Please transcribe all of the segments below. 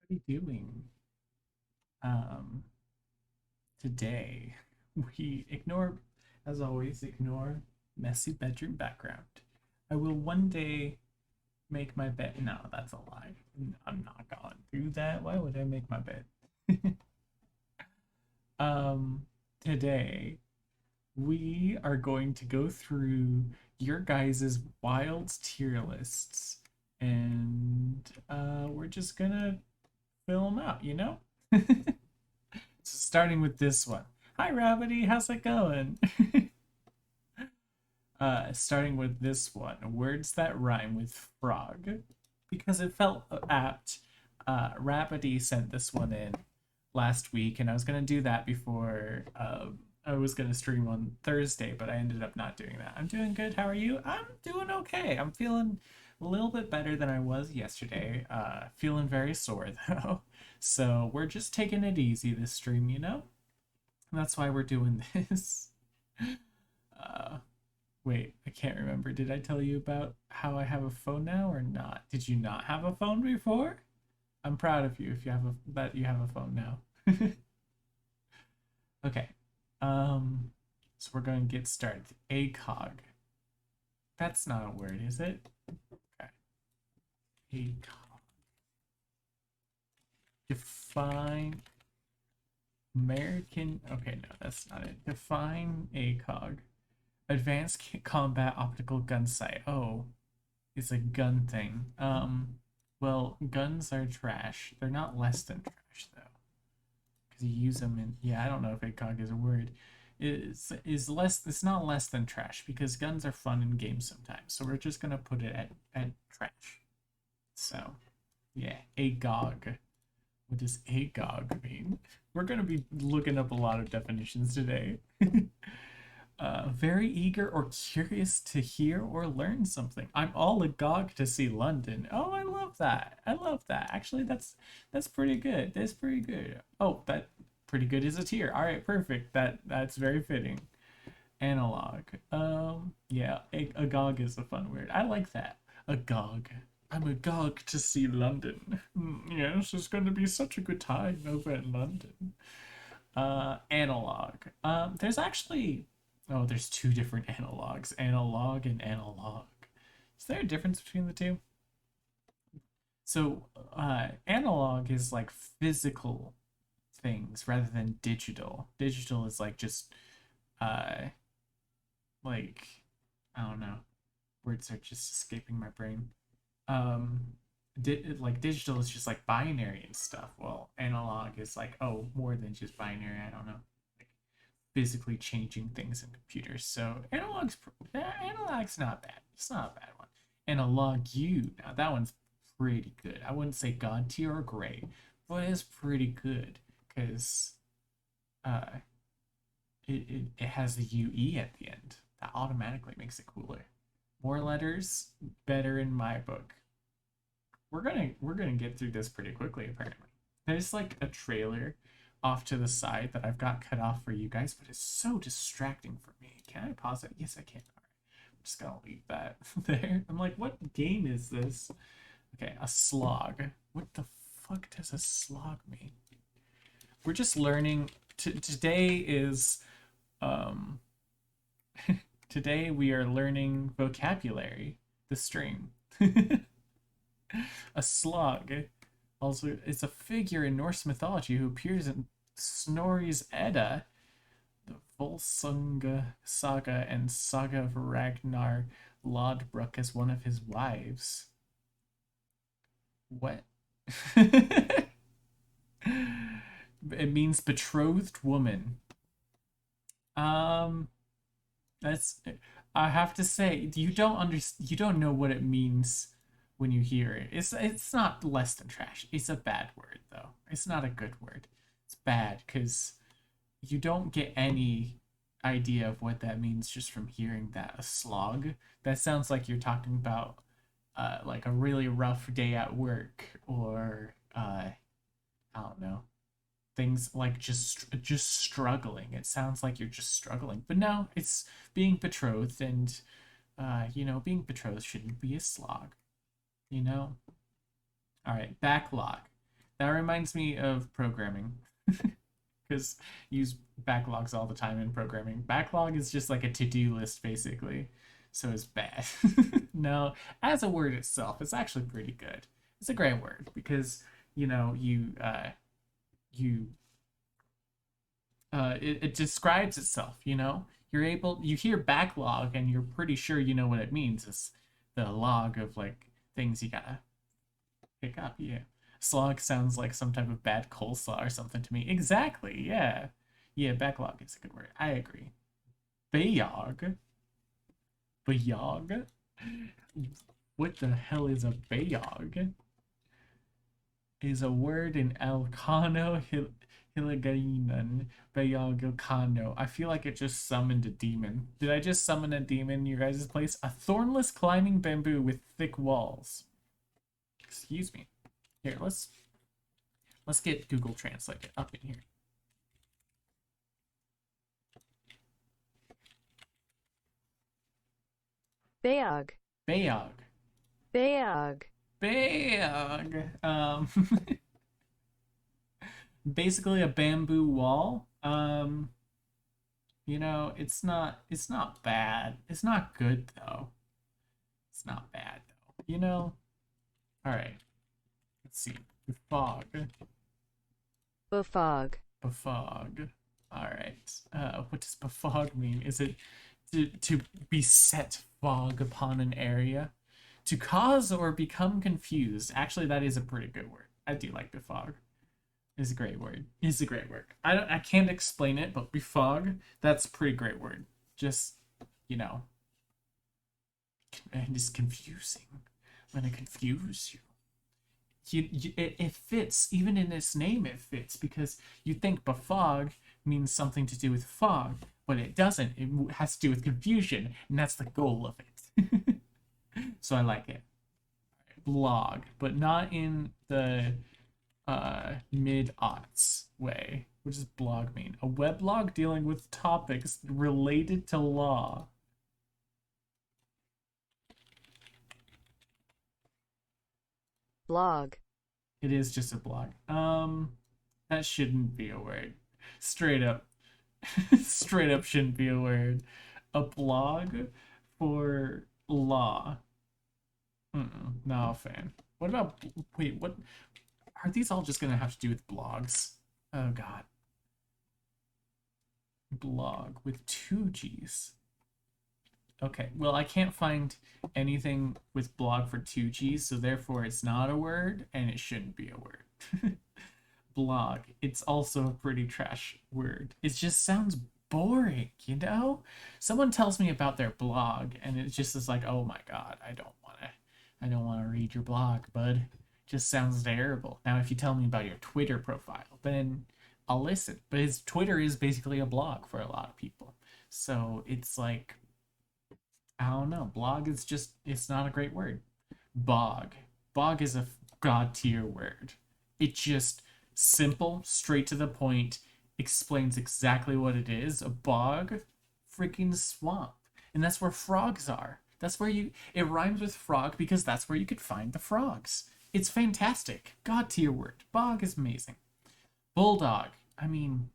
What are you doing? Um, Today we ignore, as always, ignore messy bedroom background. I will one day make my bed. No, that's a lie. I'm not going through that. Why would I make my bed? um, Today we are going to go through your guys' wild tier lists, and we're just gonna fill them out. So starting with this one. Hi, Rabbity. How's it going? Starting with this one. Words that rhyme with frog. Because it felt apt. Rabbity sent this one in last week, and I was going to do that before I was going to stream on Thursday, but I ended up not doing that. I'm doing good. How are you? I'm doing okay. I'm feeling a little bit better than I was yesterday. Feeling very sore, though. So we're just taking it easy this stream. That's why we're doing this. Uh, Wait, I can't remember. Did I tell you about how I have a phone now or not? Did you not have a phone before? I'm proud of you if you have that you have a phone now. Okay. Um, so we're going to get started. ACOG. That's not a word, is it? Okay. ACOG. Define American. Okay, no, that's not it. Define ACOG. Advanced Combat Optical Gun Sight. Oh, it's a gun thing. Well, guns are trash. They're not less than trash though, because you use them in. Yeah, I don't know if ACOG is a word. Is less. It's not less than trash because guns are fun in games sometimes. So we're just gonna put it at trash. So yeah, AGOG. What does AGOG mean? We're gonna be looking up a lot of definitions today. Very eager or curious to hear or learn something. I'm all agog to see London. Oh, I love that. I love that. Actually, that's pretty good. That's pretty good. Oh, that pretty good is a tier. All right, perfect. That's very fitting. Analog. Yeah, agog is a fun word. I like that. Agog. I'm agog to see London. Yes, it's going to be such a good time over in London. Analog. There's actually, oh, there's two different analogs, analog and analog. Is there a difference between the two? So, analog is like physical things rather than digital. Digital is like just, uh, like, I don't know. Words are just escaping my brain. Um, like digital is just like binary and stuff. Well, analog is like, oh, more than just binary. I don't know, physically changing things in computers. So analog's not bad. It's not a bad one. Analog U, now that one's pretty good. I wouldn't say god tier or great, but it's pretty good because uh, it has the UE at the end. That automatically makes it cooler. More letters, better in my book. We're gonna get through this pretty quickly apparently. There's like a trailer off to the side that I've got cut off for you guys, but it's so distracting for me. Can I pause it? Yes, I can. All right. I'm just gonna leave that there. I'm like, what game is this? Okay, a slog. What the fuck does a slog mean? We're just learning. Today is um today we are learning vocabulary. The stream. A slug also is a figure in Norse mythology who appears in Snorri's Edda, the Volsunga saga, and Saga of Ragnar Lodbrok as one of his wives. What? It means betrothed woman. Um, that's. I have to say, you don't know what it means when you hear it. It's not less than trash. It's a bad word though. It's not a good word. It's bad because you don't get any idea of what that means just from hearing that. A slog. That sounds like you're talking about like a really rough day at work, or I don't know, things like just struggling. It sounds like you're just struggling, but no, it's being betrothed, and being betrothed shouldn't be a slog. you know All right, backlog. That reminds me of programming because use backlogs all the time in programming. Backlog is just like a to-do list basically. So it's bad. No, as a word itself, it's actually pretty good. It's a great word because you it describes itself, you hear backlog and you're pretty sure you know what it means. It's the log of like things you gotta pick up. Yeah. Slog sounds like some type of bad coleslaw or something to me. Exactly. Yeah. Yeah, backlog is a good word. I agree. Bayog. Bayog? What the hell is a bayog? Is a word in Elcano Hiligaynon Bayog Ilcano. I feel like it just summoned a demon. Did I just summon a demon in your guys' place? A thornless climbing bamboo with thick walls. Excuse me. Here, let's get Google Translate up in here. Bayog. Bayog. Bayog. Bayog. Basically a bamboo wall. It's not bad. It's not good though. It's not bad though. All right. Let's see. Befog. Befog. Befog. All right. What does befog mean? Is it to beset fog upon an area? To cause or become confused. Actually, that is a pretty good word. I do like befog. It's a great word. It's a great word. I can't explain it, but befog, that's a pretty great word. Just, you know, and it's confusing. I'm gonna confuse you. It fits even in its name. It fits because you think befog means something to do with fog, but it doesn't. It has to do with confusion, and that's the goal of it. So I like it. Blog, but not in the mid aughts way. What does blog mean? A weblog dealing with topics related to law. Blog. It is just a blog. That shouldn't be a word. Straight up. Straight up shouldn't be a word. A blog for law. Not a fan. What about wait, what are these all just gonna have to do with blogs? Oh god. Blog with two G's. Okay, well, I can't find anything with blog for two G's, so therefore it's not a word and it shouldn't be a word. Blog. It's also a pretty trash word. It just sounds boring, you know? Someone tells me about their blog and it just is like, "Oh my god, I don't want to read your blog, bud." Just sounds terrible. Now, if you tell me about your Twitter profile, then I'll listen. But his Twitter is basically a blog for a lot of people. So it's like, I don't know. Blog is just, it's not a great word. Bog. Bog is a god tier word. It just simple, straight to the point, explains exactly what it is. A bog, freaking swamp. And that's where frogs are. That's where it rhymes with frog because that's where you could find the frogs. It's fantastic. God tier word. Bog is amazing. Bulldog. I mean,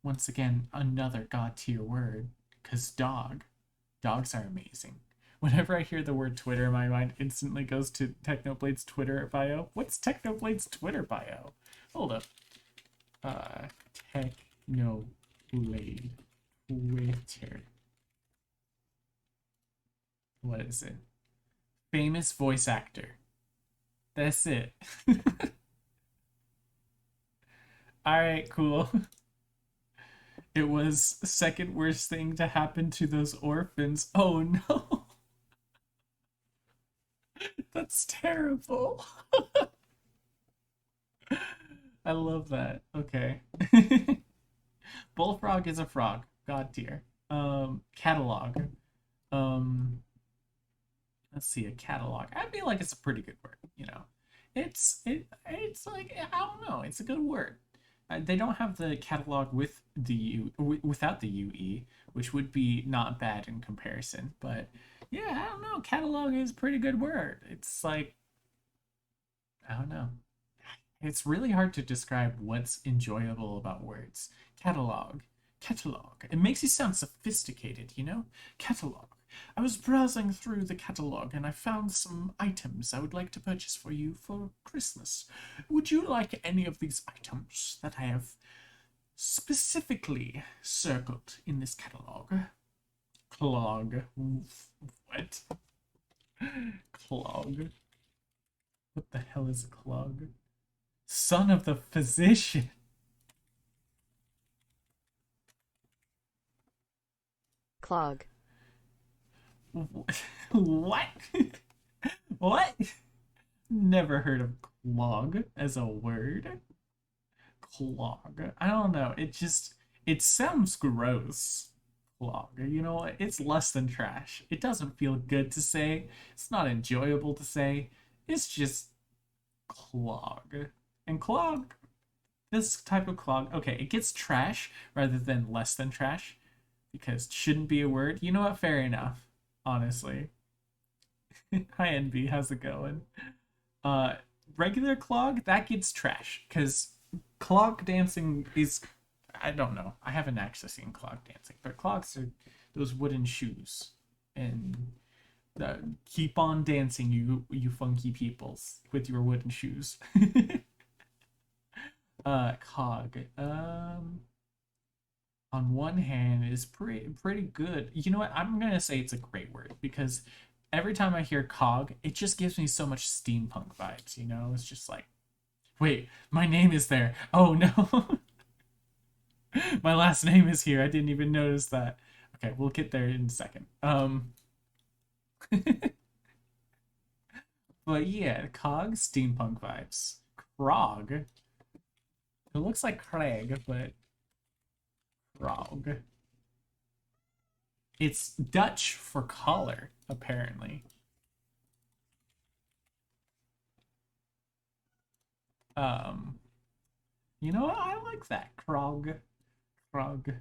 once again, another god tier word. Because dog. Dogs are amazing. Whenever I hear the word Twitter, my mind instantly goes to Technoblade's Twitter bio. What's Technoblade's Twitter bio? Hold up. Technoblade Twitter. What is it? Famous voice actor. That's it. All right, cool. It was second worst thing to happen to those orphans. Oh no. That's terrible. I love that. Okay. Bullfrog is a frog. God tier. Catalog. Um, let's see, a catalog. I feel like it's a pretty good word. It's like I don't know. It's a good word. They don't have the catalog with the without the UE, which would be not bad in comparison. But yeah, I don't know. Catalog is a pretty good word. It's like I don't know. It's really hard to describe what's enjoyable about words. Catalog. Catalog. It makes you sound sophisticated, you know? Catalog. I was browsing through the catalog and I found some items I would like to purchase for you for Christmas. Would you like any of these items that I have specifically circled in this catalog? Clog. What? Clog. What the hell is a clog? Son of the physician. Clog. What? What? Never heard of clog as a word. Clog. I don't know. It sounds gross. Clog. You know what? It's less than trash. It doesn't feel good to say. It's not enjoyable to say. It's just clog. And clog, this type of clog, okay, it gets trash rather than less than trash because it shouldn't be a word. You know what? Fair enough. Honestly. Hi NB, how's it going? Uh Regular clog, that gets trash because clog dancing is, I don't know. I haven't actually seen clog dancing, but clogs are those wooden shoes. And keep on dancing, you funky peoples, with your wooden shoes. Cog. On one hand is pretty good. You know what? I'm gonna say it's a great word because every time I hear cog, it just gives me so much steampunk vibes. You know, it's just like, wait, my name is there. Oh no, my last name is here. I didn't even notice that. Okay, we'll get there in a second. But yeah, cog, steampunk vibes. Krog. It looks like Craig, but Krog. It's Dutch for collar, apparently. Um, you know what? I like that. Krog. Krog.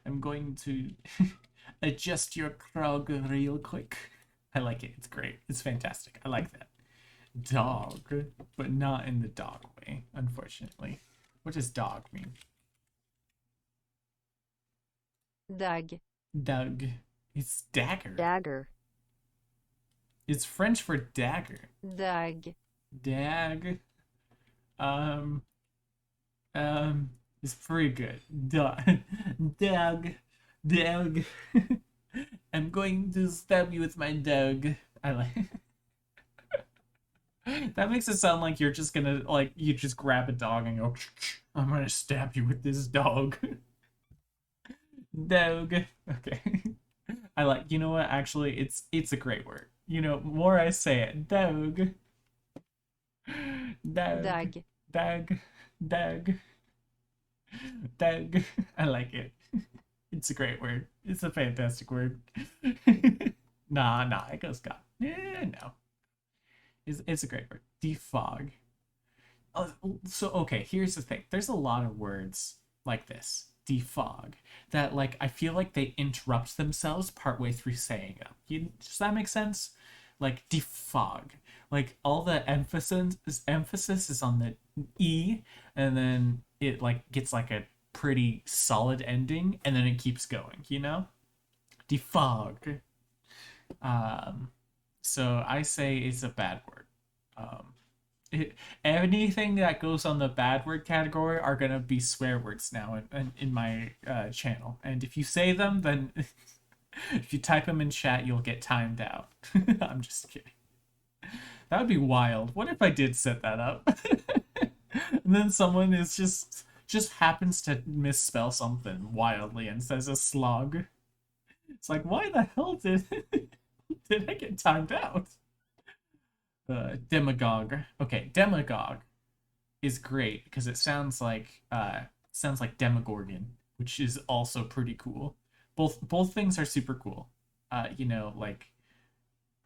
I'm going to adjust your Krog real quick. I like it. It's great. It's fantastic. I like that. Dog, but not in the dog way, unfortunately. What does dog mean? Dag. Doug. It's dagger. Dagger. It's French for dagger. Dag. Dag. Um, it's pretty good. Dog. Dog. Dog. I'm going to stab you with my dog. I like that makes it sound like you're just gonna like you just grab a dog and go I'm gonna stab you with this dog. Dog. Okay. I like, you know what, actually it's a great word. You know, more I say it. Dog. Dog. Dag. Dog. Dog. Dog. I like it. It's a great word. It's a fantastic word. Nah, it goes God. Yeah, no. It's a great word. Defog. So okay, here's the thing. There's a lot of words like this, defog, that like I feel like they interrupt themselves partway through saying them. Does that make sense? Like defog, like all the emphasis is on the e, and then it like gets like a pretty solid ending, and then it keeps going. You know, defog. Um, so I say it's a bad word. Um, it, anything that goes on the bad word category are gonna be swear words now in my channel. And if you say them, then if you type them in chat, you'll get timed out. I'm just kidding. That would be wild. What if I did set that up? And then someone is just happens to misspell something wildly and says a slug. It's like, why the hell did I get timed out? Demagogue. Okay, demagogue is great because it sounds like Demogorgon, which is also pretty cool. Both things are super cool. You know, like,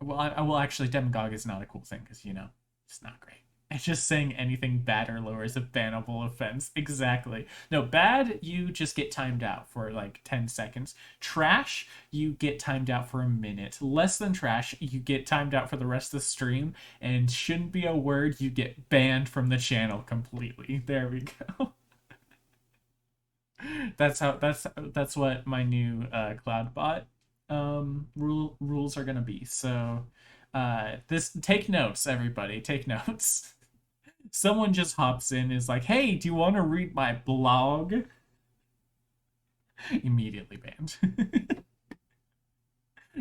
well, well, actually, demagogue is not a cool thing because you know it's not great. Just saying anything bad or lower is a bannable offense. Exactly. No, bad, you just get timed out for like 10 seconds. Trash, you get timed out for a minute. Less than trash, you get timed out for the rest of the stream. And shouldn't be a word, you get banned from the channel completely. There we go. That's what my new CloudBot rules are gonna be. So this take notes, everybody. Take notes. Someone just hops in and is like, hey, do you want to read my blog? Immediately banned.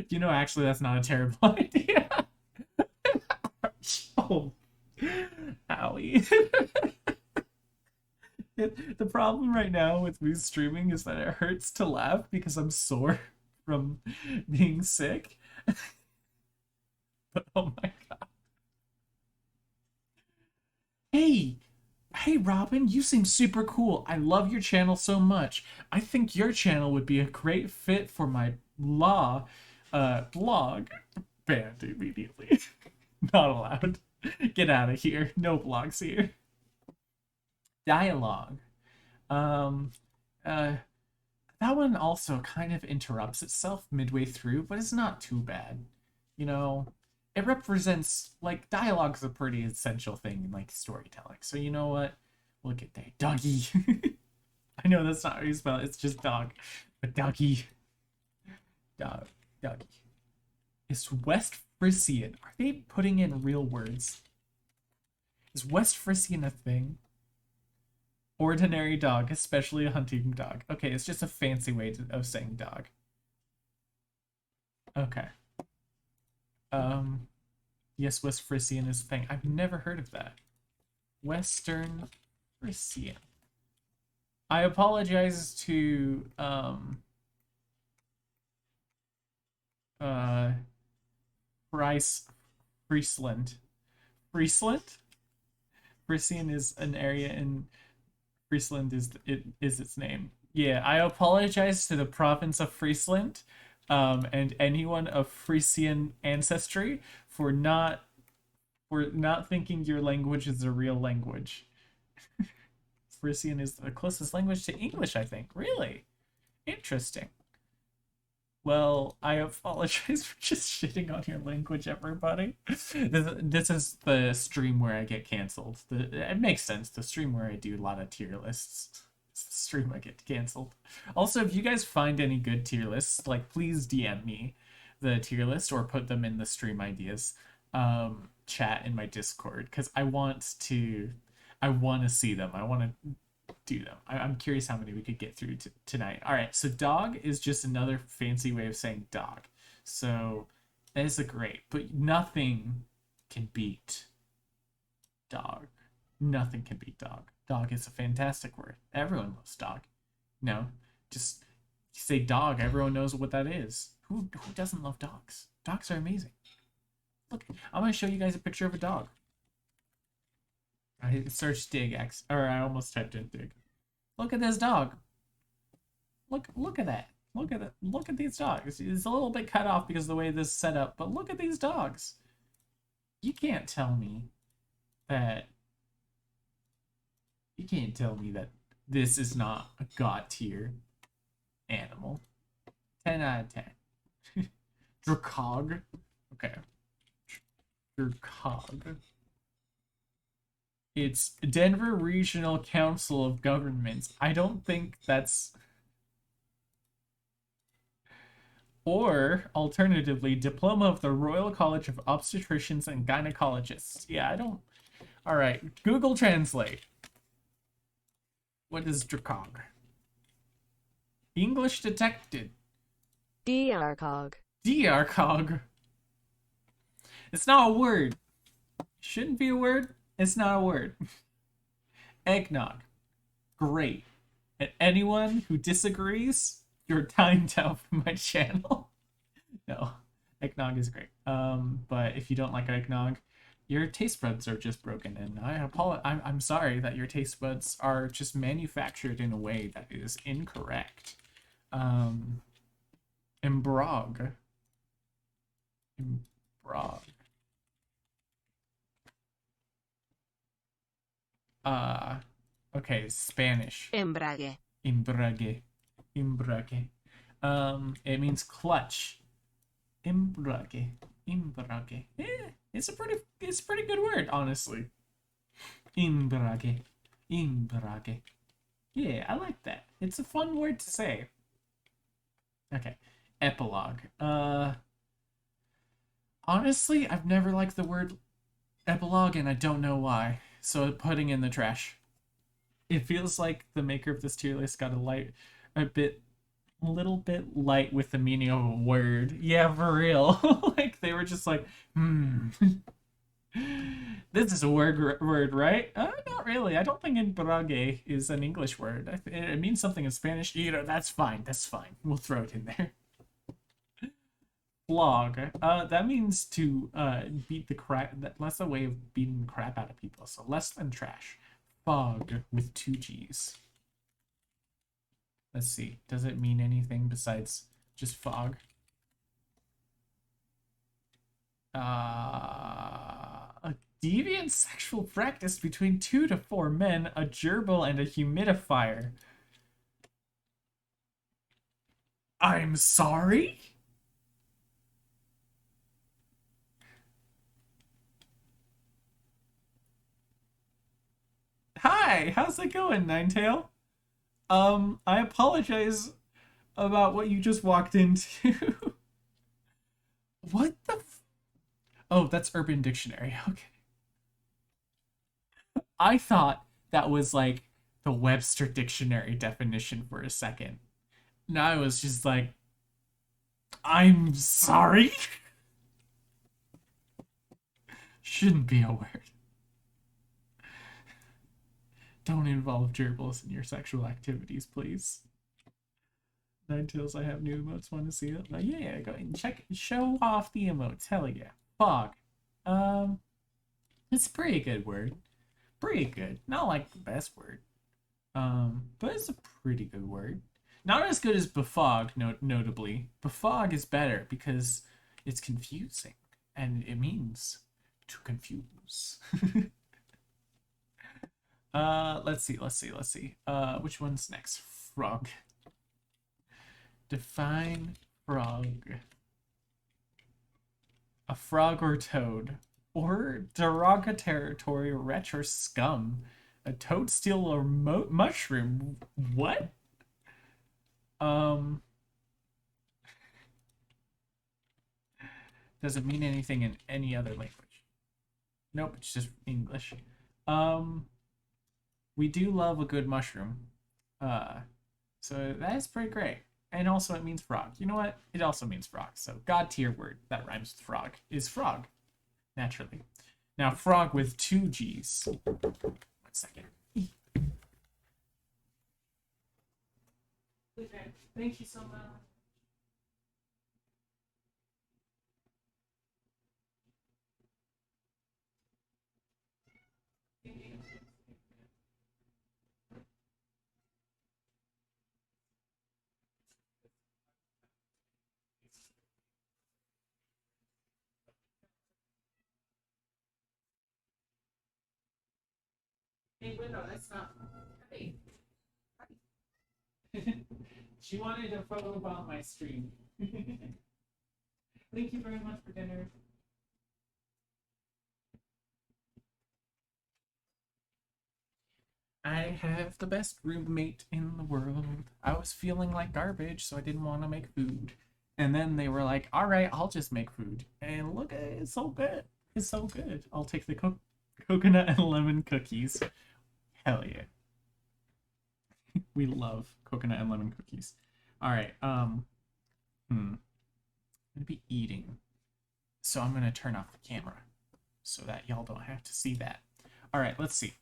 You know, actually, that's not a terrible idea. Oh, owie. The problem right now with me streaming is that it hurts to laugh because I'm sore from being sick. But oh my god. Hey, hey Robin, you seem super cool. I love your channel so much. I think your channel would be a great fit for my blog. Banned immediately. Not allowed. Get out of here. No blogs here. Dialogue. Um uh that one also kind of interrupts itself midway through, but it's not too bad. You know, it represents like dialogue's a pretty essential thing in like storytelling. So you know what? Look at that. Doggy. I know that's not how you spell it, it's just dog. But doggy. Dog. Doggy. Is West Frisian? Are they putting in real words? Is West Frisian a thing? Ordinary dog, especially a hunting dog. Okay, it's just a fancy way of saying dog. Okay. Yes, West Frisian is a thing. I've never heard of that. Western Frisian. I apologize to uh Bryce Friesland. Friesland? Frisian is an area in Friesland is its name. Yeah, I apologize to the province of Friesland, and anyone of Frisian ancestry for not thinking your language is a real language. Frisian is the closest language to English, I think. Really interesting. Well, I apologize for just shitting on your language, everybody. This is the stream where I get canceled. It makes sense. The stream where I do a lot of tier lists. It's the stream I get canceled. Also, if you guys find any good tier lists, like please DM me the tier list or put them in the stream ideas chat in my Discord because I want to see them. I want to do them. I'm curious how many we could get through tonight. All right, so dog is just another fancy way of saying dog. So that is a great, but nothing can beat dog. Nothing can beat dog. Dog is a fantastic word. Everyone loves dog. No, just say dog. Everyone knows what that is. Who doesn't love dogs? Dogs are amazing. Look, I'm gonna show you guys a picture of a dog. I searched dig, or I almost typed in dig. Look at this dog. Look at that. Look at it. Look at these dogs. It's a little bit cut off because of the way this is set up, but look at these dogs. You can't tell me that this is not a god tier animal. 10 out of 10. Dracog. Okay. Dracog. It's Denver Regional Council of Governments. I don't think that's... Or, alternatively, Diploma of the Royal College of Obstetricians and Gynecologists. Yeah, I don't... Alright, Google Translate. What is Dracog? English detected. Drcog. Drcog. It's not a word. Shouldn't be a word. It's not a word. Eggnog. Great. And anyone who disagrees, you're timed out from my channel. No, eggnog is great. But if you don't like eggnog, your taste buds are just broken, and I'm sorry that your taste buds are just manufactured in a way that is incorrect. Embrog. Embrog. Uh, okay, Spanish. Embrague. Embrague. Embrague. It means clutch. Embrague. Embrague. Yeah, it's a pretty good word, honestly. Embrague. Embrague. Yeah, I like that. It's a fun word to say. Okay. Epilogue. Honestly, I've never liked the word epilogue and I don't know why. So putting in the trash. It feels like the maker of this tier list got a little bit light with the meaning of a word. Yeah, for real. Like they were just like, this is a word, right? Not really. I don't think embrague is an English word. It means something in Spanish. You know, that's fine. That's fine. We'll throw it in there. Flog. That means to beat the crap. That's a way of beating the crap out of people. So less than trash. Fog with two G's. Let's see. Does it mean anything besides just fog? A deviant sexual practice between 2 to 4 men, a gerbil, and a humidifier. I'm sorry? Hi, how's it going, Ninetail? I apologize about what you just walked into. What the Oh, that's Urban Dictionary. Okay. I thought that was like the Webster Dictionary definition for a second. Now I was just like, I'm sorry? Shouldn't be a word. Don't involve gerbils in your sexual activities, please. Ninetales, I have new emotes. Want to see it? Yeah, go ahead and show off the emotes. Hell yeah. Fog. Um, it's a pretty good word. Pretty good. Not like the best word. But it's a pretty good word. Not as good as befog, notably. Befog is better because it's confusing and it means to confuse. Let's see. Which one's next? Frog. Define frog. A frog or toad. Or derogatory wretch or scum. A toadstool or mushroom. What? Um, does it mean anything in any other language? Nope, it's just English. Um, we do love a good mushroom. Uh, so that's pretty great. And also it means frog. You know what? It also means frog. So god tier word that rhymes with frog is frog, naturally. Now frog with two G's. 1 second. Okay, thank you so much. Hey, Widow, that's not. Hey. She wanted a photo about my stream. Thank you very much for dinner. I have the best roommate in the world. I was feeling like garbage, so I didn't want to make food. And then they were like, all right, I'll just make food. And look at it, it's so good. It's so good. I'll take the coconut and lemon cookies. Hell yeah. We love coconut and lemon cookies. All right, I'm gonna be eating. So I'm gonna turn off the camera so that y'all don't have to see that. All right, let's see.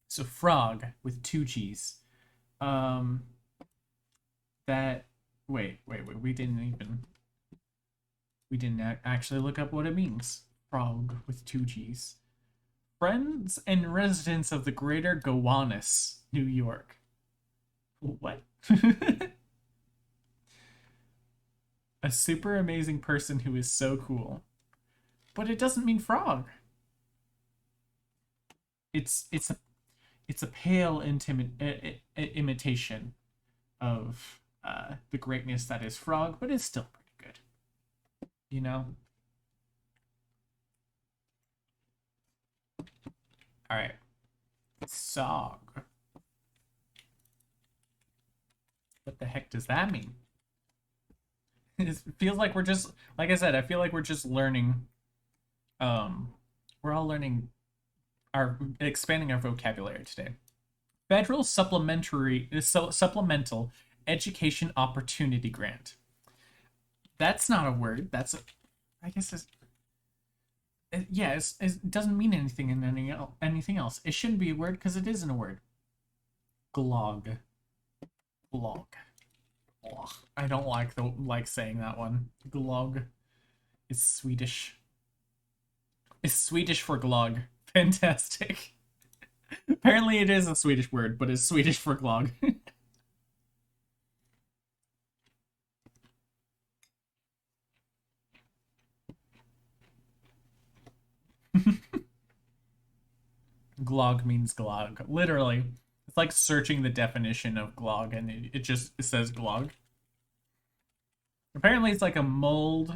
So frog with two G's. Um, that wait. We didn't actually look up what it means. Frog with two G's. Friends and residents of the Greater Gowanus, New York. What? A super amazing person who is so cool. But it doesn't mean frog. It's it's a pale imitation of the greatness that is Frog, but it's still pretty good. You know? All right. Sog. What the heck does that mean? It feels like we're just, like I said, I feel like we're just learning. We're all learning expanding our vocabulary today. Federal supplemental education opportunity grant. That's not a word. That's a, I guess yeah, it doesn't mean anything in anything else. It shouldn't be a word because it isn't a word. Glog. Glog. Ugh, I don't like saying that one. Glog. It's Swedish. It's Swedish for glog. Fantastic. Apparently it is a Swedish word, but it's Swedish for glog. Glog means glog. Literally. It's like searching the definition of glog and it says glog. Apparently it's like a mulled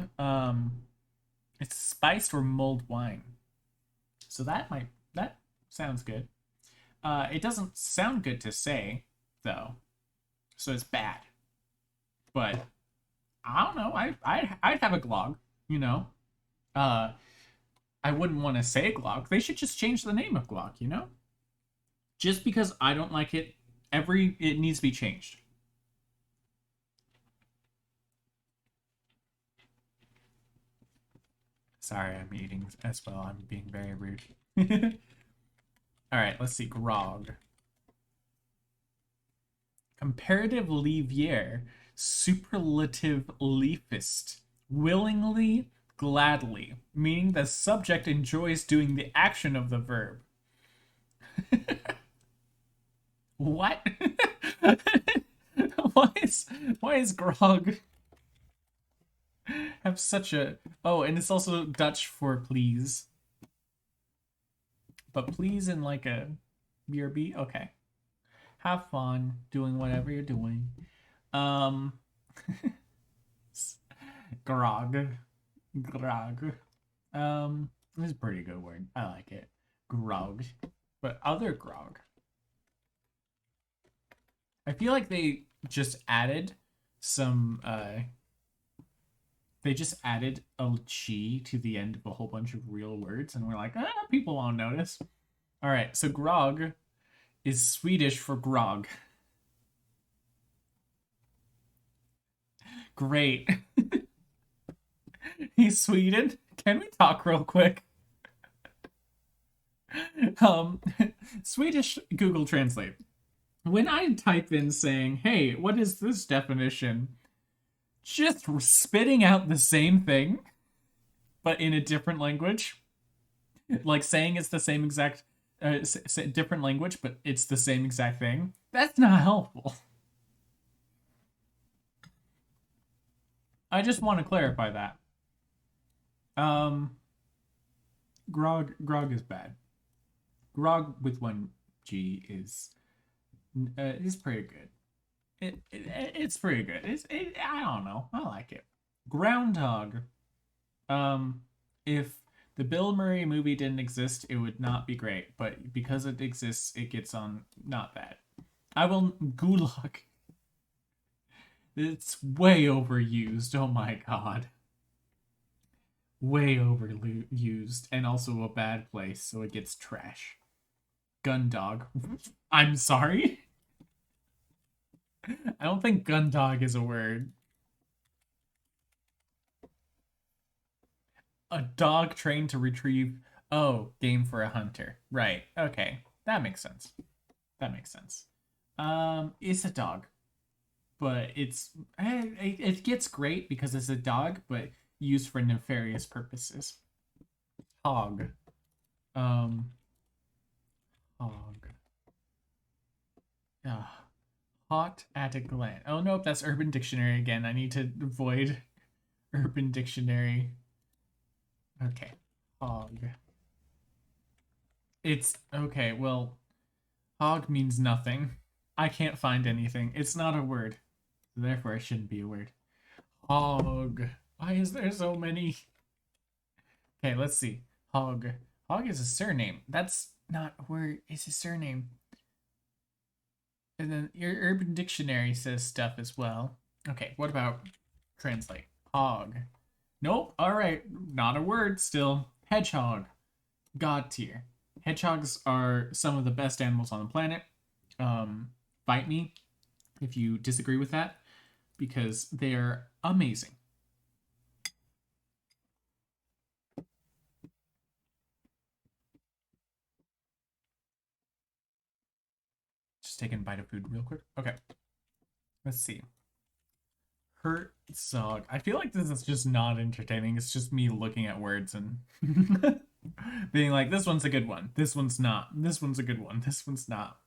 it's spiced or mulled wine. So that sounds good. It doesn't sound good to say, though. So it's bad. But I don't know. I'd have a glog, you know. Uh I wouldn't want to say glog. They should just change the name of glog, you know? Just because I don't like it, it needs to be changed. Sorry, I'm eating as well. I'm being very rude. All right, let's see. Grog. Comparative levier. Superlative leafist. Willingly, gladly. Meaning the subject enjoys doing the action of the verb. What? why is grog have such a... Oh, and it's also Dutch for please. But please in like a BRB? Okay. Have fun doing whatever you're doing. Um grog. Grog. It's a pretty good word. I like it. Grog. But other grog. I feel like they just added some they just added a chi to the end of a whole bunch of real words and we're like, people won't notice. All right, so grog is Swedish for grog. Great. He's Sweden. Can we talk real quick? Um, Swedish Google Translate. When I type in saying, hey, what is this definition? Just spitting out the same thing, but in a different language. Like saying it's the same exact, different language, but it's the same exact thing. That's not helpful. I just want to clarify that. Um, grog is bad. Grog with one G is pretty good. It's pretty good. I don't know. I like it. Groundhog. If the Bill Murray movie didn't exist, it would not be great. But because it exists, it gets on not bad. I will gulag. It's way overused. Oh my god. Way overused and also a bad place, so it gets trash. Gundog. I'm sorry. I don't think gundog is a word. A dog trained to retrieve. Oh, game for a hunter. Right. Okay. That makes sense. That makes sense. It's a dog, but it gets great because it's a dog, but used for nefarious purposes. Hog. Um. Hog. Hot at a glance. Oh nope, that's Urban Dictionary again. I need to avoid Urban Dictionary. Okay. Hog. It's okay, well, Hog means nothing. I can't find anything. It's not a word. Therefore, it shouldn't be a word. Hog. Why is there so many? Okay, let's see. Hog. Hog is a surname. That's not a word. It's a surname. And then your Urban Dictionary says stuff as well. Okay, what about translate? Hog. Nope. All right, not a word still. Hedgehog. God tier. Hedgehogs are some of the best animals on the planet. Fight me if you disagree with that because they're amazing. Just taking a bite of food real quick. Okay, let's see. Herzog. I feel like this is just not entertaining. It's just me looking at words and being like, this one's a good one. This one's not. This one's a good one. This one's not.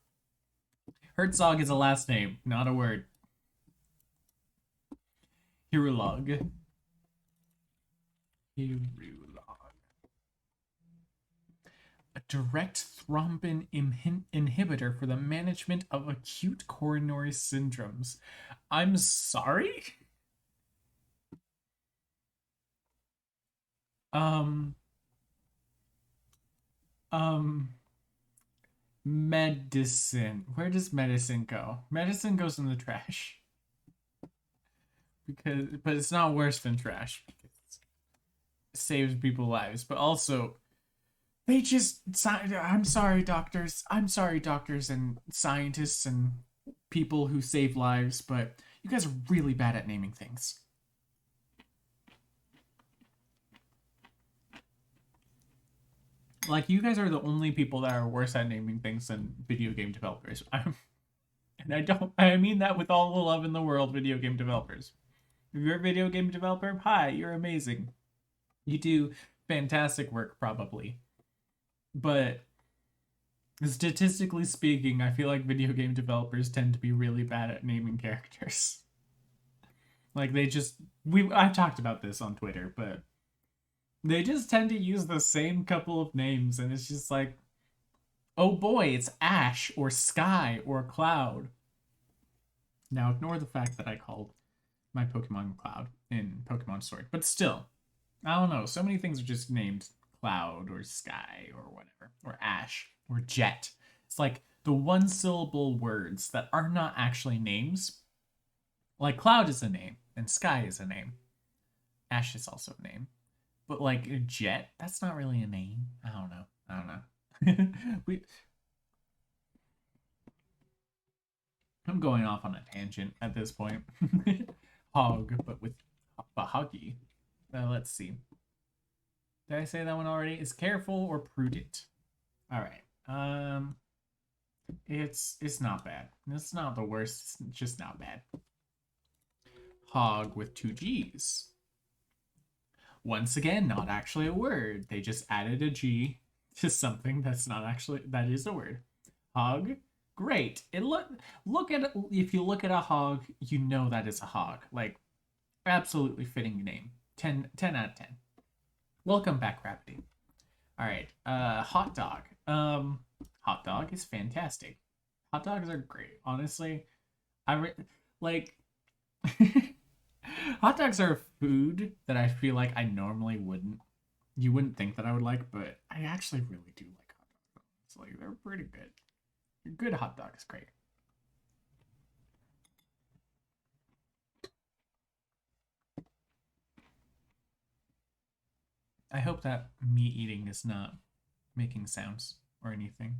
Herzog is a last name, not a word. Hirulog. Hirulog. A direct thrombin inhibitor for the management of acute coronary syndromes. I'm sorry? Um, um, medicine. Where does medicine go? Medicine goes in the trash. But it's not worse than trash. It saves people's lives, but also they just. I'm sorry, doctors. I'm sorry, doctors and scientists and people who save lives, but you guys are really bad at naming things. Like, you guys are the only people that are worse at naming things than video game developers. I mean that with all the love in the world, video game developers. If you're a video game developer, hi, you're amazing. You do fantastic work, probably. But statistically speaking, I feel like video game developers tend to be really bad at naming characters. Like, I've talked about this on Twitter, but they just tend to use the same couple of names, and it's just like, oh boy, it's Ash or Sky or Cloud. Now, ignore the fact that I called my Pokemon Cloud in Pokemon Sword, but still, I don't know. So many things are just named Cloud or Sky or whatever, or Ash or Jet. It's like the one syllable words that are not actually names. Like Cloud is a name and Sky is a name. Ash is also a name. But like Jet, that's not really a name. I don't know. I don't know. I'm going off on a tangent at this point. Hog, but huggy. Let's see. Did I say that one already? Is careful or prudent? All right. It's not bad. It's not the worst. It's just not bad. Hog with two G's. Once again, not actually a word. They just added a G to something that is a word. Hog. Great. Look at it. If you look at a hog, you know that is a hog. Like, absolutely fitting name. 10 out of 10. Welcome back, Rapidy. All right. Hot dog. Hot dog is fantastic. Hot dogs are great. Honestly, like hot dogs are food that I feel like I normally wouldn't. You wouldn't think that I would like, but I actually really do like hot dogs. It's like they're pretty good. A good hot dog is great. I hope that me eating is not making sounds or anything.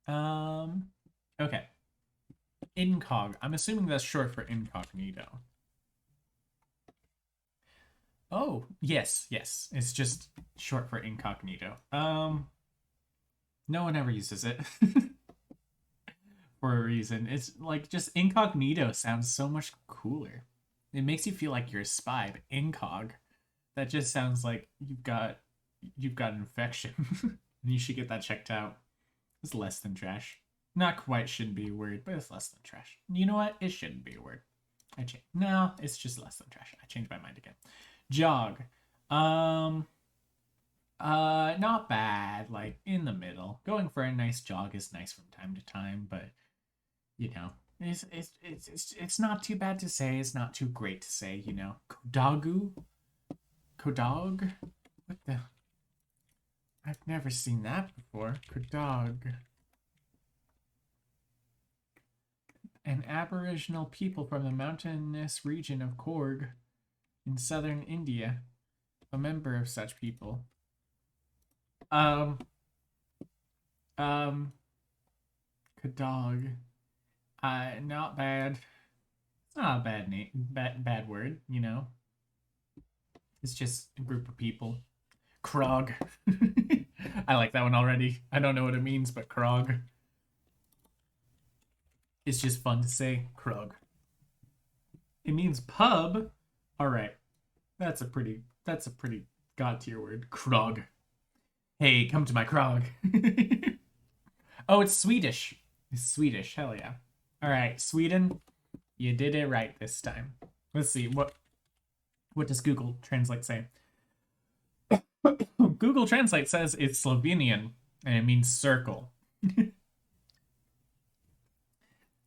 Okay. Incog. I'm assuming that's short for incognito. Oh, yes. It's just short for incognito. No one ever uses it for a reason. It's like just incognito sounds so much cooler. It makes you feel like you're a spy, but incog, that just sounds like you've got an infection. And you should get that checked out. It's less than trash. Not quite shouldn't be a word, but it's less than trash. You know what? It shouldn't be a word. No, it's just less than trash. I changed my mind again. Jog. Not bad. Like in the middle. Going for a nice jog is nice from time to time, but you know, it's not too bad to say. It's not too great to say. You know, Kodagu, Kodog. What the? I've never seen that before. Kodog. An Aboriginal people from the mountainous region of Korg in southern India. A member of such people. Um, um, Kadog. Not bad. It's not a bad name, bad word, you know. It's just a group of people. Krog. I like that one already. I don't know what it means, but Krog. It's just fun to say. Krog. It means pub. All right. That's a pretty god tier word. Krog. Hey, come to my Krog. Oh, it's Swedish. It's Swedish. Hell yeah. All right, Sweden, you did it right this time. Let's see what does Google Translate say? Google Translate says it's Slovenian and it means circle.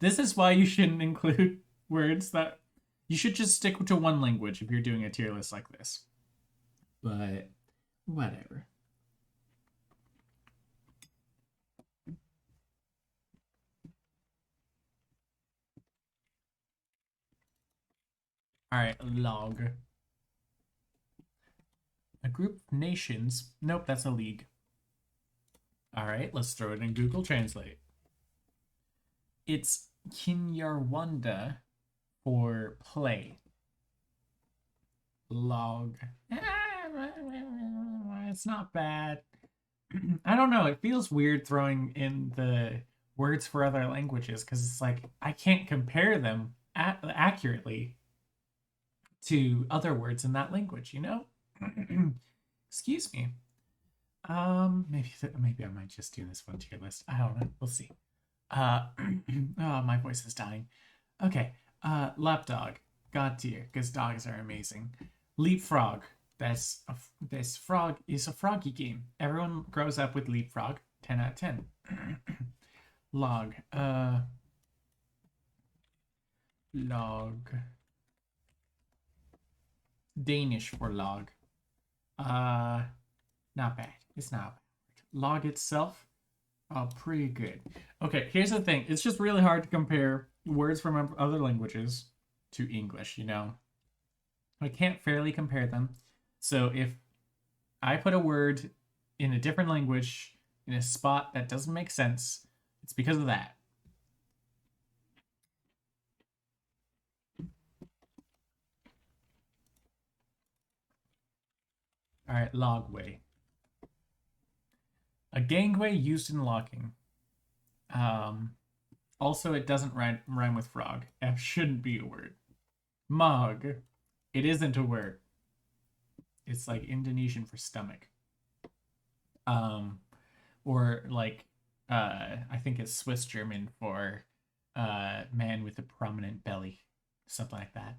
This is why you shouldn't include words that you should just stick to one language if you're doing a tier list like this. But whatever. All right, log. A group of nations. Nope, that's a league. All right, let's throw it in Google Translate. It's Kinyarwanda for play. Log. It's not bad. I don't know. It feels weird throwing in the words for other languages because it's like I can't compare them accurately to other words in that language, you know? Excuse me. Maybe I might just do this one tier list. I don't know. We'll see. Oh, my voice is dying. Okay. Lapdog. God tier, because dogs are amazing. Leapfrog. This frog is a froggy game. Everyone grows up with Leapfrog. 10 out of 10. Log. Log. Danish for log. Not bad. It's not bad. Log itself, pretty good. Okay, here's the thing. It's just really hard to compare words from other languages to English, you know? I can't fairly compare them. So if I put a word in a different language in a spot that doesn't make sense, it's because of that. All right, logway. A gangway used in locking. Also, it doesn't rhyme with frog. F shouldn't be a word. Mog. It isn't a word. It's like Indonesian for stomach. Or like, I think it's Swiss German for man with a prominent belly. Something like that.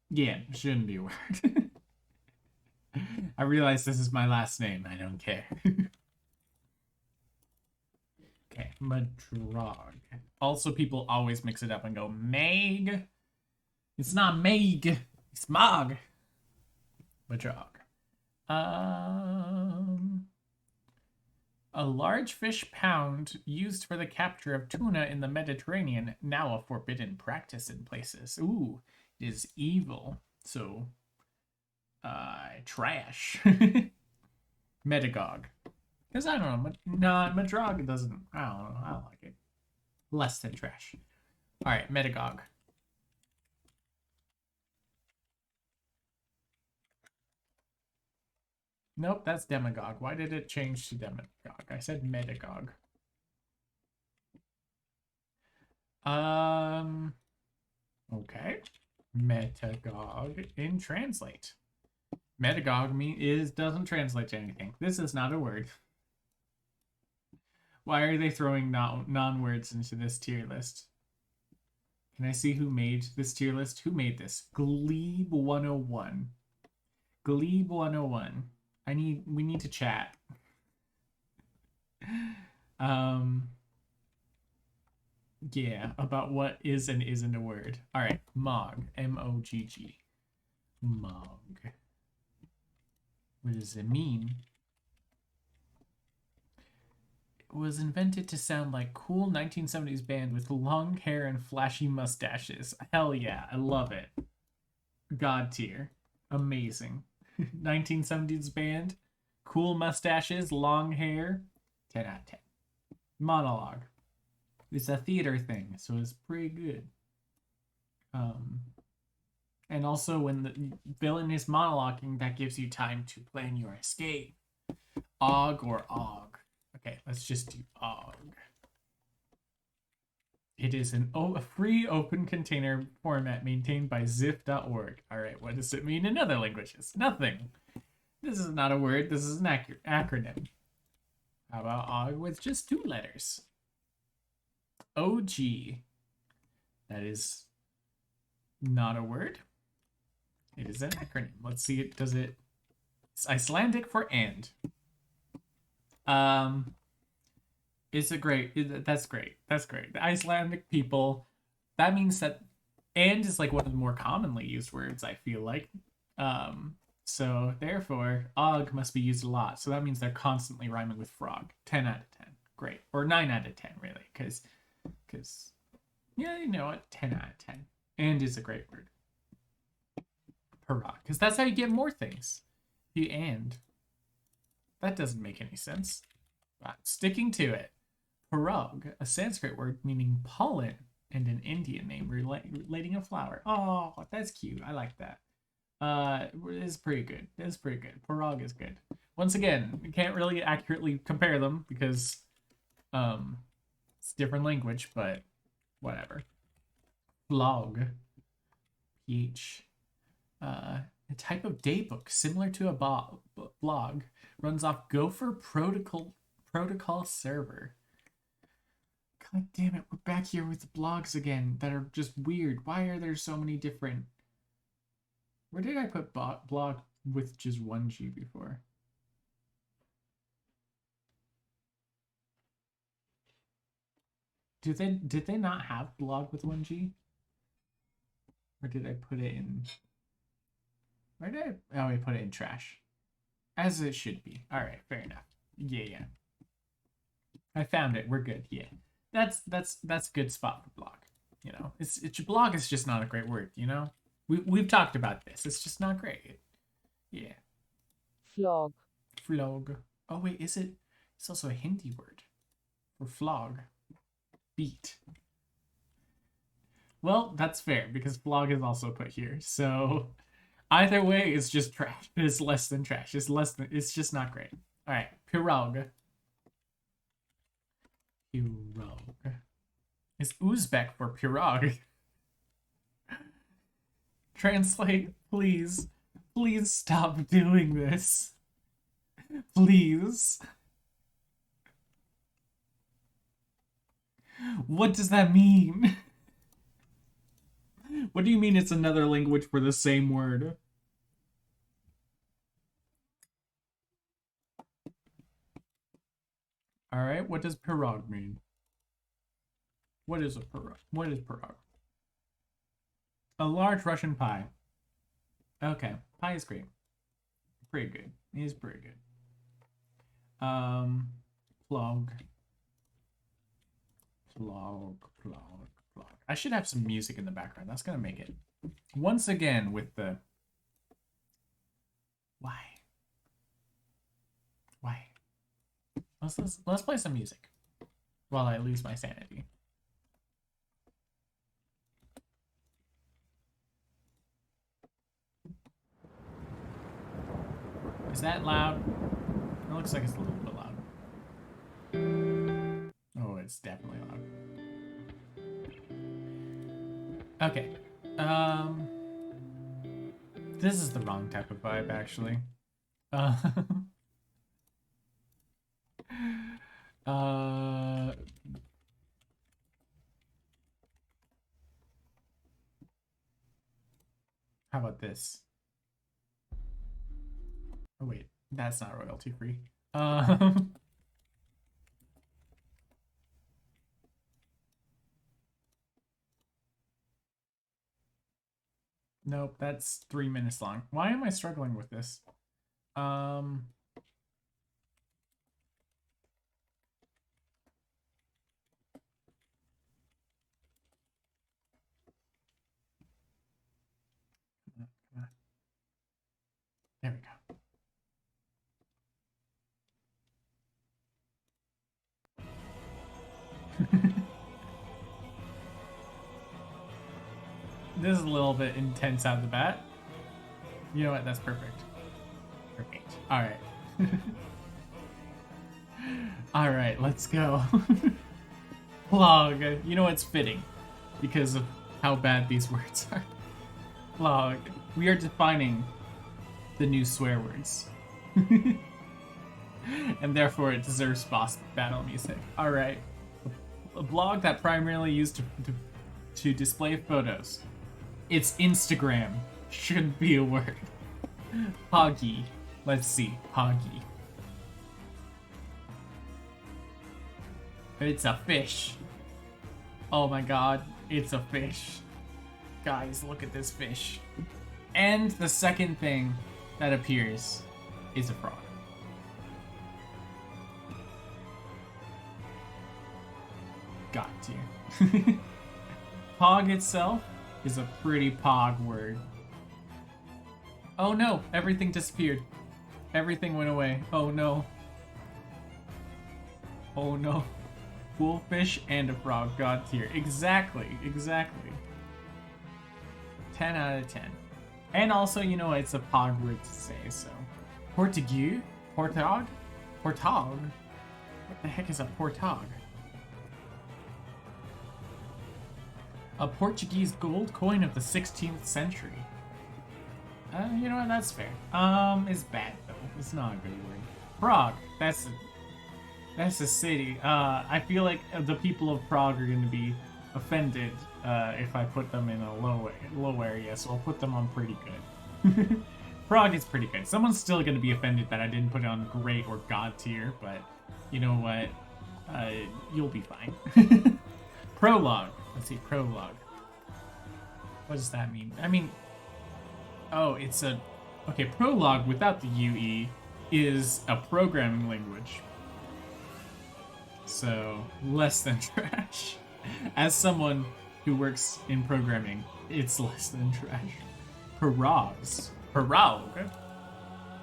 Yeah, shouldn't be a word. I realize this is my last name. I don't care. Okay, Madrog. Also, people always mix it up and go Meg. It's not Meg. It's Mog. Madrog. A large fish pound used for the capture of tuna in the Mediterranean, now a forbidden practice in places. Ooh, it is evil. So, trash. Metagog. Because I don't know, Madrog doesn't, I don't know, I don't like it. Less than trash. Alright, Metagog. Nope, that's Demagogue. Why did it change to Demagogue? I said Metagogue. Okay. Metagogue in translate. Metagogue doesn't translate to anything. This is not a word. Why are they throwing non-words into this tier list? Can I see who made this tier list? Who made this? Glebe 101. Glebe 101. We need to chat. Um, yeah, about what is and isn't a word. All right, Mog, M-O-G-G. Mog. What does it mean? It was invented to sound like cool 1970s band with long hair and flashy mustaches. Hell yeah, I love it. God tier. Amazing. 1970s band, cool mustaches, long hair. 10 out of 10. Monologue. It's a theater thing, so it's pretty good. And also when the villain is monologuing, that gives you time to plan your escape. Og or Og. Okay, let's just do Og. It is a free open container format maintained by zip.org. All right, what does it mean in other languages? Nothing. This is not a word, this is an acronym. How about Og with just 2 letters? OG. That is not a word. It is an acronym. Let's see it. Does it? It's Icelandic for and. It's a great. That's great. That's great. The Icelandic people. That means that and is like one of the more commonly used words. I feel like. So therefore, og must be used a lot. So that means they're constantly rhyming with frog. 10 out of 10. Great. Or 9 out of 10 really, because yeah, you know what? 10 out of 10. And is a great word. Hurrah. Because that's how you get more things. The and. That doesn't make any sense. But sticking to it. Parag, a Sanskrit word meaning pollen, and an Indian name relating a flower. Oh, that's cute. I like that. It's pretty good. It's pretty good. Parag is good. Once again, you can't really accurately compare them because it's a different language, but whatever. Blog. PH. A type of daybook similar to a blog runs off Gopher protocol server. God damn it, we're back here with blogs again that are just weird. Why are there so many different... Where did I put blog with just 1G before? Did they not have blog with 1G? Or did I put it in... Where did I... Oh, I put it in trash. As it should be. Alright, fair enough. Yeah. I found it. We're good. Yeah. That's a good spot for blog. You know, it's blog is just not a great word, you know? We've talked about this. It's just not great. Yeah. Flog. Flog. Oh wait, is it? It's also a Hindi word for flog. Beat. Well, that's fair because flog is also put here. So either way, it's just trash. It's less than trash. It's just not great. All right, pirog. Pirog. It's Uzbek for pirog. Translate, please. Please stop doing this. Please. What does that mean? What do you mean it's another language for the same word? Alright, what does pirog mean? What is a pirog? What is pirog? A large Russian pie. Okay, pie is great. Pretty good. It is pretty good. Plog. I should have some music in the background. That's gonna make it. Once again with the... Why? Let's play some music while I lose my sanity. Is that loud? It looks like it's a little bit loud. Oh, it's definitely loud. Okay. This is the wrong type of vibe, actually. How about this? Oh wait, that's not royalty free. Um, nope, that's 3 minutes long. Why am I struggling with this? Um, there we go. This is a little bit intense out of the bat. You know what? That's perfect. Perfect. All right. All right, let's go. Log. You know it's fitting because of how bad these words are. Log. We are defining the new swear words. And therefore it deserves boss battle music. All right. A blog that primarily used to display photos. It's Instagram. Shouldn't be a word. Hoggy. Let's see. Hoggy. It's a fish. Oh my god. It's a fish. Guys, look at this fish. And the second thing that appears is a frog. Got to. Pog itself is a pretty pog word. Oh no, everything disappeared. Everything went away. Oh no. Oh no. Wolfish and a frog. God tier. Exactly. Exactly. 10 out of 10. And also, you know, it's a pog word to say, so. Portuguese? Portog? Portog? What the heck is a portog? A Portuguese gold coin of the 16th century. You know what? That's fair. It's bad though. It's not a good word. Prague. That's a city. I feel like the people of Prague are going to be offended if I put them in a low area, so I'll put them on pretty good. Prague is pretty good. Someone's still going to be offended that I didn't put it on great or god tier, but you know what? You'll be fine. Prologue. Let's see, prologue. What does that mean? I mean, oh, it's a... Okay, prologue without the UE is a programming language. So, less than trash. As someone who works in programming, it's less than trash. Pirogues. Pirogue?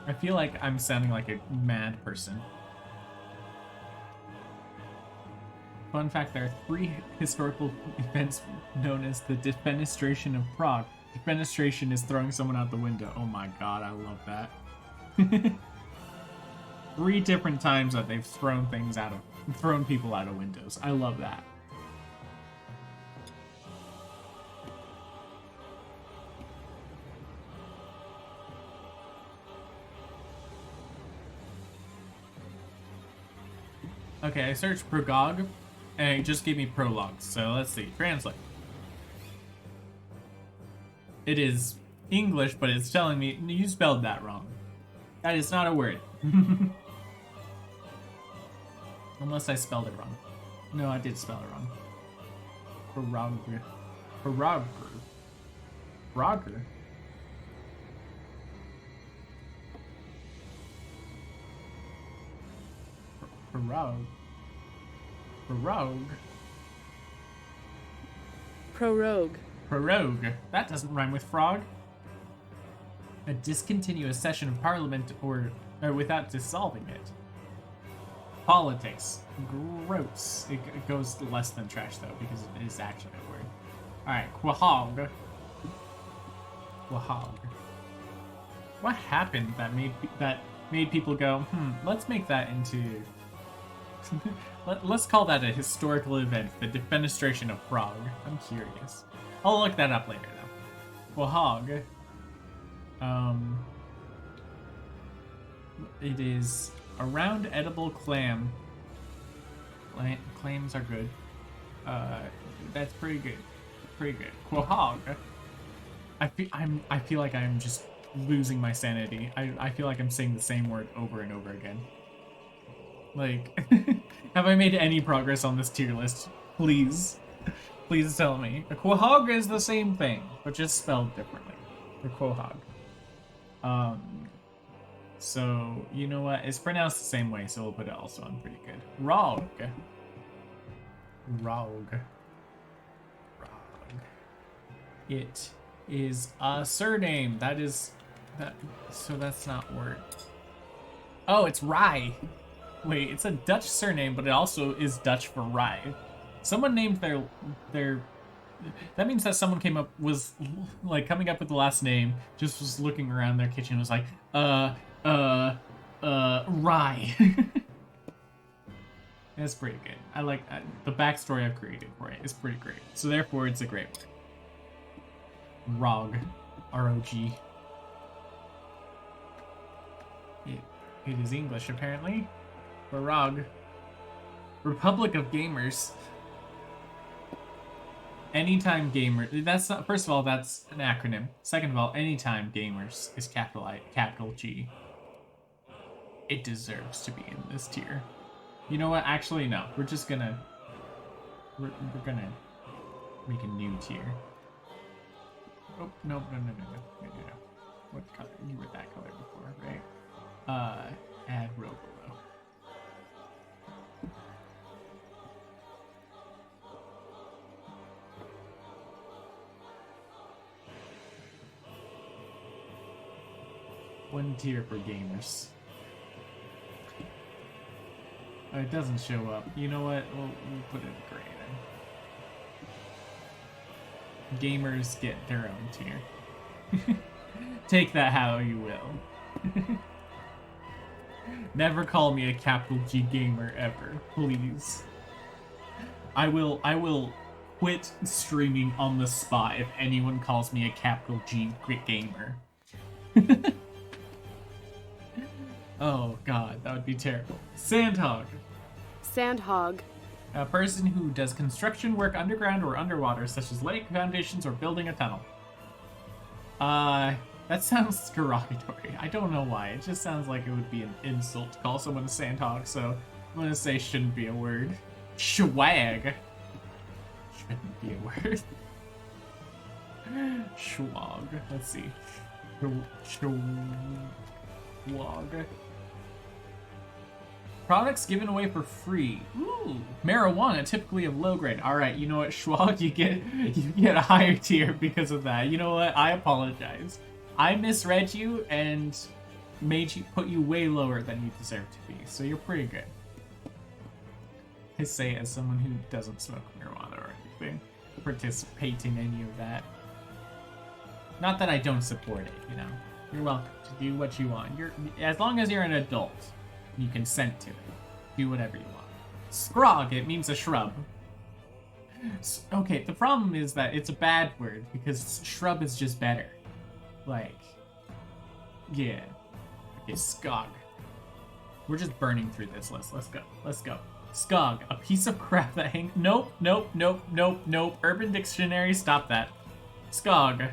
I feel like I'm sounding like a mad person. Fun fact, there are 3 historical events known as the Defenestration of Prague. Defenestration is throwing someone out the window. Oh my god, I love that. 3 different times that they've thrown people out of windows. I love that. Okay, I searched Progog, and it just gave me prologue. So let's see. Translate. It is English, but it's telling me you spelled that wrong. That is not a word. Unless I spelled it wrong. No, I did spell it wrong. Progger. Progger. Progger. Prorogue. Prorogue. Prorogue. Prorogue. That doesn't rhyme with frog. A discontinuous session of parliament or without dissolving it. Politics. Gross. It goes less than trash though because it is actually a word. Alright, quahog. Quahog. What happened that made people go, let's make that into... Let's call that a historical event, the defenestration of Prague. I'm curious. I'll look that up later, though. Quahog. It is a round edible clam. Clams are good. That's pretty good. Pretty good. Quahog. I feel like I'm just losing my sanity. I feel like I'm saying the same word over and over again. Like, have I made any progress on this tier list? Please. Please tell me. A quahog is the same thing, but just spelled differently. The quahog. So, you know what? It's pronounced the same way, so we'll put it also on pretty good. Rog. Rog. Rog. It is a surname. That is... that. So that's not word. Oh, it's rye. Wait, it's a Dutch surname, but it also is Dutch for rye. Someone named their... That means that someone was like coming up with the last name, just was looking around their kitchen and was like, rye. That's pretty good. I like the backstory I've created for it. It's pretty great. So therefore, it's a great word. Rog. R-O-G. It is English, apparently. For Rog. Republic of Gamers. Anytime Gamer. That's not. First of all, that's an acronym. Second of all, Anytime Gamers is capital G. It deserves to be in this tier. You know what? Actually, no. We're just gonna. We're gonna make a new tier. Oh no. What color? You were that color before, right? Add row below. One tier for gamers. Oh, it doesn't show up. You know what? We'll put it in gray then. Gamers get their own tier. Take that how you will. Never call me a capital G gamer ever, please. I will quit streaming on the spot if anyone calls me a capital G gamer. Oh god, that would be terrible. Sandhog. Sandhog. A person who does construction work underground or underwater, such as laying foundations or building a tunnel. That sounds derogatory. I don't know why. It just sounds like it would be an insult to call someone a sandhog, so I'm gonna say shouldn't be a word. Swag. Shouldn't be a word. Schwag. Let's see. Schwag. Products given away for free. Ooh. Marijuana, typically of low grade. Alright, you know what, Schwag, you get a higher tier because of that. You know what? I apologize. I misread you and put you way lower than you deserve to be. So you're pretty good. I say as someone who doesn't smoke marijuana or anything, participate in any of that. Not that I don't support it, you know. You're welcome to do what you want. As long as you're an adult, you consent to it. Do whatever you want. Scrog, it means a shrub. Okay, the problem is that it's a bad word because shrub is just better. Like, yeah. Okay, skog. We're just burning through this list. Let's go. Let's go. Skog, a piece of crap that hangs. Nope. Urban Dictionary, stop that. Skog.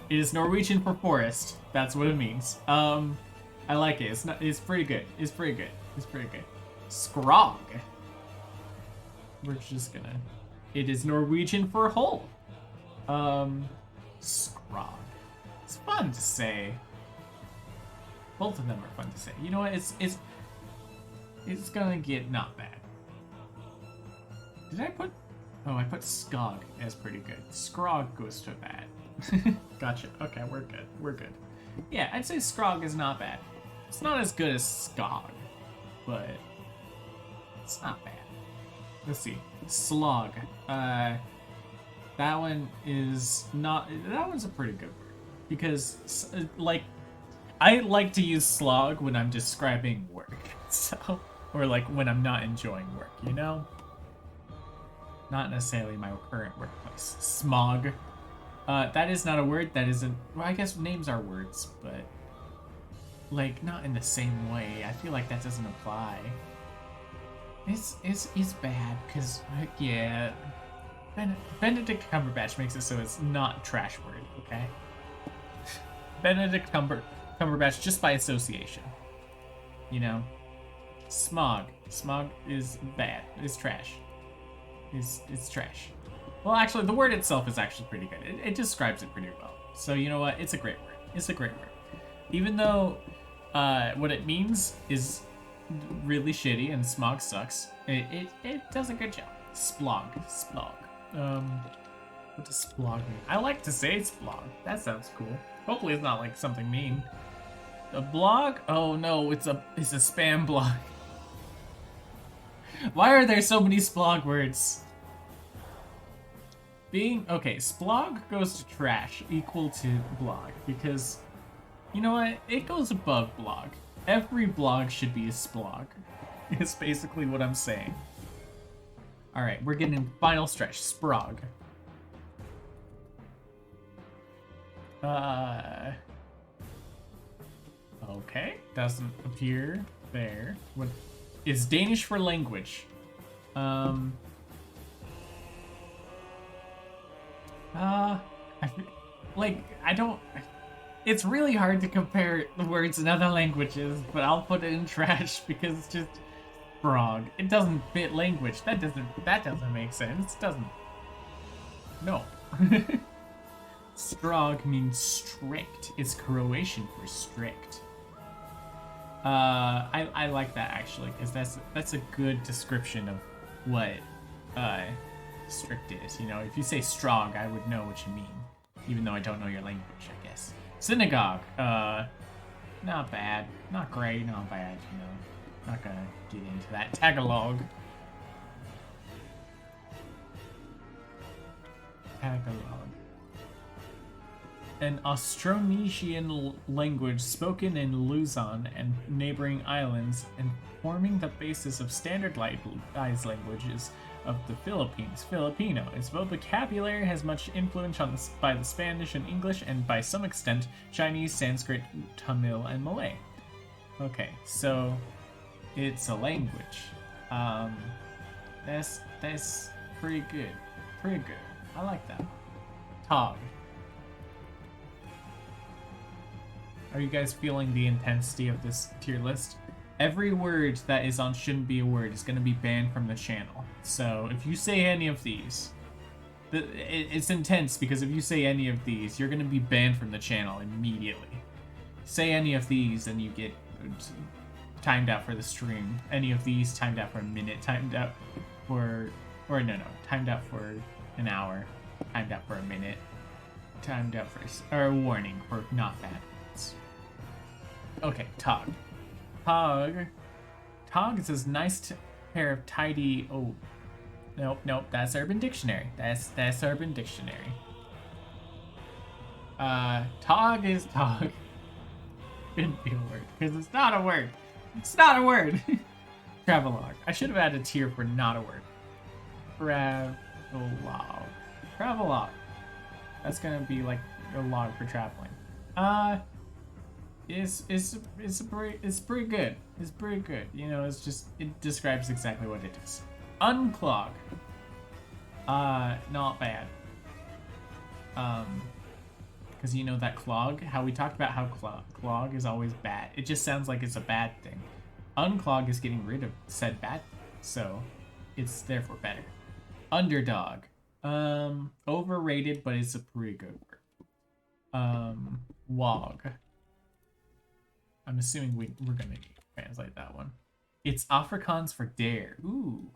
It is Norwegian for forest. That's what it means. I like it. It's pretty good. It's pretty good. Scrog. We're just gonna. It is Norwegian for hole. Scrog. It's fun to say. Both of them are fun to say. You know what? It's gonna get not bad. Did I put? Oh, I put skog as pretty good. Scrog goes to bad. Gotcha. Okay, we're good. We're good. Yeah, I'd say Scrog is not bad. It's not as good as Skog, but it's not bad. Let's see. Slog. That one is not. That one's a pretty good word because, like, I like to use slog when I'm describing work, so or like when I'm not enjoying work, you know. Not necessarily my current workplace. Smog. That is not a word. That isn't. Well, I guess names are words, but like not in the same way. I feel like that doesn't apply. It's bad because yeah, Benedict Cumberbatch makes it so it's not a trash word. Okay. Benedict Cumberbatch just by association. You know? Smog. Smog is bad. It's trash. It's trash. Well, actually, the word itself is actually pretty good. It describes it pretty well. So, you know what? It's a great word. It's a great word. Even though what it means is really shitty and smog sucks, it does a good job. Splog. Splog. What does splog mean? I like to say splog. That sounds cool. Hopefully it's not like something mean. A blog? Oh no, it's a spam blog. Why are there so many splog words? Okay, splog goes to trash equal to blog because, you know what? It goes above blog. Every blog should be a splog. It's basically what I'm saying. All right, we're getting final stretch. Sprog. Okay, doesn't appear there. What is Danish for language? I don't. It's really hard to compare the words in other languages, but I'll put it in trash because it's just frog. It doesn't fit language. That doesn't make sense. It doesn't. No. Strog means strict. It's Croatian for strict. I like that actually, because that's a good description of what strict is. You know, if you say strong, I would know what you mean, even though I don't know your language, I guess. Synagogue. Not bad, not great, not bad. You know, not gonna get into that. Tagalog. Tagalog. An Austronesian language spoken in Luzon and neighboring islands and forming the basis of standardized languages of the Philippines. Filipino. Its vocabulary has much influence by the Spanish and English and by some extent Chinese, Sanskrit, Tamil, and Malay. Okay, so it's a language. That's pretty good. Pretty good. I like that. Tog. Are you guys feeling the intensity of this tier list? Every word that is on Shouldn't Be a Word is going to be banned from the channel. So if you say any of these, it's intense because if you say any of these, you're going to be banned from the channel immediately. Say any of these and you get timed out for the stream. Any of these timed out for a minute, timed out for, timed out for an hour, timed out for a minute, timed out for, or a warning for not bad. Okay, Tog. Tog is this nice pair of tidy. Oh, nope. That's Urban Dictionary. That's Urban Dictionary. Tog is Tog. Couldn't be a word because it's not a word. It's not a word. Travelogue. I should have added a tier for not a word. Travelogue. That's gonna be like a log for traveling. It's pretty good. It's pretty good. You know, it describes exactly what it is. Unclog. Not bad. Because you know that clog, how we talked about how clog is always bad. It just sounds like it's a bad thing. Unclog is getting rid of said bad thing, so it's therefore better. Underdog. Overrated, but it's a pretty good word. Wog. I'm assuming we're gonna translate that one. It's Afrikaans for dare. Ooh,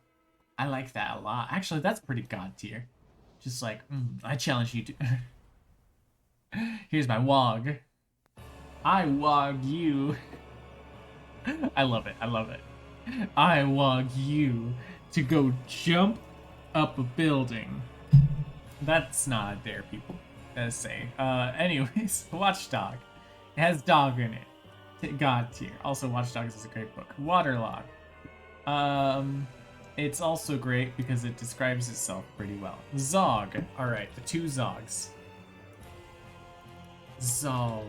I like that a lot. Actually, that's pretty god tier. Just like, I challenge you to. Here's my wog. I wog you. I love it. I love it. I wog you to go jump up a building. That's not a dare, people. Let's say. Anyways, Watchdog. It has dog in it. God tier. Also, Watch Dogs is a great book. Waterlog. It's also great because it describes itself pretty well. Zog. Alright, the two Zogs. Zog.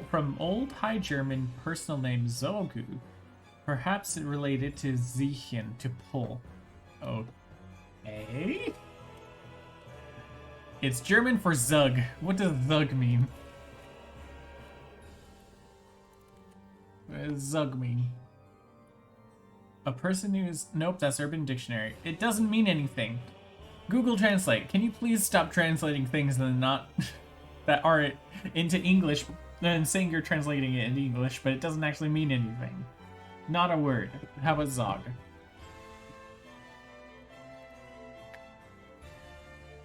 From Old High German personal name Zogu. Perhaps it related to Zichen, to pull. Okay. It's German for Zug. What does Zug mean? What does Zug mean? A person who's... Nope, that's Urban Dictionary. It doesn't mean anything. Google Translate. Can you please stop translating things that are not... that aren't into English and saying you're translating it into English, but it doesn't actually mean anything. Not a word. How about Zog?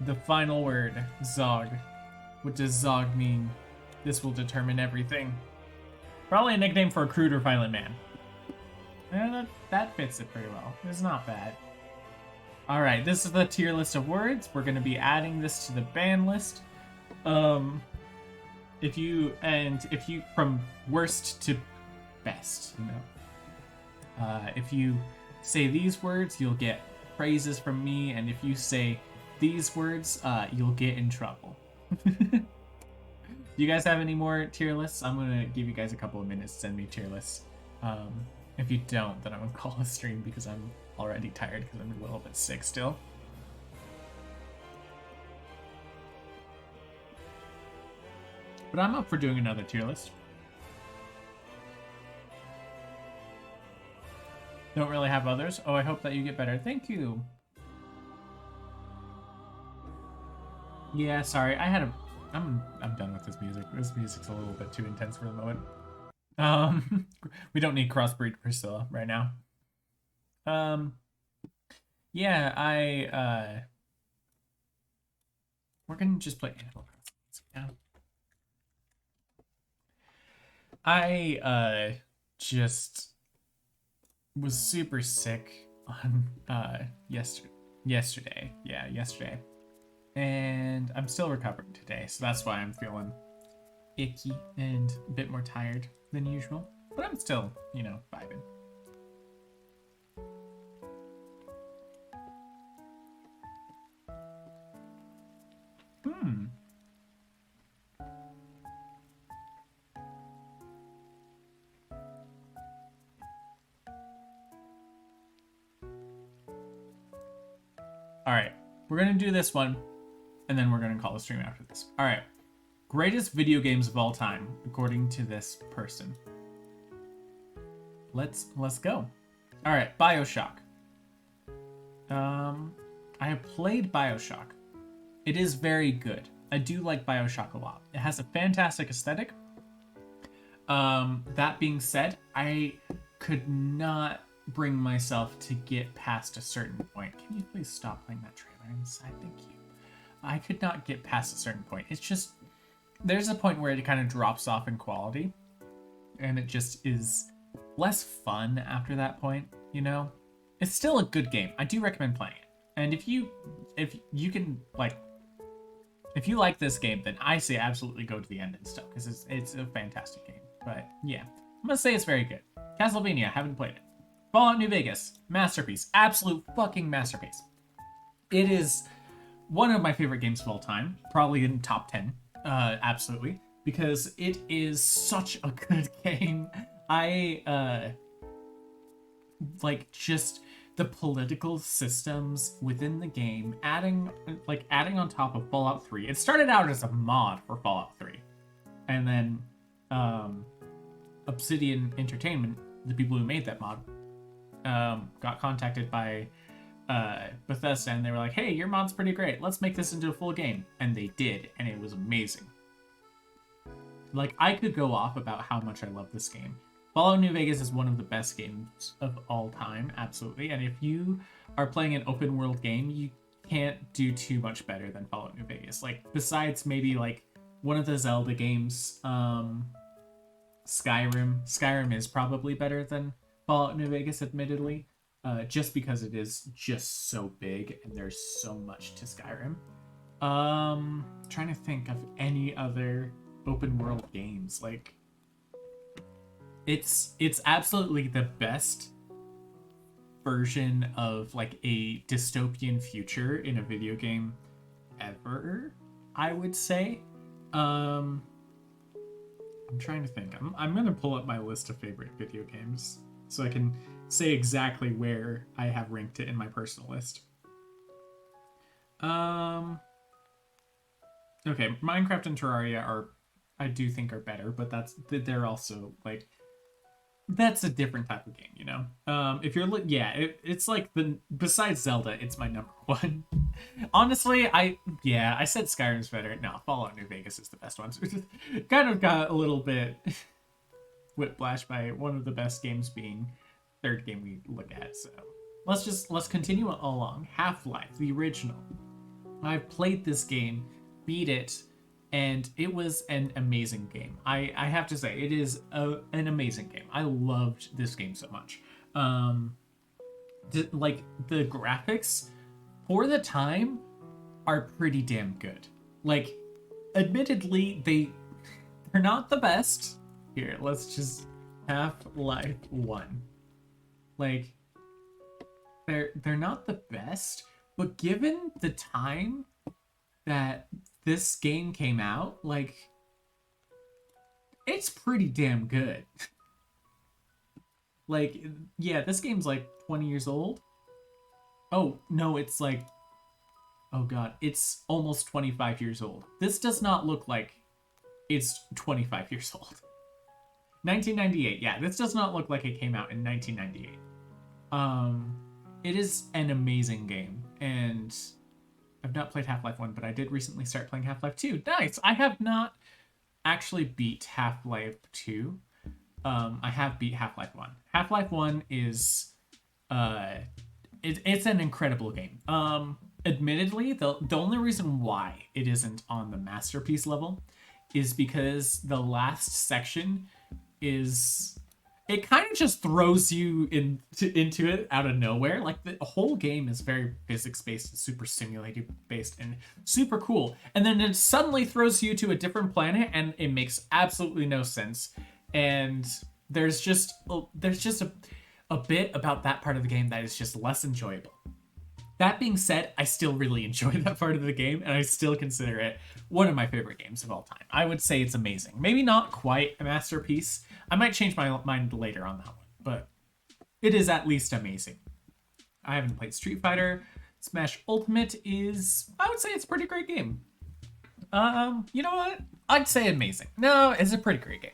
The final word, Zog. What does Zog mean? This will determine everything. Probably a nickname for a crude or violent man. That fits it pretty well. It's not bad. Alright, this is the tier list of words. We're going to be adding this to the ban list. If you from worst to best, you know. If you say these words, you'll get praises from me, and if you say these words, you'll get in trouble. Do you guys have any more tier lists? I'm gonna give you guys a couple of minutes to send me tier lists. If you don't, then I'm gonna call a stream because I'm already tired because I'm a little bit sick still. But I'm up for doing another tier list. Don't really have others. Oh, I hope that you get better. Thank you. Yeah, sorry. I'm done with this music. This music's a little bit too intense for the moment. We don't need Crossbreed Priscilla right now. Yeah, we're gonna just play Animal Crossing. Yeah. I just was super sick on yesterday. Yeah, yesterday. And I'm still recovering today, so that's why I'm feeling icky and a bit more tired than usual. But I'm still, you know, vibing. All right, we're gonna do this one, and then we're gonna call the stream after this. All right, greatest video games of all time, according to this person. Let's go. All right, BioShock. I have played BioShock. It is very good. I do like BioShock a lot. It has a fantastic aesthetic. That being said, I could not bring myself to get past a certain point. Can you please stop playing that trailer inside? Thank you. I could not get past a certain point. It's just, there's a point where it kind of drops off in quality, and it just is less fun after that point, you know? It's still a good game. I do recommend playing it. And if you can, like, if you like this game, then I say absolutely go to the end and stuff, because it's a fantastic game. But yeah, I'm gonna say it's very good. Castlevania, haven't played it. Fallout New Vegas, masterpiece, absolute fucking masterpiece. It is one of my favorite games of all time, probably in top 10, absolutely, because it is such a good game. I like just the political systems within the game, adding on top of Fallout 3. It started out as a mod for Fallout 3, and then Obsidian Entertainment, the people who made that mod, got contacted by Bethesda, and they were like, hey, your mod's pretty great, let's make this into a full game. And they did, and it was amazing. Like, I could go off about how much I love this game. Fallout New Vegas is one of the best games of all time, absolutely. And if you are playing an open world game, you can't do too much better than Fallout New Vegas. Like, besides maybe like one of the Zelda games, Skyrim. Skyrim is probably better than Fallout New Vegas, admittedly, just because it is just so big and there's so much to Skyrim. Trying to think of any other open world games. Like, it's absolutely the best version of like a dystopian future in a video game ever, I would say. I'm trying to think. I'm gonna pull up my list of favorite video games so I can say exactly where I have ranked it in my personal list. Okay, Minecraft and Terraria are, I do think, are better, but they're also like that's a different type of game, you know. If you're yeah, it's like the besides Zelda, it's my number one. Honestly, I said Skyrim's better. No, Fallout New Vegas is the best one. Kind of got a little bit whiplash by one of the best games being third game we look at. So let's continue along. Half-Life, the original. I've played this game, beat it, and it was an amazing game. I have to say, it is an amazing game. I loved this game so much. Like the graphics for the time are pretty damn good. Like, admittedly, they're not the best. Here, let's just Half-Life 1. Like, they're not the best, but given the time that this game came out, like, it's pretty damn good. Like, yeah, this game's like 20 years old. Oh, no, it's like, oh god, it's almost 25 years old. This does not look like it's 25 years old. 1998, yeah, this does not look like it came out in 1998. It is an amazing game, and I've not played Half-Life 1, but I did recently start playing Half-Life 2. Nice! I have not actually beat Half-Life 2. I have beat Half-Life 1. Half-Life 1 is it's an incredible game. Admittedly, the only reason why it isn't on the masterpiece level is because the last section is it kind of just throws you into it out of nowhere. Like the whole game is very physics based, super simulated based, and super cool. And then it suddenly throws you to a different planet, and it makes absolutely no sense. And there's just a bit about that part of the game that is just less enjoyable. That being said, I still really enjoy that part of the game, and I still consider it one of my favorite games of all time. I would say it's amazing. Maybe not quite a masterpiece. I might change my mind later on that one, but it is at least amazing. I haven't played Street Fighter. Smash Ultimate is, I would say it's a pretty great game. You know what? I'd say amazing. No, it's a pretty great game.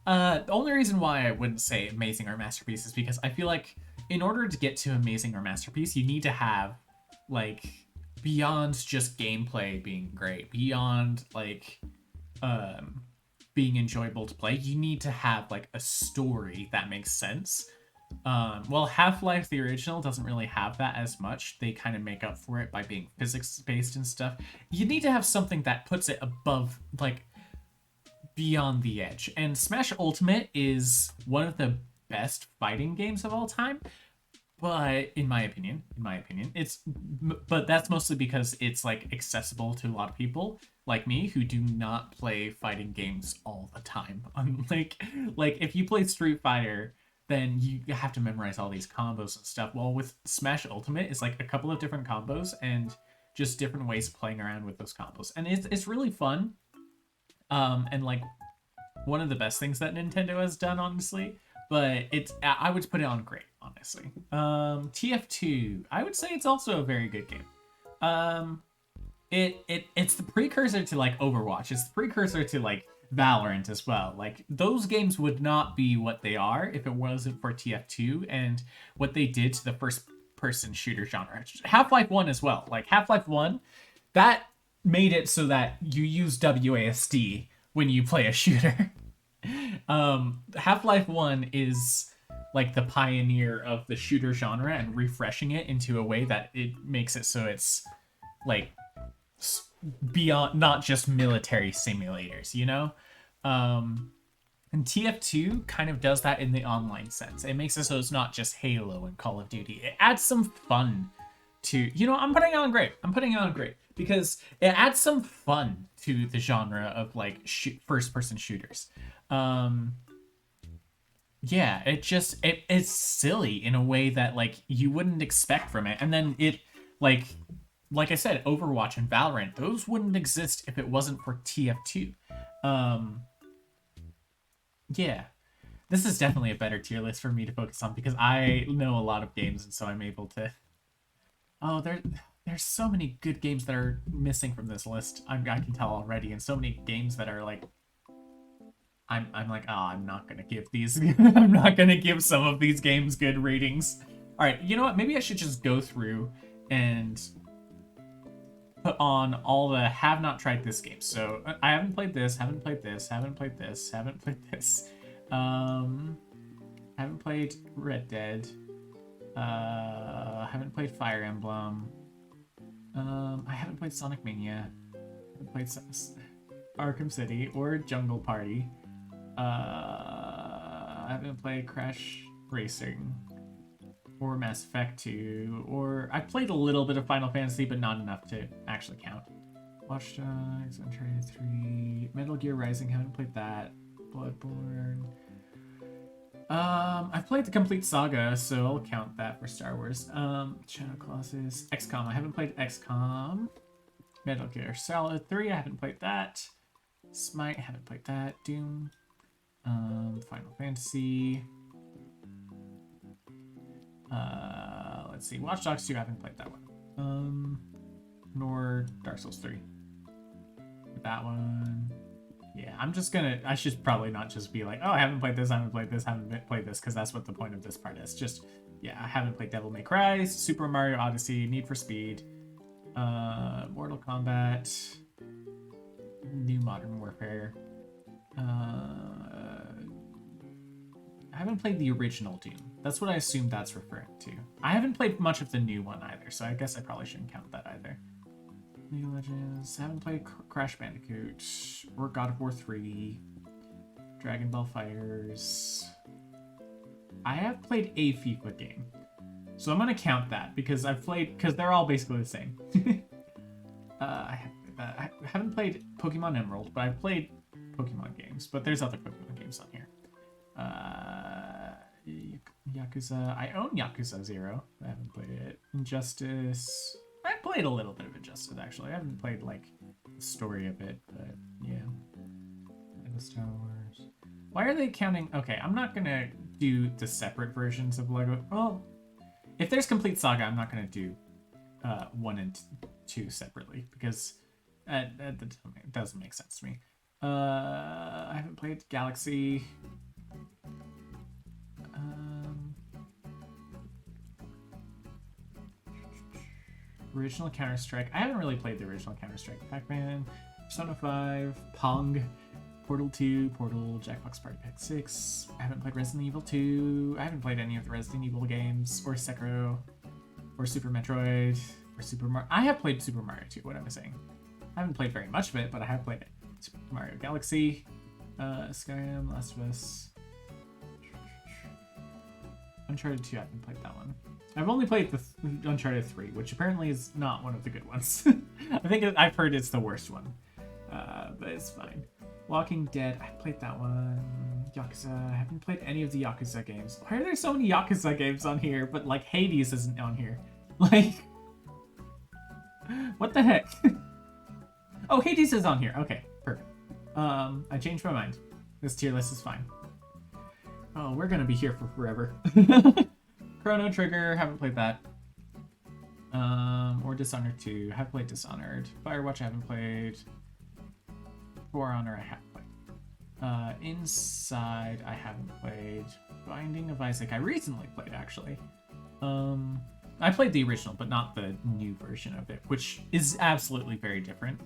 The only reason why I wouldn't say amazing or masterpiece is because I feel like in order to get to amazing or masterpiece, you need to have like beyond just gameplay being great, beyond like being enjoyable to play, you need to have like a story that makes sense. Well, Half-Life the original doesn't really have that as much. They kind of make up for it by being physics based and stuff. You need to have something that puts it above, like, beyond the edge. And Smash Ultimate is one of the best fighting games of all time. But in my opinion, but that's mostly because it's like accessible to a lot of people like me who do not play fighting games all the time. Like if you play Street Fighter, then you have to memorize all these combos and stuff. Well, with Smash Ultimate, it's like a couple of different combos and just different ways of playing around with those combos, and it's really fun. And like one of the best things that Nintendo has done, honestly. But I would put it on great, honestly. TF2, I would say it's also a very good game. It's the precursor to like Overwatch. It's the precursor to like Valorant as well. Like those games would not be what they are if it wasn't for TF2 and what they did to the first person shooter genre. Half-Life 1 as well. Like Half-Life 1, that made it so that you use WASD when you play a shooter. Half-Life 1 is like the pioneer of the shooter genre and refreshing it into a way that it makes it so it's like beyond not just military simulators, you know? And TF2 kind of does that in the online sense. It makes it so it's not just Halo and Call of Duty. It adds some fun to, you know, I'm putting it on great. I'm putting it on great because it adds some fun to the genre of like first person shooters. Yeah, it's silly in a way that like you wouldn't expect from it. And then it like I said, Overwatch and Valorant, those wouldn't exist if it wasn't for TF2. Yeah. This is definitely a better tier list for me to focus on because I know a lot of games and so I'm able to. Oh, there's so many good games that are missing from this list. I can tell already, and so many games that are like I'm like, oh, I'm not gonna give these. I'm not gonna give some of these games good ratings. All right, you know what? Maybe I should just go through and put on all the have not tried this game. So I haven't played this, haven't played this, haven't played this, haven't played this. Haven't played Red Dead. Haven't played Fire Emblem. I haven't played Sonic Mania. Haven't played Arkham City or Jungle Party. I haven't played Crash Racing or Mass Effect 2, or I played a little bit of Final Fantasy, but not enough to actually count. Watch Dogs, Uncharted 3, Metal Gear Rising, haven't played that. Bloodborne. I've played the complete saga, so I'll count that for Star Wars. Shadow Colossus, XCOM, I haven't played XCOM. Metal Gear Solid 3, I haven't played that. Smite, I haven't played that. Doom. Final Fantasy. Let's see. Watch Dogs 2, I haven't played that one. Nor Dark Souls 3. That one. Yeah, I should probably not just be like, oh, I haven't played this, I haven't played this, I haven't played this, because that's what the point of this part is. Just, yeah, I haven't played Devil May Cry, Super Mario Odyssey, Need for Speed, Mortal Kombat, New Modern Warfare. I haven't played the original Doom. That's what I assume that's referring to. I haven't played much of the new one either, so I guess I probably shouldn't count that either. League of Legends. I haven't played Crash Bandicoot or God of War 3. Dragon Ball Fighters. I have played a FIFA game. So I'm going to count that because because they're all basically the same. I haven't played Pokemon Emerald, but I've played Pokemon games. But there's other Pokemon games on here. Yakuza. I own Yakuza 0. I haven't played it. Injustice. I played a little bit of Injustice, actually. I haven't played, like, the story of it, but, yeah. Lego Star Wars. Why are they counting... Okay, I'm not gonna do the separate versions of Lego... Well, if there's Complete Saga, I'm not gonna do 1 and 2 separately, because that doesn't make sense to me. I haven't played Galaxy... Original Counter-Strike. I haven't really played the original Counter-Strike. Pac-Man, Persona 5, Pong, Portal 2, Portal, Jackbox Party Pack 6. I haven't played Resident Evil 2. I haven't played any of the Resident Evil games, or Sekiro, or Super Metroid, or Super Mario. I have played Super Mario 2, what am I saying? I haven't played very much of it, but I have played it. Super Mario Galaxy, Skyrim, Last of Us. Uncharted 2, I haven't played that one. I've only played the Uncharted 3, which apparently is not one of the good ones. I think I've heard it's the worst one, but it's fine. Walking Dead, I played that one. Yakuza, I haven't played any of the Yakuza games. Why are there so many Yakuza games on here, but like Hades isn't on here? Like, what the heck? Oh, Hades is on here. Okay, perfect. I changed my mind. This tier list is fine. Oh, we're gonna be here for forever. Chrono Trigger, haven't played that. Or Dishonored 2, have played Dishonored. Firewatch, I haven't played. For Honor, I have played. Inside, I haven't played. Binding of Isaac, I recently played, actually. I played the original, but not the new version of it, which is absolutely very different.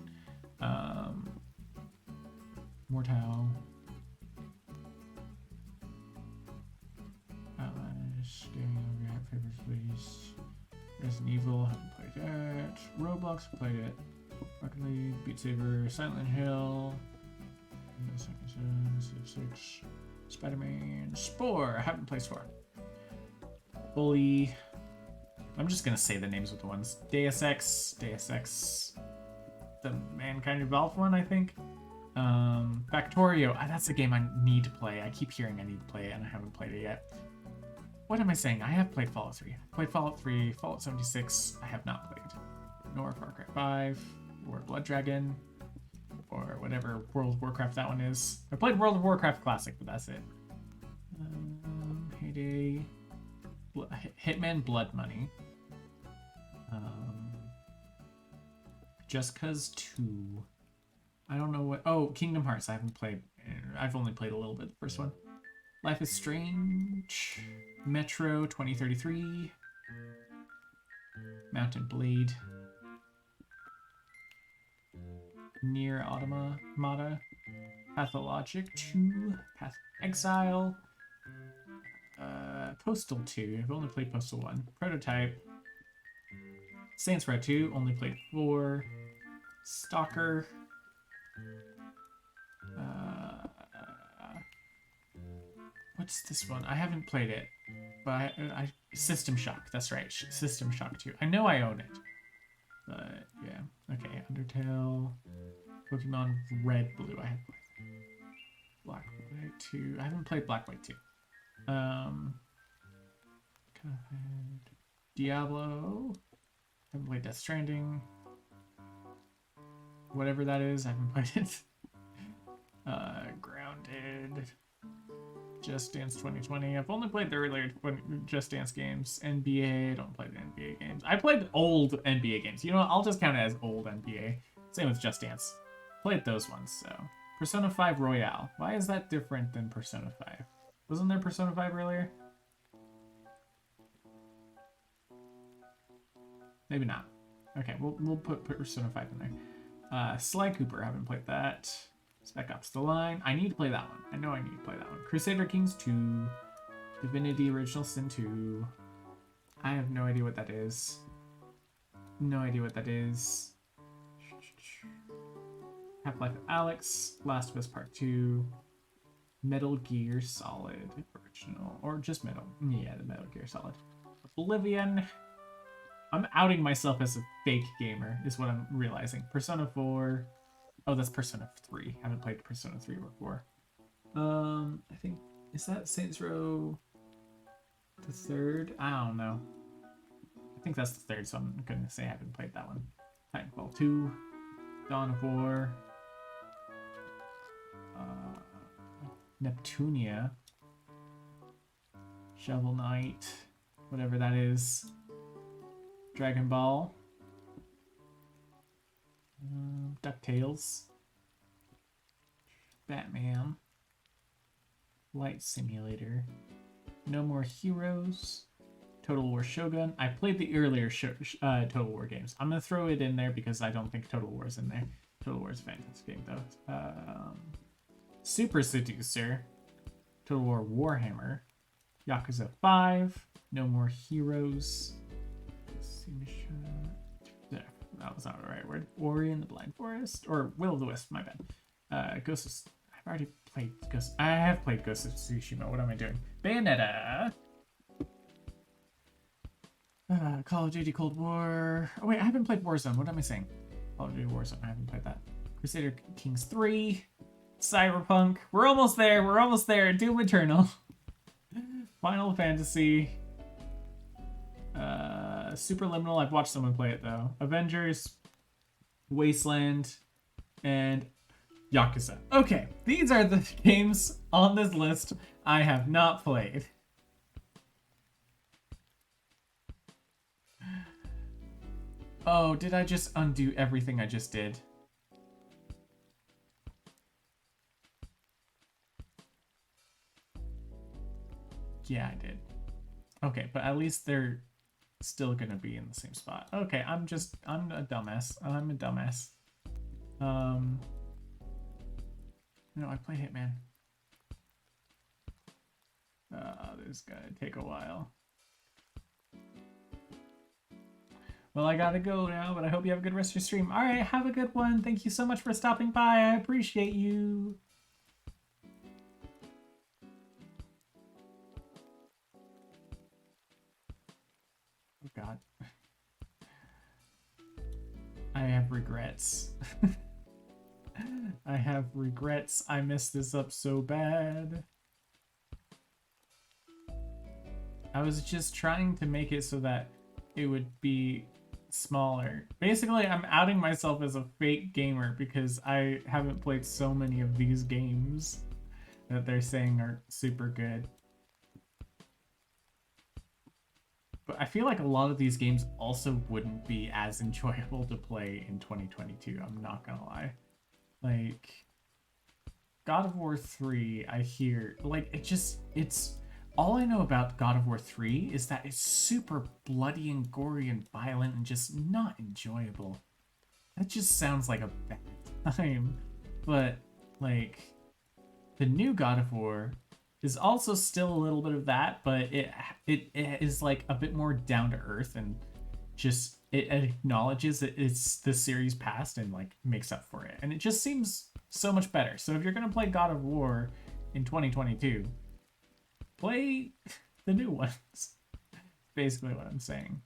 Mortal. Resident Evil, haven't played that. Roblox, played it. Rocket League, Beat Saber, Silent Hill. Civ 6. Spider-Man, Spore, I haven't played Spore. Bully. I'm just gonna say the names of the ones. Deus Ex, the Mankind Evolved one, I think. Factorio, that's a game I need to play. I keep hearing I need to play it, and I haven't played it yet. What am I saying? I have played Fallout 3. I played Fallout 3, Fallout 76, I have not played. Nor Far Cry 5, or Blood Dragon, or whatever World of Warcraft that one is. I played World of Warcraft Classic, but that's it. Heyday, Hitman Blood Money. Just Cause 2. I don't know what... Oh, Kingdom Hearts. I haven't played... I've only played a little bit the first one. Life is Strange. Metro 2033. Mountain Blade. Near Automata. Pathologic 2. Path Exile. Postal 2. I've only played Postal 1. Prototype. Saints Row 2. Only played 4. Stalker. What's this one? I haven't played it. But System Shock. That's right. System Shock 2. I know I own it. But, yeah. Okay. Undertale. Pokemon Red, Blue. I have played. Black White 2. I haven't played Black White 2. Diablo. Haven't played Death Stranding. Whatever that is, I haven't played it. Grounded. Just Dance 2020. I've only played the earlier Just Dance games. NBA. I don't play the NBA games. I played old NBA games. You know what? I'll just count it as old NBA. Same with Just Dance. Played those ones, so. Persona 5 Royale. Why is that different than Persona 5? Wasn't there Persona 5 earlier? Maybe not. Okay, we'll put Persona 5 in there. Sly Cooper, haven't played that. Spec Ops The Line. I need to play that one. I know I need to play that one. Crusader Kings 2. Divinity Original Sin 2. I have no idea what that is. No idea what that is. Half-Life Alyx. Last of Us Part 2. Metal Gear Solid Original. Or just Metal. Yeah, the Metal Gear Solid. Oblivion. I'm outing myself as a fake gamer, is what I'm realizing. Persona 4. Oh, that's Persona 3. I haven't played Persona 3 before. I think... Is that Saints Row the third? I don't know. I think that's the third, so I'm going to say I haven't played that one. Titanfall 2. Dawn of War. Neptunia. Shovel Knight. Whatever that is. Dragon Ball. DuckTales. Batman. Light Simulator. No More Heroes. Total War Shogun. I played the earlier Total War games. I'm going to throw it in there because I don't think Total War is in there. Total War is a fantastic game, though. Super Seducer. Total War Warhammer. Yakuza 5. No More Heroes. That was not the right word. Ori and the Blind Forest. Or Will of the Wisp, my bad. Ghost of... I've already played Ghost... I have played Ghost of Tsushima. What am I doing? Bayonetta. Call of Duty Cold War. Oh, wait, I haven't played Warzone. What am I saying? Call of Duty Warzone. I haven't played that. Crusader Kings 3. Cyberpunk. We're almost there. We're almost there. Doom Eternal. Final Fantasy. Superliminal. I've watched someone play it, though. Avengers. Wasteland. And Yakuza. Okay, these are the games on this list I have not played. Oh, did I just undo everything I just did? Yeah, I did. Okay, but at least they're still gonna be in the same spot. Okay, I'm a dumbass. I'm a dumbass. No, I played Hitman. This is gonna take a while. Well, I gotta go now, but I hope you have a good rest of your stream. All right, have a good one. Thank you so much for stopping by. I appreciate you. Oh, God. I have regrets. I have regrets. I messed this up so bad. I was just trying to make it so that it would be smaller. Basically, I'm outing myself as a fake gamer because I haven't played so many of these games that they're saying are super good. but I feel like a lot of these games also wouldn't be as enjoyable to play in 2022. I'm not gonna lie. Like God of War 3, I hear like it's all I know about God of War 3 is that it's super bloody and gory and violent and just not enjoyable. That just sounds like a bad time. But like the new God of War is also still a little bit of that, but it is like a bit more down to earth and just it acknowledges that it's the series past and like makes up for it. And it just seems so much better. So if you're gonna play God of War in 2022, play the new ones. Basically what I'm saying.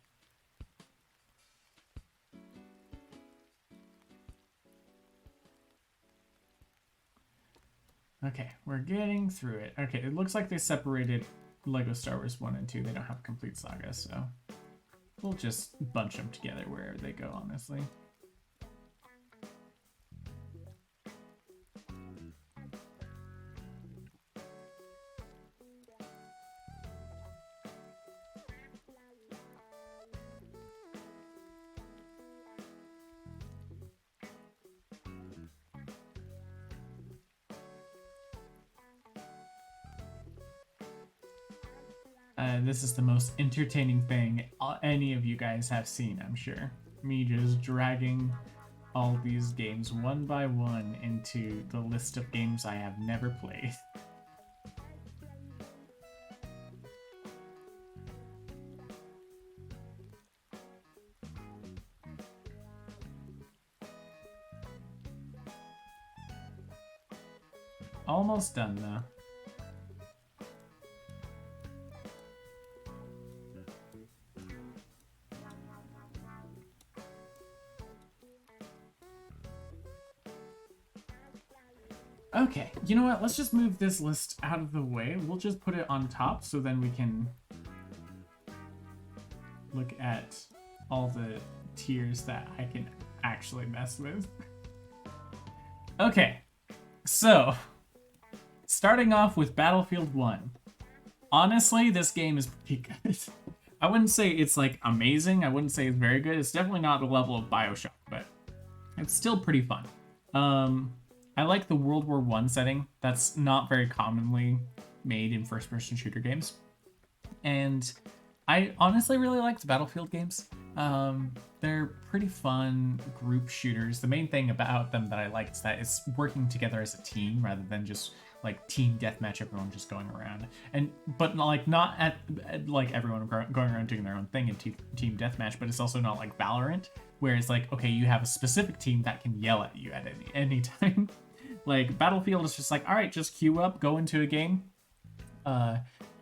Okay, we're getting through it. Okay, it looks like they separated Lego Star Wars 1 and 2. They don't have a complete saga, so we'll just bunch them together wherever they go, honestly. This is the most entertaining thing any of you guys have seen, I'm sure. Me just dragging all these games one by one into the list of games I have never played. Almost done, though. Okay, you know what? Let's just move this list out of the way. We'll just put it on top so then we can look at all the tiers that I can actually mess with. Okay, so starting off with Battlefield 1. Honestly, this game is pretty good. I wouldn't say it's like amazing. I wouldn't say it's very good. It's definitely not the level of BioShock, but it's still pretty fun. I like the World War I setting. That's not very commonly made in first-person shooter games. And I honestly really like the Battlefield games. They're pretty fun group shooters. The main thing about them that I like is that it's working together as a team rather than just like team deathmatch, everyone just going around. But like not at like everyone going around doing their own thing in team deathmatch, but it's also not like Valorant, where it's like, okay, you have a specific team that can yell at you at any time. Like Battlefield is just like, all right, just queue up, go into a game,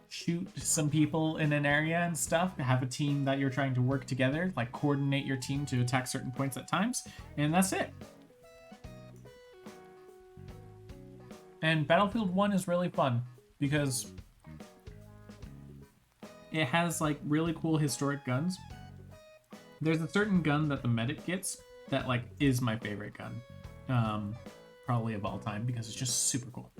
shoot some people in an area and stuff, have a team that you're trying to work together, like coordinate your team to attack certain points at times, and that's it. And Battlefield 1 is really fun because it has like really cool historic guns. There's a certain gun that the medic gets that like is my favorite gun. Probably of all time because it's just super cool.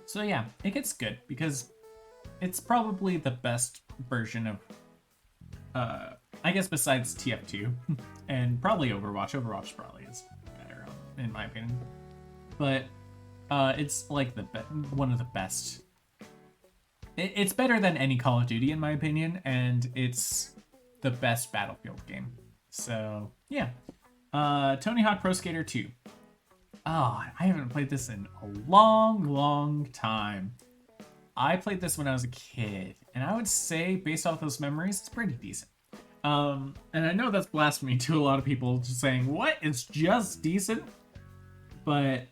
So yeah, it gets good because it's probably the best version of, I guess besides TF2 and probably Overwatch. Overwatch probably is better in my opinion, but it's like one of the best. It's better than any Call of Duty in my opinion, and it's the best Battlefield game. So yeah, Tony Hawk Pro Skater 2. Oh, I haven't played this in a long time. I played this when I was a kid, and I would say, based off those memories, it's pretty decent. And I know that's blasphemy to a lot of people, just saying, what? It's just decent? But,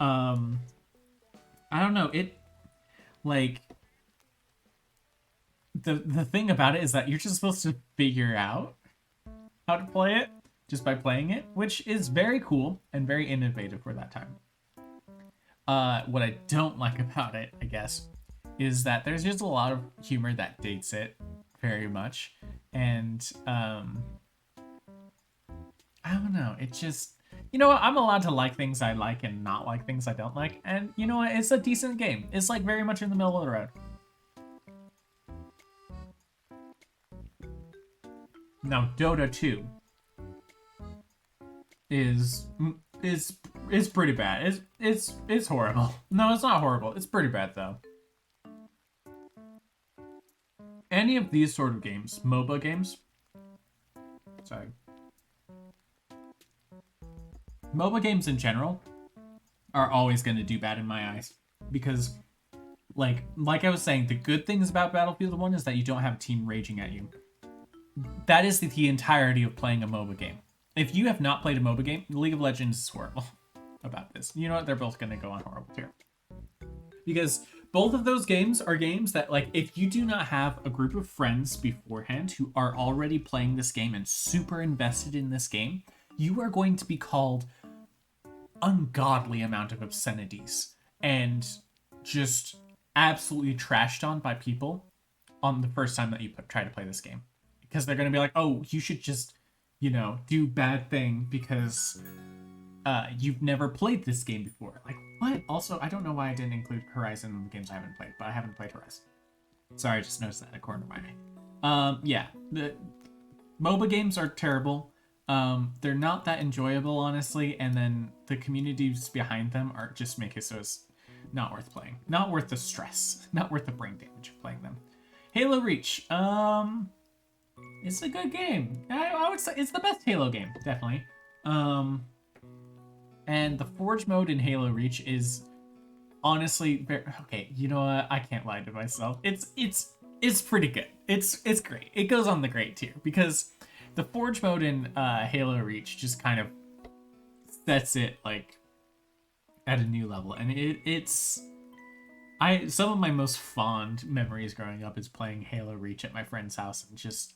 I don't know, like, the thing about it is that you're just supposed to figure out how to play it just by playing it, which is very cool and very innovative for that time. What I don't like about it, I guess, is that there's just a lot of humor that dates it very much. And I don't know, it just, you know what? I'm allowed to like things I like and not like things I don't like. And you know what? It's a decent game. It's like very much in the middle of the road. Now, Dota 2 is pretty bad. It's horrible. No, it's not horrible. It's pretty bad though. Any of these sort of games, MOBA games, sorry, MOBA games in general are always going to do bad in my eyes because, like I was saying, the good things about Battlefield 1 is that you don't have a team raging at you. That is the entirety of playing a MOBA game. If you have not played a MOBA game, League of Legends is horrible about this. You know what? They're both going to go on horrible here. Because both of those games are games that, like, if you do not have a group of friends beforehand who are already playing this game and super invested in this game, you are going to be called ungodly amount of obscenities and just absolutely trashed on by people on the first time that you try to play this game. Because they're going to be like, oh, you should just, you know, do bad thing because you've never played this game before. Like, what? Also, I don't know why I didn't include Horizon in the games I haven't played, but I haven't played Horizon. Sorry, I just noticed that in a corner of my eye. Yeah, the MOBA games are terrible. They're not that enjoyable, honestly, and then the communities behind them are just make it so it's not worth playing. Not worth the stress. Not worth the brain damage of playing them. Halo Reach. It's a good game. I would say it's the best Halo game, definitely. And the Forge mode in Halo Reach is honestly very, okay. You know what? I can't lie to myself. It's pretty good. It's great. It goes on the great tier because the Forge mode in Halo Reach just kind of sets it like at a new level, and it's some of my most fond memories growing up is playing Halo Reach at my friend's house, and just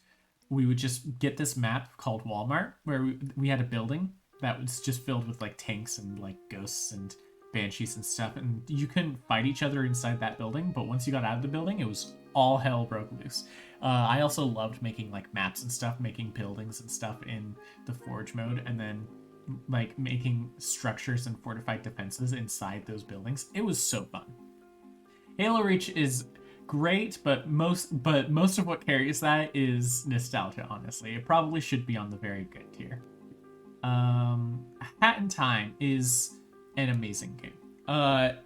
we would just get this map called Walmart where we had a building that was just filled with like tanks and like ghosts and banshees and stuff, and you couldn't fight each other inside that building, but once you got out of the building, it was all hell broke loose. I also loved making like maps and stuff, making buildings and stuff in the Forge mode, and then like making structures and fortified defenses inside those buildings. It was so fun. Halo Reach is great, but most of what carries that is nostalgia, honestly. It probably should be on the very good tier. Hat in Time is an amazing game.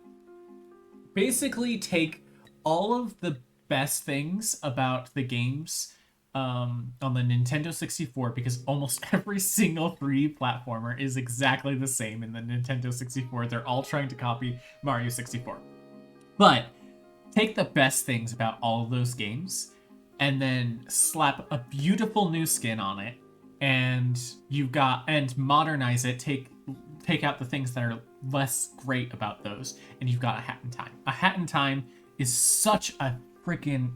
Basically take all of the best things about the games on the Nintendo 64, because almost every single 3D platformer is exactly the same in the Nintendo 64. They're all trying to copy Mario 64. But take the best things about all of those games and then slap a beautiful new skin on it, and modernize it, take out the things that are less great about those, and you've got a Hat in Time. A Hat in Time is such a freaking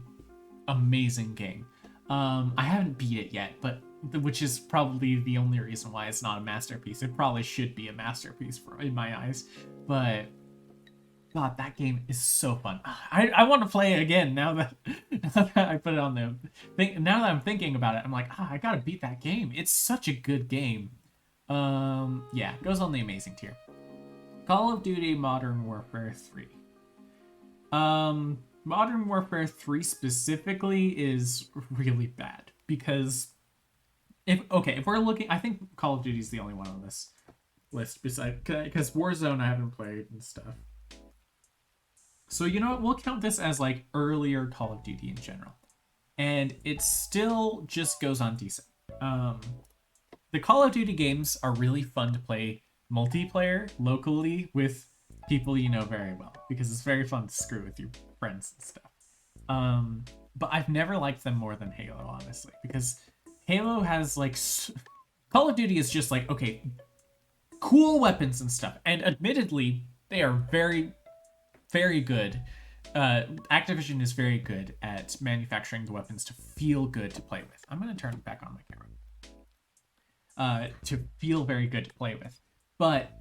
amazing game. I haven't beat it yet, but which is probably the only reason why it's not a masterpiece. It probably should be a masterpiece in my eyes, but God, that game is so fun. I want to play it again now that I put it on the thing. Now that I'm thinking about it, I'm like, I gotta beat that game. It's such a good game. Yeah, it goes on the amazing tier. Call of Duty Modern Warfare 3. Modern Warfare 3 specifically is really bad because if we're looking, I think Call of Duty is the only one on this list besides, because Warzone I haven't played and stuff. So you know what? We'll count this as like earlier Call of Duty in general, and it still just goes on decent. The Call of Duty games are really fun to play multiplayer locally with people you know very well, because it's very fun to screw with your friends and stuff. But I've never liked them more than Halo, honestly, because Halo has like Call of Duty is just like, okay, cool weapons and stuff, and admittedly they are very, very good. Activision is very good at manufacturing the weapons to feel good to play with. I'm gonna turn it back on my camera. To feel very good to play with, but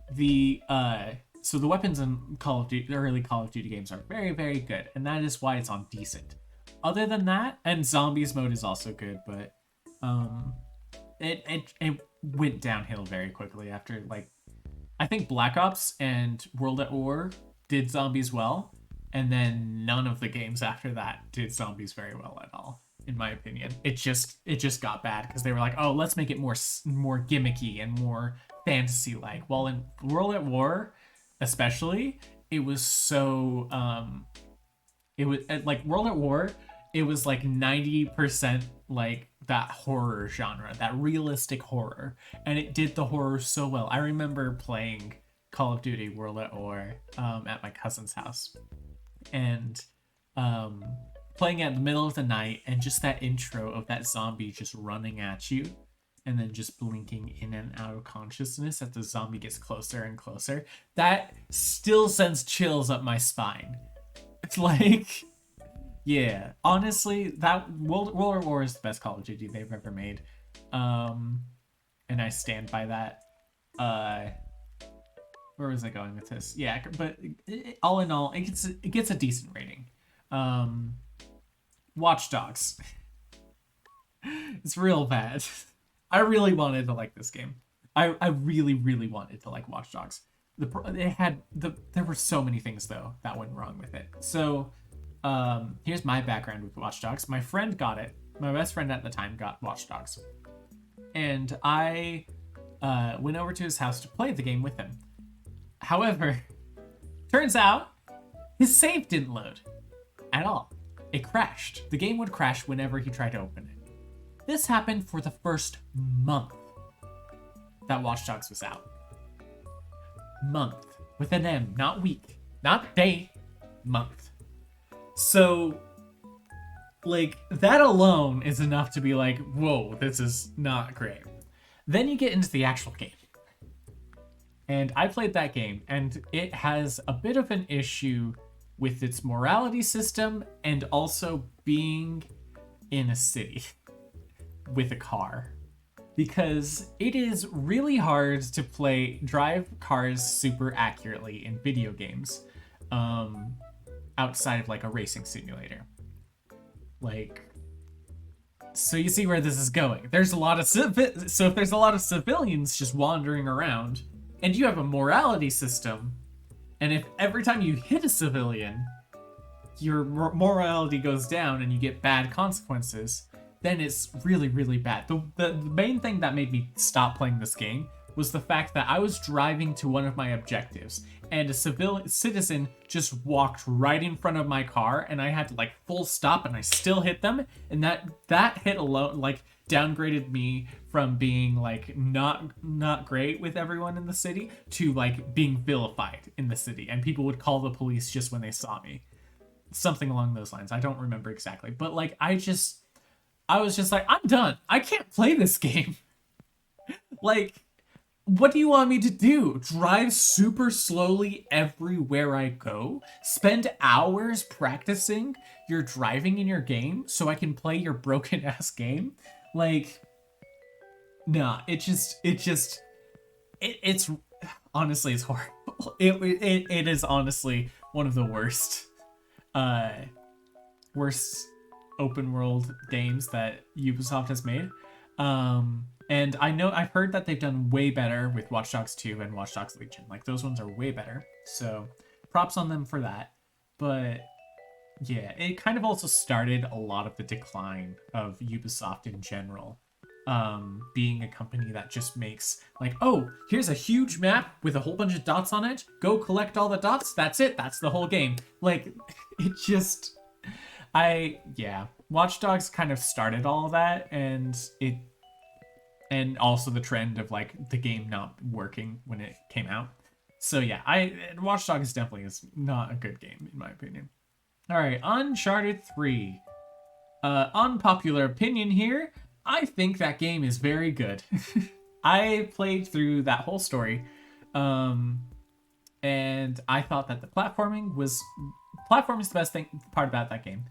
so the weapons in Call of Duty, the early Call of Duty games are very, very good, and that is why it's on decent. Other than that, and Zombies mode is also good, but it went downhill very quickly after like I think Black Ops and World at War did zombies well, and then none of the games after that did zombies very well at all, in my opinion. It just got bad because they were like, oh, let's make it more gimmicky and more fantasy like. While in World at War, especially, it was so it was like World at War. It was like 90% like that horror genre, that realistic horror, and it did the horror so well. I remember playing Call of Duty World at War at my cousin's house, and um, playing at the middle of the night, and just that intro of that zombie just running at you, and then just blinking in and out of consciousness as the zombie gets closer and closer. That still sends chills up my spine. It's like, yeah, honestly, that World at War is the best Call of Duty they've ever made, and I stand by that. Uh, where was I going with this? Yeah, but all in all, it gets a decent rating. Um, Watch Dogs, it's real bad. I really wanted to like this game. I really really wanted to like Watch Dogs. There were so many things though that went wrong with it. So here's my background with Watch Dogs. My friend got it. My best friend at the time got Watch Dogs, and I went over to his house to play the game with him. However, turns out his save didn't load at all. It crashed. The game would crash whenever he tried to open it. This happened for the first month that Watch Dogs was out. Month. With an M, not week. Not day. Month. So, like, that alone is enough to be like, whoa, this is not great. Then you get into the actual game. And I played that game, and it has a bit of an issue with its morality system and also being in a city with a car. Because it is really hard to drive cars super accurately in video games, outside of like a racing simulator. Like, so you see where this is going. There's a lot of so if there's a lot of civilians just wandering around, and you have a morality system, and if every time you hit a civilian, your morality goes down and you get bad consequences, then it's really, really bad. The main thing that made me stop playing this game was the fact that I was driving to one of my objectives, and a citizen just walked right in front of my car, and I had to like full stop, and I still hit them, and that hit alone like downgraded me from being like not great with everyone in the city to like being vilified in the city, and people would call the police just when they saw me. Something along those lines. I don't remember exactly, but like I was just like, I'm done. I can't play this game. Like, what do you want me to do? Drive super slowly everywhere I go? Spend hours practicing your driving in your game so I can play your broken ass game? Like, nah, it's honestly, it's horrible. It is honestly one of the worst open world games that Ubisoft has made. And I've heard that they've done way better with Watch Dogs 2 and Watch Dogs Legion. Like, those ones are way better. So props on them for that. But yeah, it kind of also started a lot of the decline of Ubisoft in general. Being a company that just makes like, oh, here's a huge map with a whole bunch of dots on it. Go collect all the dots. That's it. That's the whole game. Like, it just... Watch Dogs kind of started all of that, and also the trend of like the game not working when it came out. So yeah, Watch Dogs definitely is not a good game in my opinion. All right, Uncharted 3. Unpopular opinion here. I think that game is very good. I played through that whole story, and I thought that the platforming is the best part about that game.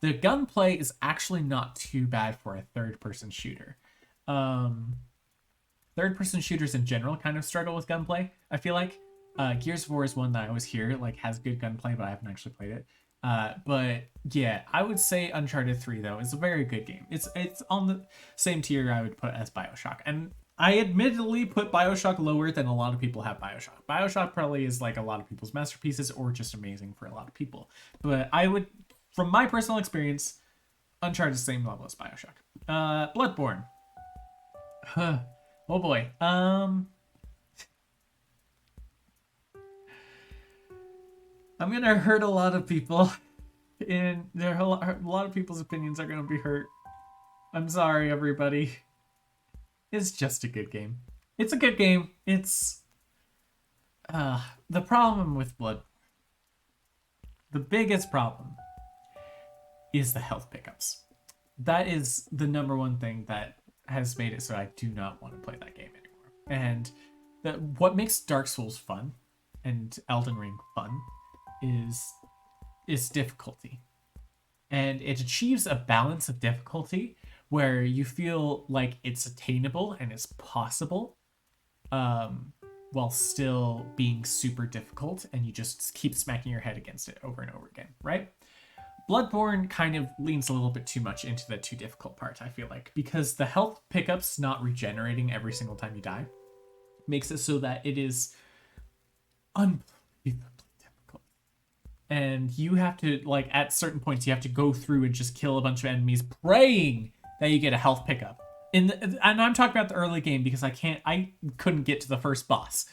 The gunplay is actually not too bad for a third-person shooter. Third-person shooters in general kind of struggle with gunplay, I feel like. Gears of War is one that I always hear like has good gunplay, but I haven't actually played it. But yeah, I would say Uncharted 3 though is a very good game. It's on the same tier I would put as BioShock. And I admittedly put Bioshock lower than a lot of people have Bioshock. Bioshock probably is like a lot of people's masterpieces or just amazing for a lot of people. But I would, from my personal experience, Uncharted is the same level as Bioshock. Bloodborne. Huh. Oh boy. I'm gonna hurt a lot of people, and there are a lot of people's opinions are gonna be hurt. I'm sorry, everybody. It's just a good game. It's a good game. It's the problem with Blood. The biggest problem is the health pickups. That is the number one thing that has made it so I do not want to play that game anymore. And what makes Dark Souls fun and Elden Ring fun is difficulty. And it achieves a balance of difficulty where you feel like it's attainable and it's possible, while still being super difficult, and you just keep smacking your head against it over and over again, right? Bloodborne kind of leans a little bit too much into the too difficult part, I feel like, because the health pickups not regenerating every single time you die makes it so that it is unbelievably difficult. And you have to, like, at certain points, you have to go through and just kill a bunch of enemies, praying that you get a health pickup. And I'm talking about the early game because I couldn't get to the first boss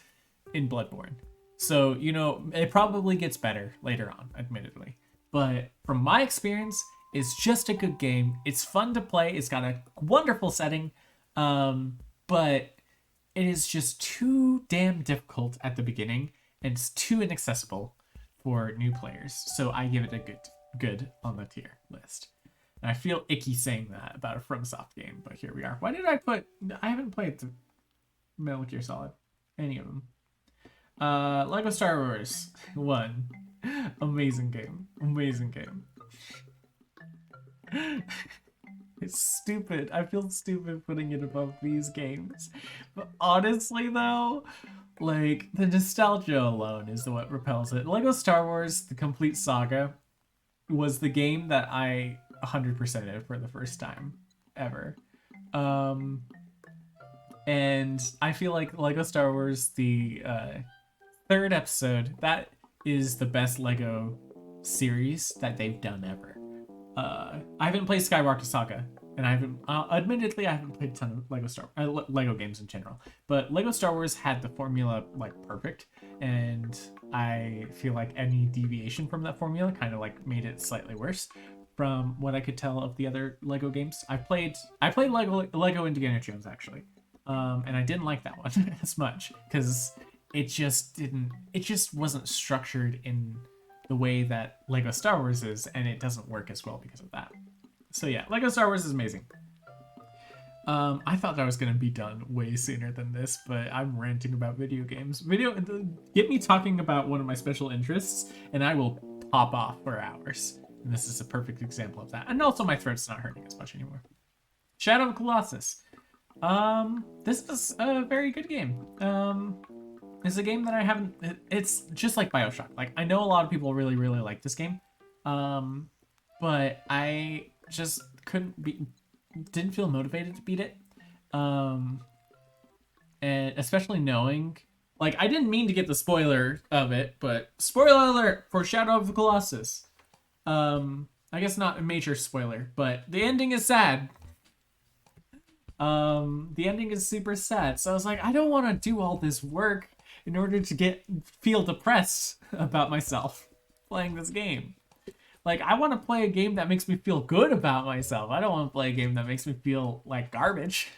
in Bloodborne. So, it probably gets better later on, admittedly. But from my experience, it's just a good game. It's fun to play. It's got a wonderful setting. But it is just too damn difficult at the beginning, and it's too inaccessible for new players. So I give it a good on the tier list. And I feel icky saying that about a FromSoft game, but here we are. Why did I haven't played the Metal Gear Solid. Any of them. Lego Star Wars 1. Amazing game. Amazing game. It's stupid. I feel stupid putting it above these games. But honestly, though, like, the nostalgia alone is what repels it. Lego Star Wars, The Complete Saga, was the game that I 100%ed for the first time ever. And I feel like Lego Star Wars, the third episode, that is the best Lego series that they've done ever. I haven't played Skywalker Saga, and admittedly, I haven't played a ton of Lego games in general. But Lego Star Wars had the formula like perfect, and I feel like any deviation from that formula kind of like made it slightly worse. From what I could tell of the other Lego games, I played Lego Indiana Jones actually, and I didn't like that one as much because it just wasn't structured in the way that Lego Star Wars is, and it doesn't work as well because of that. So yeah, Lego Star Wars is amazing. I thought I was gonna be done way sooner than this, but I'm ranting about video games. Get me talking about one of my special interests, and I will pop off for hours. And this is a perfect example of that. And also my throat's not hurting as much anymore. Shadow of Colossus. This is a very good game. It's a game that I haven't... It's just like Bioshock. Like, I know a lot of people really, really like this game. But I just didn't feel motivated to beat it. And especially knowing... Like, I didn't mean to get the spoiler of it, but spoiler alert for Shadow of the Colossus. I guess not a major spoiler, but the ending is sad. The ending is super sad. So I was like, I don't want to do all this work in order to feel depressed about myself playing this game. Like, I want to play a game that makes me feel good about myself. I don't want to play a game that makes me feel like garbage.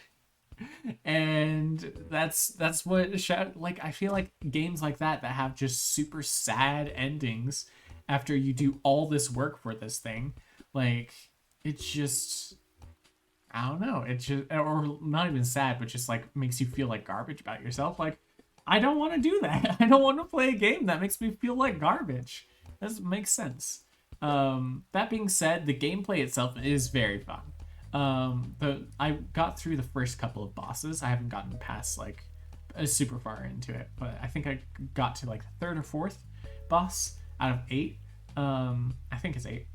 And that's what like, I feel like games like that have just super sad endings after you do all this work for this thing, like, it's just, I don't know, it just, or not even sad, but just like makes you feel like garbage about yourself. Like, I don't want to do that. I don't want to play a game that makes me feel like garbage. That doesn't make sense. That being said, the gameplay itself is very fun. But I got through the first couple of bosses. I haven't gotten past like super far into it, but I think I got to like the third or fourth boss out of 8. I think it's 8.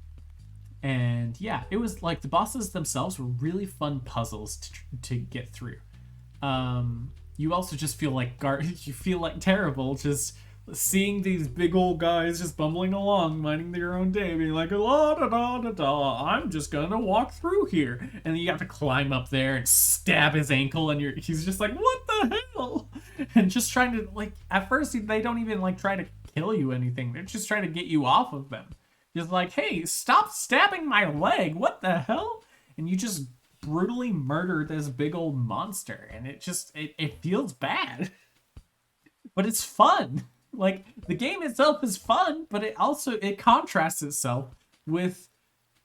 And yeah, it was like the bosses themselves were really fun puzzles to get through. you also just feel like you feel like terrible just seeing these big old guys just bumbling along, minding their own day, being like, la da da da da, I'm just gonna walk through here, and then you have to climb up there and stab his ankle, and he's just like, what the hell, and just trying to like at first they don't even like try to kill you anything, they're just trying to get you off of them, just like, hey, stop stabbing my leg, what the hell, and you just brutally murder this big old monster, and it feels bad, but it's fun. Like the game itself is fun, but it contrasts itself with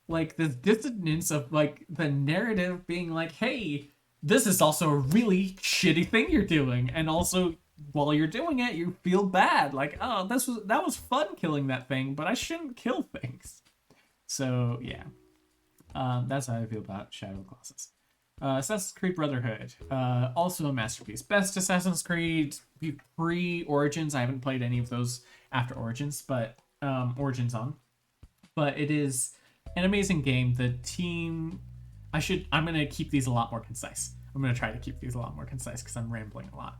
like this dissonance of like the narrative being like, hey, this is also a really shitty thing you're doing, and also while you're doing it, you feel bad. Like, oh, that was fun killing that thing, but I shouldn't kill things. So yeah, that's how I feel about Shadow Colossus. Assassin's Creed Brotherhood, also a masterpiece. Best Assassin's Creed pre-Origins. I haven't played any of those after Origins, but Origins on. But it is an amazing game. The team, I'm gonna keep these a lot more concise. I'm gonna try to keep these a lot more concise because I'm rambling a lot.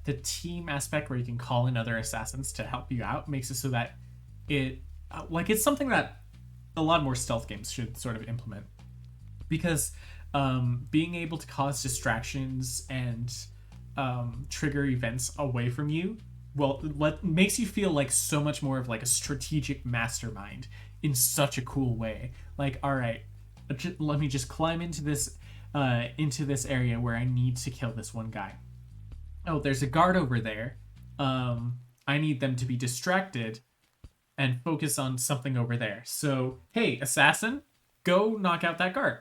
The team aspect where you can call in other assassins to help you out makes it so that it's something that a lot more stealth games should sort of implement, because being able to cause distractions and trigger events away from you, makes you feel like so much more of like a strategic mastermind in such a cool way. Like, all right, let me just climb into this area where I need to kill this one guy. Oh, there's a guard over there. I need them to be distracted and focus on something over there. So, hey, assassin, go knock out that guard.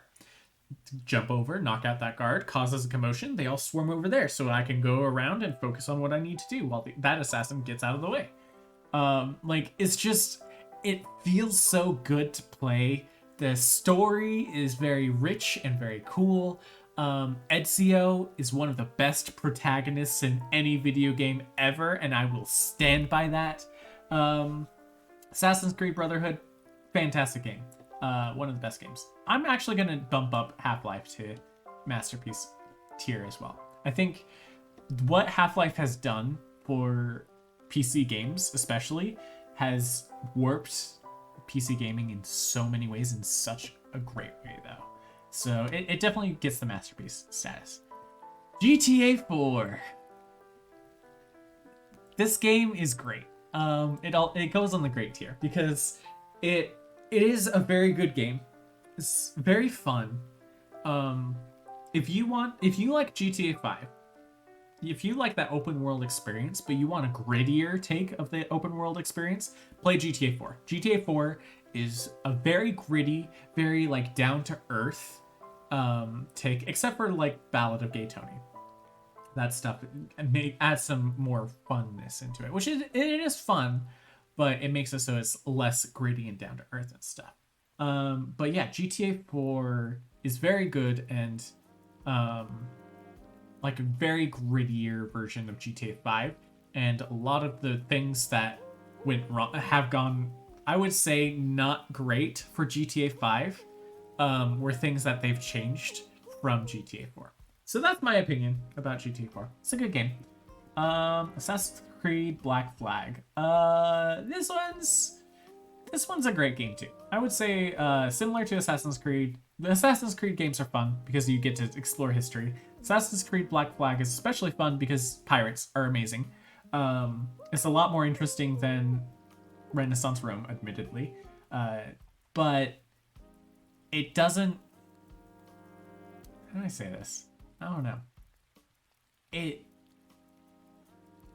Jump over, knock out that guard, causes a commotion, they all swarm over there, so I can go around and focus on what I need to do while that assassin gets out of the way. It feels so good to play. The story is very rich and very cool. Ezio is one of the best protagonists in any video game ever, and I will stand by that. Assassin's Creed Brotherhood, fantastic game. One of the best games. I'm actually going to bump up Half-Life to masterpiece tier as well. I think what Half-Life has done for PC games especially has warped PC gaming in so many ways, in such a great way though. So it definitely gets the masterpiece status. GTA 4. This game is great. It goes on the great tier because it is a very good game. It's very fun. If you like GTA 5, if you like that open world experience, but you want a grittier take of the open world experience, play GTA 4. GTA 4 is a very gritty, very like down to earth take, except for like Ballad of Gay Tony. That stuff may add some more funness into it, which it is fun, but it makes it so it's less gritty and down to earth and stuff. But yeah, GTA 4 is very good and like a very grittier version of GTA 5, and a lot of the things that went wrong have gone, I would say, not great for GTA 5, were things that they've changed from GTA 4. So that's my opinion about GTA 4. It's a good game. Assassin's Creed Black Flag. This one's a great game too. I would say similar to Assassin's Creed. The Assassin's Creed games are fun because you get to explore history. Assassin's Creed Black Flag is especially fun because pirates are amazing. It's a lot more interesting than Renaissance Rome, admittedly. But it doesn't... How do I say this? I don't know.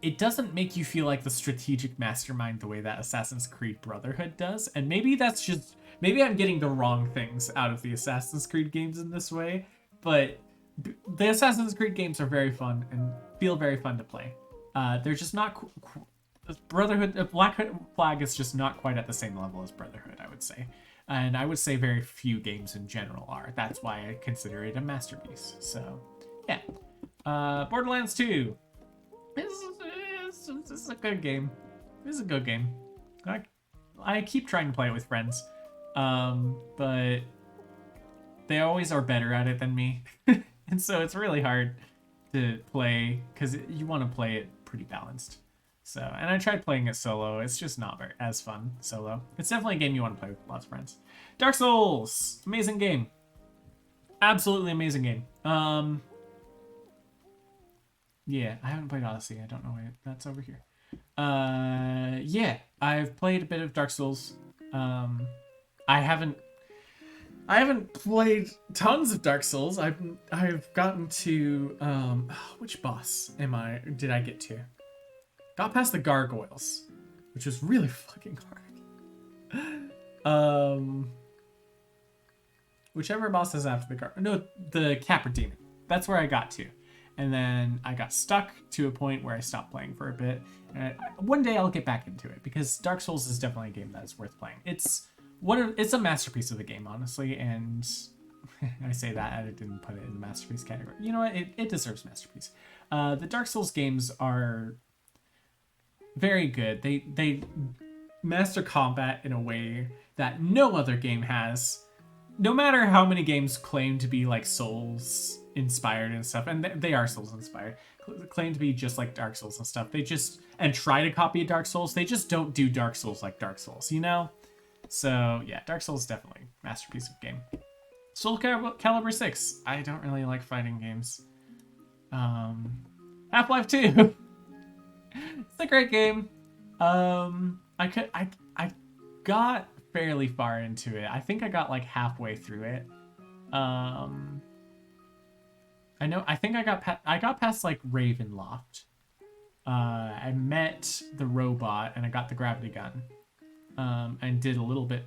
It doesn't make you feel like the strategic mastermind the way that Assassin's Creed Brotherhood does. And maybe I'm getting the wrong things out of the Assassin's Creed games in this way, but the Assassin's Creed games are very fun and feel very fun to play. They're just not... Brotherhood, Black Flag is just not quite at the same level as Brotherhood, I would say. And I would say very few games in general are. That's why I consider it a masterpiece. So, yeah. Borderlands 2. It's a good game. It's a good game. I keep trying to play it with friends. But they always are better at it than me. And so it's really hard to play because you want to play it pretty balanced. So, and I tried playing it solo. It's just not very as fun solo. It's definitely a game you want to play with lots of friends. Dark Souls, amazing game, absolutely amazing game. Yeah, I haven't played Odyssey. I don't know why that's over here. Yeah, I've played a bit of Dark Souls. I haven't played tons of Dark Souls. I've gotten to which boss did I get to? Got past the gargoyles, which was really fucking hard. Whichever boss is after the Capra Demon. That's where I got to. And then I got stuck to a point where I stopped playing for a bit. And one day I'll get back into it because Dark Souls is definitely a game that is worth playing. It's a masterpiece of the game, honestly, and I say that I didn't put it in the masterpiece category. You know what? It deserves masterpiece. The Dark Souls games are very good. They master combat in a way that no other game has. No matter how many games claim to be like Souls inspired and stuff, and they are Souls inspired, claim to be just like Dark Souls and stuff. They just and try to copy Dark Souls. They just don't do Dark Souls like Dark Souls, you know? So yeah, Dark Souls is definitely a masterpiece of game. Soul Calibur 6. I don't really like fighting games. Half-Life 2. It's a great game. I got fairly far into it. I think I got like halfway through it. I think I got past like Ravenloft. I met the robot and I got the gravity gun. And did a little bit.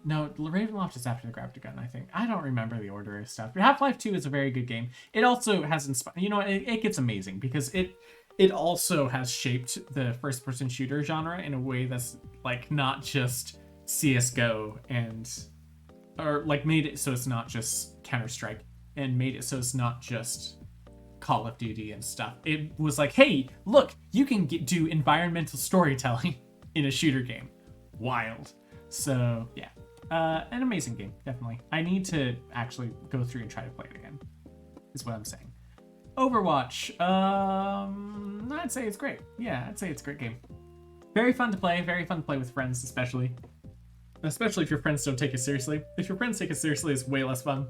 No, Ravenloft is after the gravity gun, I think. I don't remember the order of stuff. Half-Life 2 is a very good game. It also has inspired. You know, it gets amazing because it also has shaped the first-person shooter genre in a way that's like not just CS:GO or like made it so it's not just Counter-Strike and made it so it's not just Call of Duty and stuff. It was like, hey, look, you can do environmental storytelling in a shooter game. Wild. So yeah, an amazing game, definitely. I need to actually go through and try to play it again, is what I'm saying. Overwatch, I'd say it's great. Yeah, I'd say it's a great game. Very fun to play with friends, especially if your friends don't take it seriously. If your friends take it seriously, it's way less fun.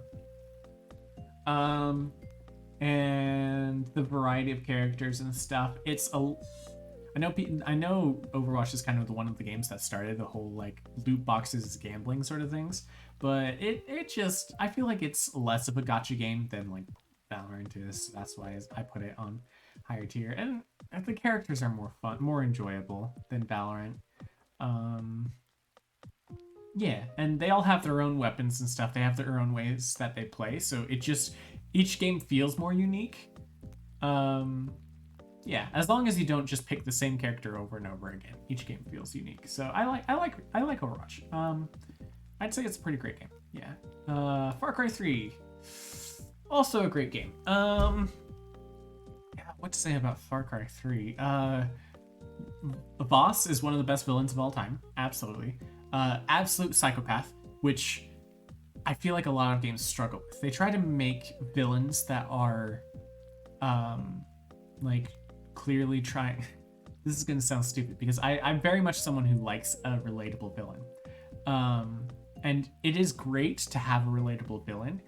And the variety of characters and stuff, I know Overwatch is kind of one of the games that started the whole like loot boxes gambling sort of things, but it just, I feel like it's less of a gacha game than like Valorant is. That's why I put it on higher tier, and the characters are more fun, more enjoyable than Valorant. Yeah, and they all have their own weapons and stuff. They have their own ways that they play, so each game feels more unique. Yeah, as long as you don't just pick the same character over and over again, each game feels unique. So I like Overwatch. I'd say it's a pretty great game. Yeah. Far Cry 3, also a great game. Yeah, what to say about Far Cry 3? Voss is one of the best villains of all time. Absolutely. Absolute psychopath, which I feel like a lot of games struggle with. They try to make villains that are, like, clearly trying. This is gonna sound stupid because I'm very much someone who likes a relatable villain. And it is great to have a relatable villain,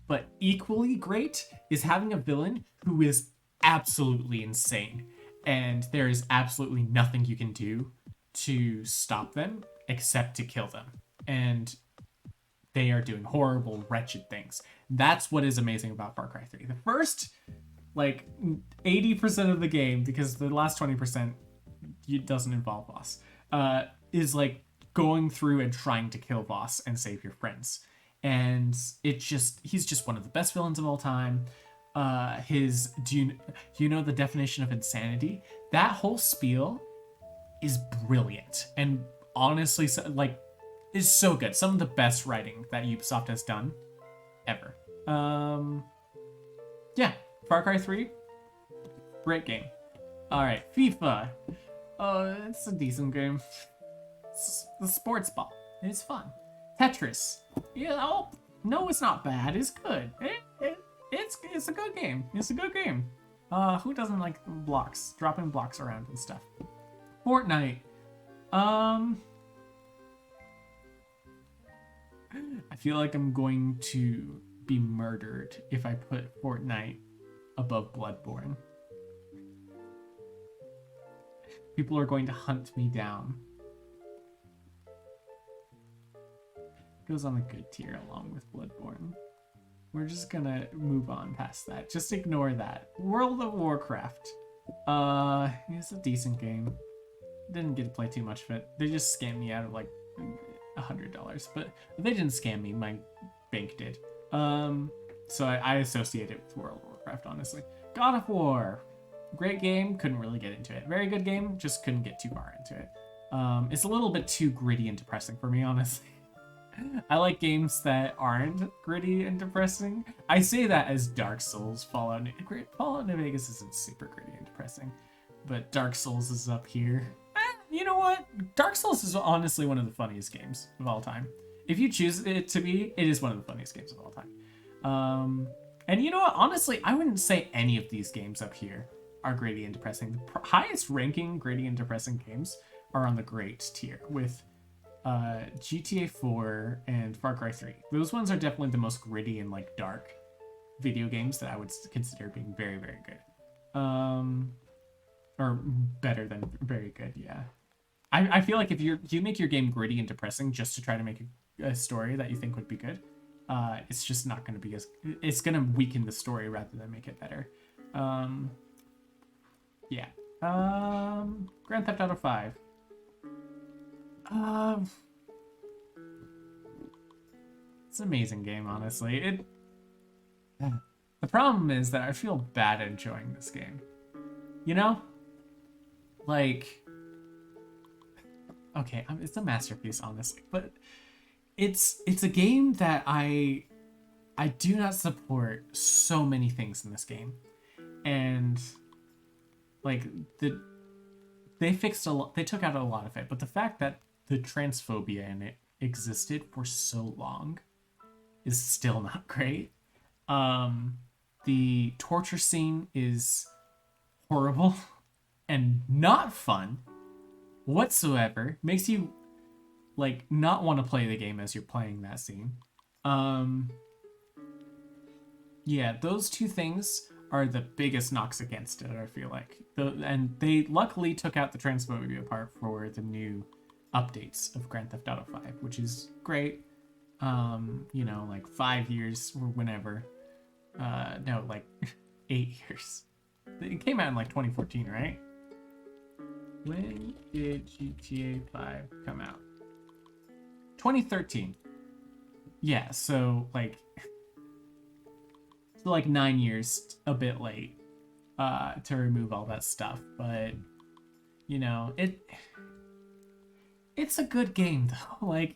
but equally great is having a villain who is absolutely insane, and there is absolutely nothing you can do to stop them except to kill them. And they are doing horrible, wretched things. That's what is amazing about Far Cry 3. The first, like, 80% of the game, because the last 20% doesn't involve Voss, is like going through and trying to kill Voss and save your friends. And he's just one of the best villains of all time. Do you know the definition of insanity? That whole spiel is brilliant and honestly, like, is so good. Some of the best writing that Ubisoft has done ever. Yeah, Far Cry 3, great game. All right, FIFA. It's a decent game. It's the sports ball. It's fun. Tetris. Yeah, no, it's not bad. It's good. It's it's a good game. It's a good game. Who doesn't like blocks, dropping blocks around and stuff? Fortnite. I feel like I'm going to be murdered if I put Fortnite above Bloodborne. People are going to hunt me down. Goes on a good tier along with Bloodborne. We're just gonna move on past that. Just ignore that. World of Warcraft. It's a decent game. Didn't get to play too much of it. They just scammed me out of like $100, but they didn't scam me. My bank did. So I associate it with World of Warcraft, honestly. God of War. Great game. Couldn't really get into it. Very good game. Just couldn't get too far into it. It's a little bit too gritty and depressing for me, honestly. I like games that aren't gritty and depressing. I say that as Dark Souls, Fallout New Vegas isn't super gritty and depressing, but Dark Souls is up here. You know what? Dark Souls is honestly one of the funniest games of all time. If you choose it to be, it is one of the funniest games of all time. And you know what? Honestly, I wouldn't say any of these games up here are gritty and depressing. The highest ranking gritty and depressing games are on the great tier with GTA 4 and Far Cry 3. Those ones are definitely the most gritty and like dark video games that I would consider being very, very good. Or better than very good, yeah. I feel like if you make your game gritty and depressing just to try to make a story that you think would be good, it's just not going to be as... It's going to weaken the story rather than make it better. Yeah. Grand Theft Auto 5. It's an amazing game, honestly. The problem is that I feel bad enjoying this game. You know? Like, okay, it's a masterpiece, honestly, but it's a game that I do not support so many things in this game, and like they fixed a lot, they took out a lot of it, but the fact that the transphobia in it existed for so long is still not great. The torture scene is horrible and not fun whatsoever. Makes you like not want to play the game as you're playing that scene. Yeah, those two things are the biggest knocks against it, I feel like. And they luckily took out the transphobia part for the new updates of Grand Theft Auto 5, which is great. You know, like 5 years or whenever. No, like 8 years. It came out in like 2014, right? When did GTA 5 come out? 2013. Yeah, so like 9 years, a bit late, to remove all that stuff. But you know, it's a good game though. Like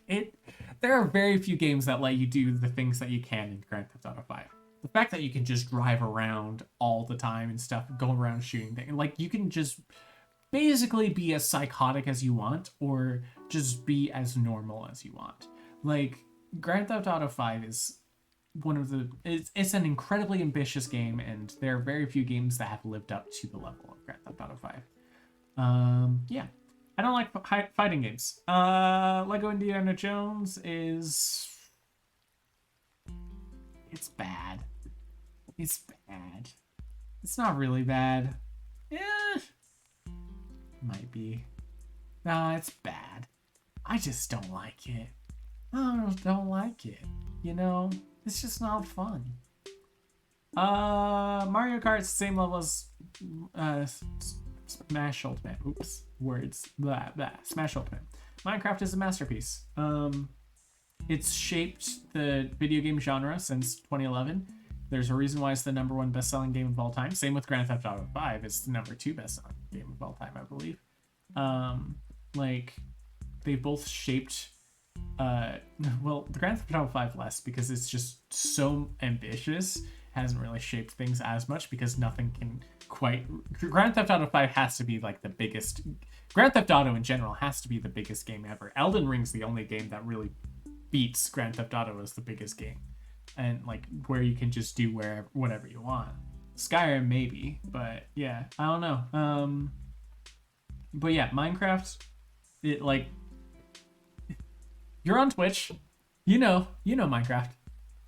there are very few games that let you do the things that you can in Grand Theft Auto 5. The fact that you can just drive around all the time and stuff, go around shooting things, like you can just basically be as psychotic as you want or just be as normal as you want. Like Grand Theft Auto 5 is one of the it's an incredibly ambitious game, and there are very few games that have lived up to the level of Grand Theft Auto 5. Yeah. I don't like fighting games. Lego Indiana Jones is... It's bad. It's bad. It's not really bad. Yeah. Might be. Nah, it's bad. I just don't like it. I don't like it. You know? It's just not fun. Mario Kart's the same level as Smash Ultimate. Oops. Words. Blah, blah. Smash Ultimate. Minecraft is a masterpiece. It's shaped the video game genre since 2011. There's a reason why it's the #1 best-selling game of all time. Same with Grand Theft Auto 5. It's the #2 best-selling game of all time, I believe. Like, they both shaped... well, the Grand Theft Auto 5 less, because it's just so ambitious. Hasn't really shaped things as much, because nothing can quite... Grand Theft Auto 5 has to be, like, the biggest... Grand Theft Auto, in general, has to be the biggest game ever. Elden Ring's the only game that really beats Grand Theft Auto as the biggest game and like where you can just do whatever you want. Skyrim maybe, but yeah, I don't know. But yeah, Minecraft, it like you're on Twitch, you know Minecraft.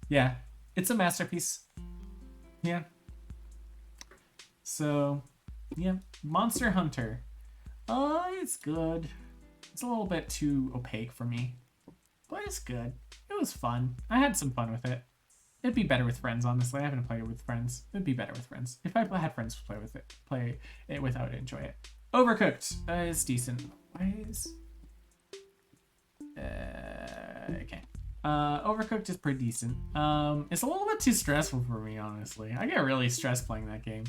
Yeah, it's a masterpiece. Yeah. So, yeah, Monster Hunter. It's good. It's a little bit too opaque for me, but it's good. It was fun. I had some fun with it. It'd be better with friends, honestly. I haven't played it with friends. It'd be better with friends. If I had friends to play it with, I would enjoy it. Overcooked is decent. Why is... okay. Overcooked is pretty decent. It's a little bit too stressful for me, honestly. I get really stressed playing that game.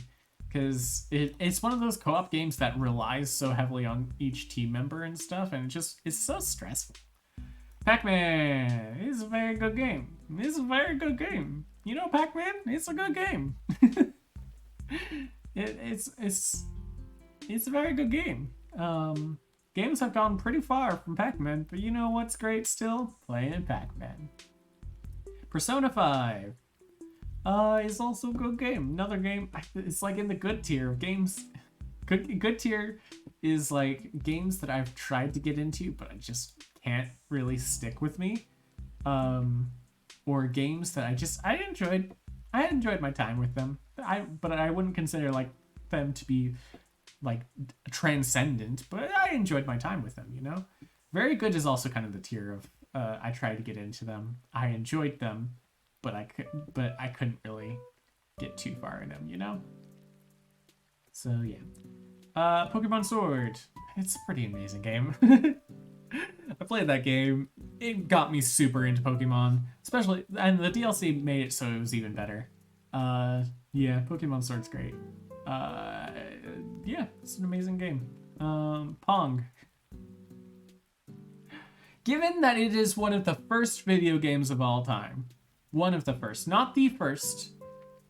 Because it's one of those co-op games that relies so heavily on each team member and stuff, and it's so stressful. Pac-Man is a very good game. It's a very good game. You know Pac-Man? It's a good game. It's a very good game. Games have gone pretty far from Pac-Man, but you know what's great still? Playing Pac-Man. Persona 5 is also a good game. Another game, it's like in the good tier of games. Good tier is like games that I've tried to get into, but I just can't really stick with me. Or games that I enjoyed my time with them. But I wouldn't consider like them to be like transcendent, but I enjoyed my time with them, you know? Very good is also kind of the tier of I tried to get into them. I enjoyed them, but I couldn't really get too far in them, you know? So yeah. Pokemon Sword. It's a pretty amazing game. I played that game. It got me super into Pokemon, especially, and the DLC made it so it was even better. Yeah, Pokemon Sword's great. Yeah, it's an amazing game. Pong. Given that it is one of the first video games of all time, one of the first, not the first.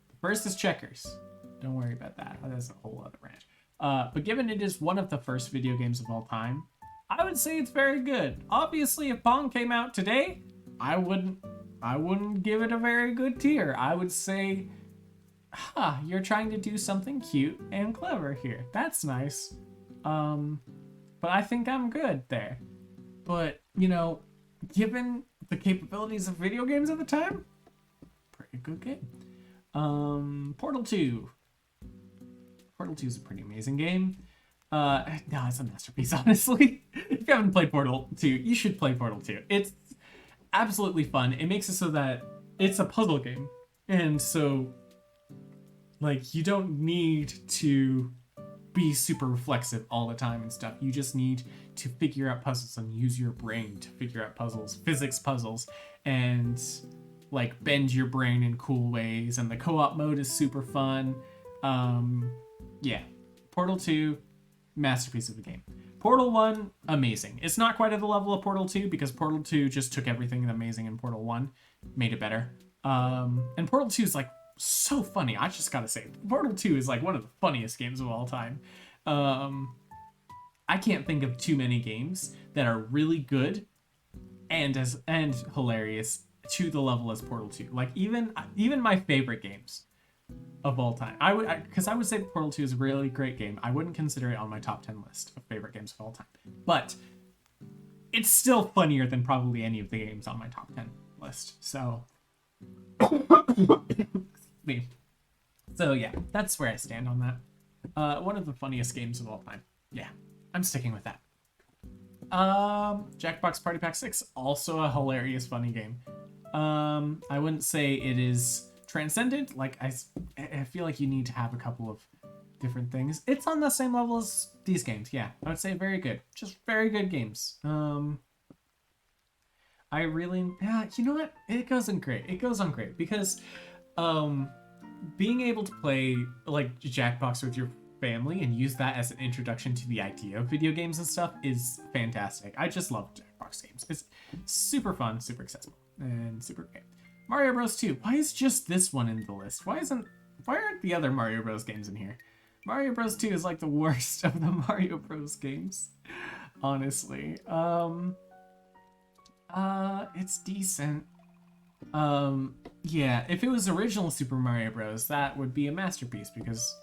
The first is Checkers. Don't worry about that. That's a whole other branch. But given it is one of the first video games of all time, I would say it's very good. Obviously, if Pong came out today, I wouldn't give it a very good tier. I would say, you're trying to do something cute and clever here. That's nice. But I think I'm good there. But, you know, given the capabilities of video games at the time, pretty good game. Portal 2. Portal 2 is a pretty amazing game. No, it's a masterpiece, honestly. If you haven't played Portal 2, you should play Portal 2. It's absolutely fun. It makes it so that it's a puzzle game. And so, like, you don't need to be super reflexive all the time and stuff. You just need to figure out puzzles and use your brain to figure out puzzles, physics puzzles, and like bend your brain in cool ways. And the co-op mode is super fun. Yeah, Portal 2, masterpiece of a game. Portal 1, amazing. It's not quite at the level of Portal 2 because Portal 2 just took everything amazing in Portal 1, made it better. And Portal 2 is like so funny. I just gotta say, Portal 2 is like one of the funniest games of all time. I can't think of too many games that are really good and hilarious to the level as Portal 2. Like even my favorite games of all time, I would say Portal 2 is a really great game. I wouldn't consider it on my top 10 list of favorite games of all time, but it's still funnier than probably any of the games on my top 10 list. So me. So yeah, that's where I stand on that. One of the funniest games of all time. Yeah, I'm sticking with that. Jackbox Party Pack 6, also a hilarious, funny game. I wouldn't say it is transcendent. Like, I feel like you need to have a couple of different things. It's on the same level as these games. Yeah, I would say very good. Just very good games. I really, yeah, you know what? It goes on great because, being able to play like Jackbox with your family and use that as an introduction to the idea of video games and stuff is fantastic. I just love Jackbox games. It's super fun, super accessible, and super great. Mario Bros. 2. Why is just this one in the list? Why aren't the other Mario Bros. Games in here? Mario Bros. 2 is like the worst of the Mario Bros. Games, honestly. It's decent. Yeah, if it was original Super Mario Bros, that would be a masterpiece because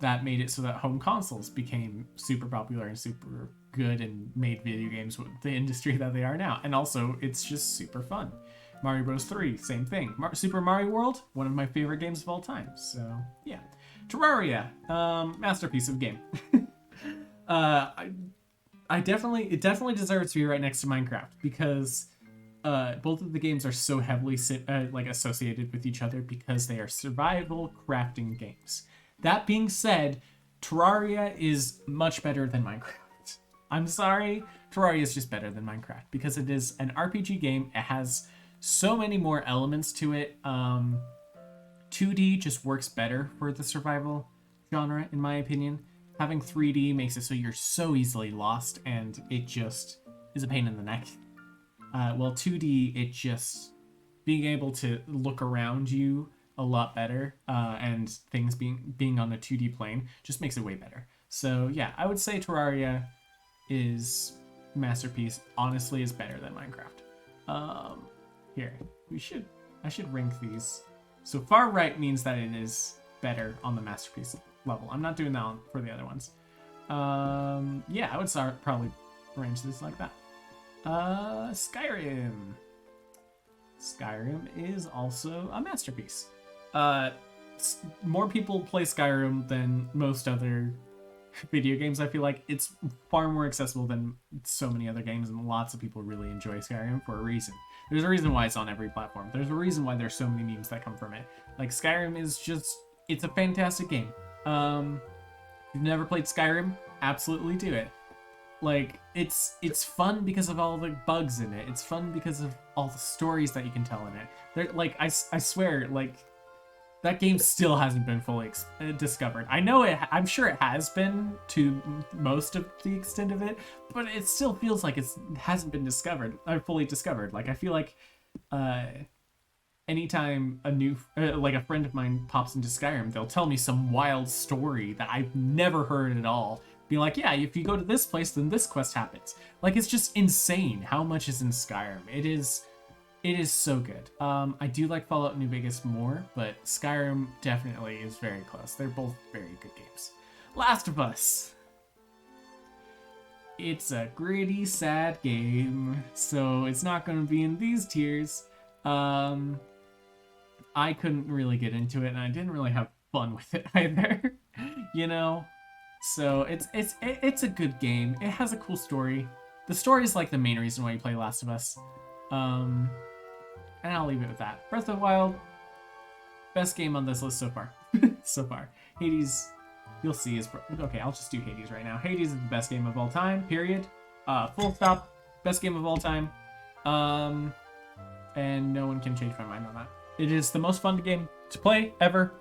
that made it so that home consoles became super popular and super good and made video games with the industry that they are now. And also, it's just super fun. Mario Bros 3, same thing. Super Mario World, one of my favorite games of all time. So, yeah. Terraria, masterpiece of game. I, it definitely deserves to be right next to Minecraft because both of the games are so heavily like associated with each other because they are survival crafting games. That being said, Terraria is much better than Minecraft. I'm sorry, Terraria is just better than Minecraft because it is an RPG game. It has so many more elements to it. 2D just works better for the survival genre, in my opinion. Having 3D makes it so you're so easily lost, and it just is a pain in the neck. Well, 2D, it just being able to look around you a lot better, and things being on a 2D plane just makes it way better. So yeah, I would say Terraria is masterpiece. Honestly, is better than Minecraft. Here I should rank these. So far right means that it is better on the masterpiece level. I'm not doing that for the other ones. Yeah, I would probably arrange this like that. Skyrim. Skyrim is also a masterpiece. More people play Skyrim than most other video games. I feel like it's far more accessible than so many other games, and lots of people really enjoy Skyrim for a reason. There's a reason why it's on every platform. There's a reason why there's so many memes that come from it. Like, Skyrim is just, it's a fantastic game. If you've never played Skyrim, absolutely do it. Like, it's fun because of all the bugs in it. It's fun because of all the stories that you can tell in it. Like, I swear, like, that game still hasn't been fully discovered. I know I'm sure it has been to most of the extent of it, but it still feels like it hasn't been fully discovered. Like, I feel like anytime like a friend of mine pops into Skyrim, they'll tell me some wild story that I've never heard at all. Be like, yeah, if you go to this place, then this quest happens. Like, it's just insane how much is in Skyrim. It is so good. I do like Fallout New Vegas more, but Skyrim definitely is very close. They're both very good games. Last of Us. It's a gritty, sad game, so it's not going to be in these tiers. I couldn't really get into it, and I didn't really have fun with it either. You know? So it's a good game. It has a cool story. The story is like the main reason why you play Last of Us. And I'll leave it with that. Breath of the Wild, best game on this list so far. So far. Hades, you'll see is... Okay, I'll just do Hades right now. Hades is the best game of all time, period. Full stop, best game of all time. And no one can change my mind on that. It is the most fun game to play ever.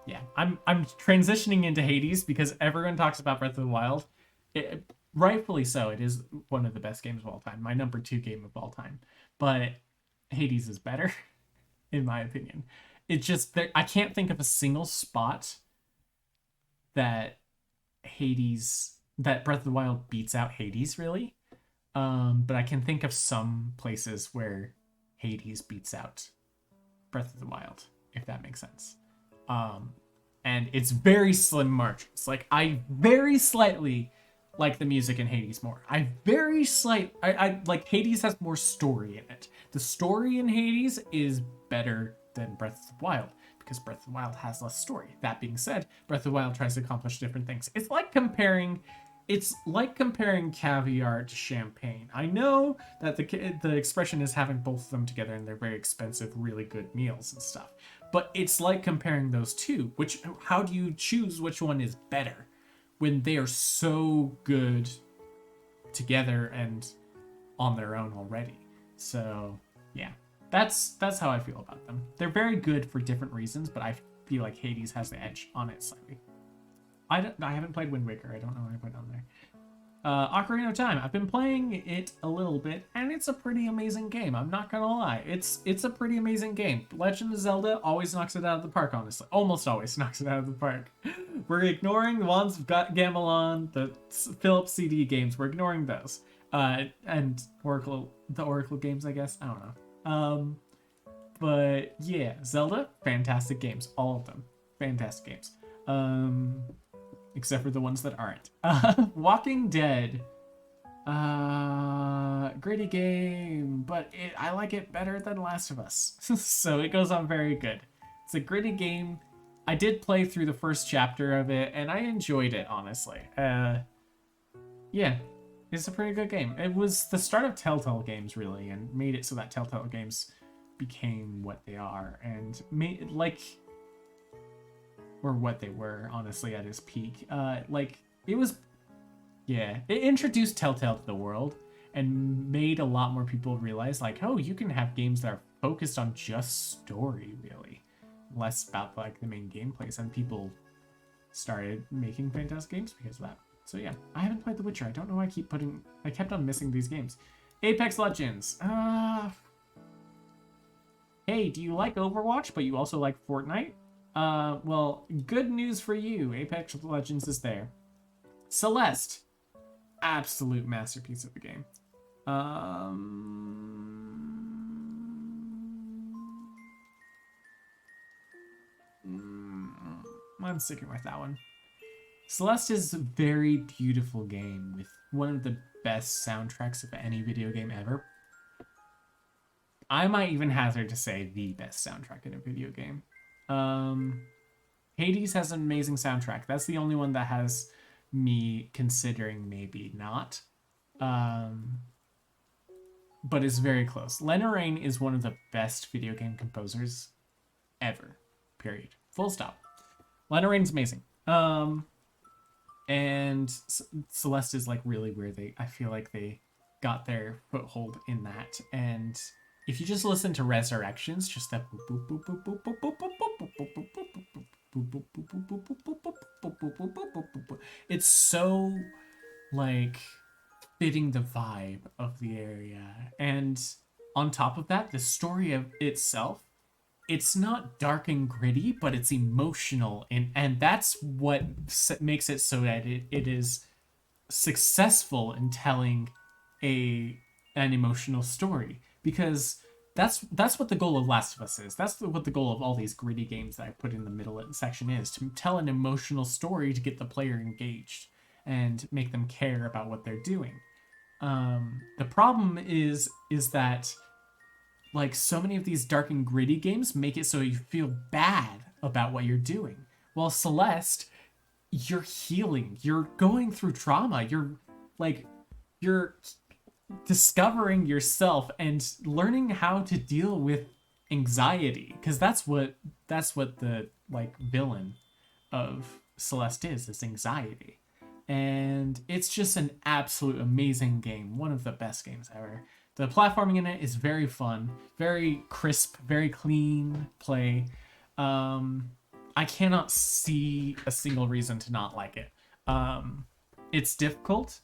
Yeah, I'm transitioning into Hades because everyone talks about Breath of the Wild. Rightfully so, it is one of the best games of all time. My number 2 game of all time. But Hades is better, in my opinion. It's just, I can't think of a single spot that Breath of the Wild beats out Hades, really. But I can think of some places where Hades beats out Breath of the Wild, if that makes sense. And it's very slim margins. Like, I very slightly like the music in Hades more. I like Hades has more story in it. The story in Hades is better than Breath of the Wild because Breath of the Wild has less story. That being said, Breath of the Wild tries to accomplish different things. It's like comparing caviar to champagne. I know that the expression is having both of them together and they're very expensive, really good meals and stuff. But it's like comparing those two. How do you choose which one is better when they are so good together and on their own already? So yeah, that's how I feel about them. They're very good for different reasons, but I feel like Hades has the edge on it slightly. I haven't played Wind Waker. I don't know what I put on there. Ocarina of Time. I've been playing it a little bit, and it's a pretty amazing game. I'm not gonna lie. It's a pretty amazing game. Legend of Zelda always knocks it out of the park, honestly. Almost always knocks it out of the park. We're ignoring the ones we've got Gamelon, the Philips CD games. We're ignoring those. And the Oracle games, I guess. I don't know. But yeah, Zelda, fantastic games, all of them, fantastic games. Except for the ones that aren't. Walking Dead, gritty game, but I like it better than Last of Us, so it goes on very good. It's a gritty game. I did play through the first chapter of it, and I enjoyed it honestly. Yeah, it's a pretty good game. It was the start of Telltale Games really, and made it so that Telltale Games became what they are, and made like, or what they were honestly at its peak. Like it was, yeah, it introduced Telltale to the world and made a lot more people realize like, oh, you can have games that are focused on just story really, less about like the main gameplays, and people started making fantastic games because of that. So yeah, I haven't played The Witcher. I don't know why I kept on missing these games. Apex Legends. Hey, do you like Overwatch, but you also like Fortnite? Well, good news for you. Apex Legends is there. Celeste. Absolute masterpiece of the game. I'm sticking with that one. Celeste is a very beautiful game with one of the best soundtracks of any video game ever. I might even hazard to say the best soundtrack in a video game. Hades has an amazing soundtrack. That's the only one that has me considering maybe not. But it's very close. Lena is one of the best video game composers ever. Period. Full stop. Lena amazing. And Celeste is like really where I feel like they got their foothold in that. And if you just listen to Resurrections, just that it's so like fitting the vibe of the area. And on top of that, the story of itself, it's not dark and gritty, but it's emotional, and that's what makes it so that it is successful in telling an emotional story, because that's what the goal of Last of Us is. That's what the goal of all these gritty games that I put in the middle section is, to tell an emotional story to get the player engaged and make them care about what they're doing. The problem is that like so many of these dark and gritty games make it so you feel bad about what you're doing. While Celeste, you're healing, you're going through trauma, you're discovering yourself and learning how to deal with anxiety, because that's what the like villain of Celeste is anxiety. And it's just an absolute amazing game, one of the best games ever. The platforming in it is very fun, very crisp, very clean play. I cannot see a single reason to not like it. It's difficult.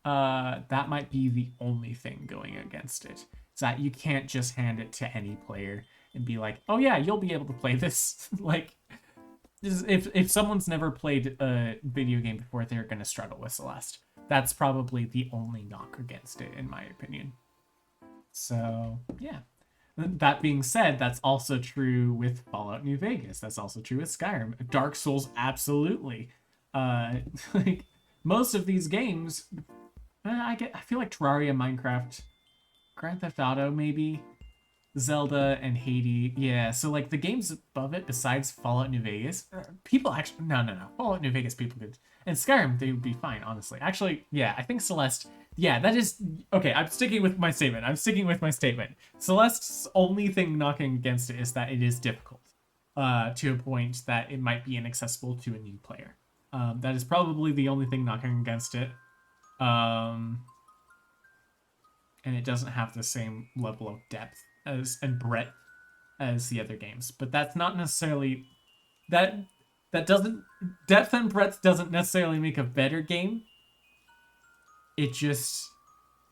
That might be the only thing going against it. Is that you can't just hand it to any player and be like, oh yeah, you'll be able to play this. Like, if someone's never played a video game before, they're gonna struggle with Celeste. That's probably the only knock against it, in my opinion. So, yeah. That being said, that's also true with Fallout New Vegas. That's also true with Skyrim. Dark Souls, absolutely. Like, most of these games, I feel like Terraria, Minecraft, Grand Theft Auto, maybe, Zelda, and Hades. Yeah, so like the games above it, besides Fallout New Vegas, people actually no. Fallout New Vegas people could, and Skyrim they would be fine, honestly. Actually, yeah, I think Celeste. Yeah, that is okay. I'm sticking with my statement. Celeste's only thing knocking against it is that it is difficult, to a point that it might be inaccessible to a new player. That is probably the only thing knocking against it. And it doesn't have the same level of depth and breadth as the other games. But that's not necessarily that doesn't depth and breadth doesn't necessarily make a better game. It just,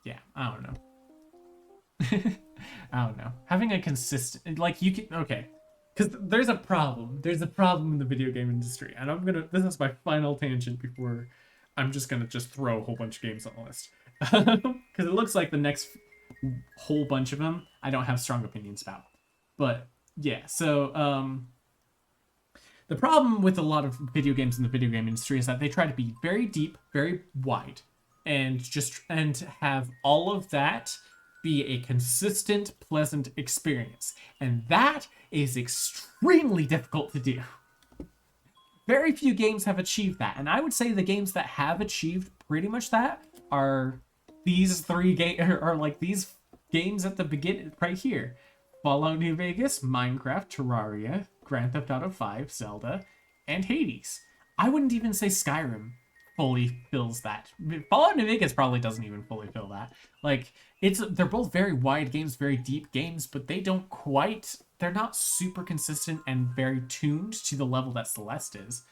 yeah, I don't know. I don't know. Having a consistent, like, you can, okay, because there's a problem. There's a problem in the video game industry, and this is my final tangent before I'm just gonna throw a whole bunch of games on the list. Because it looks like the next whole bunch of them I don't have strong opinions about. But yeah, so the problem with a lot of video games in the video game industry is that they try to be very deep, very wide, and have all of that be a consistent, pleasant experience. And that is extremely difficult to do. Very few games have achieved that. And I would say the games that have achieved pretty much that are these three games, are like these games at the beginning right here. Fallout New Vegas, Minecraft, Terraria, Grand Theft Auto 5, Zelda, and Hades. I wouldn't even say Skyrim fully fills that. Fallout New Vegas probably doesn't even fully fill that. Like, they're both very wide games, very deep games, but they're not super consistent and very tuned to the level that Celeste is.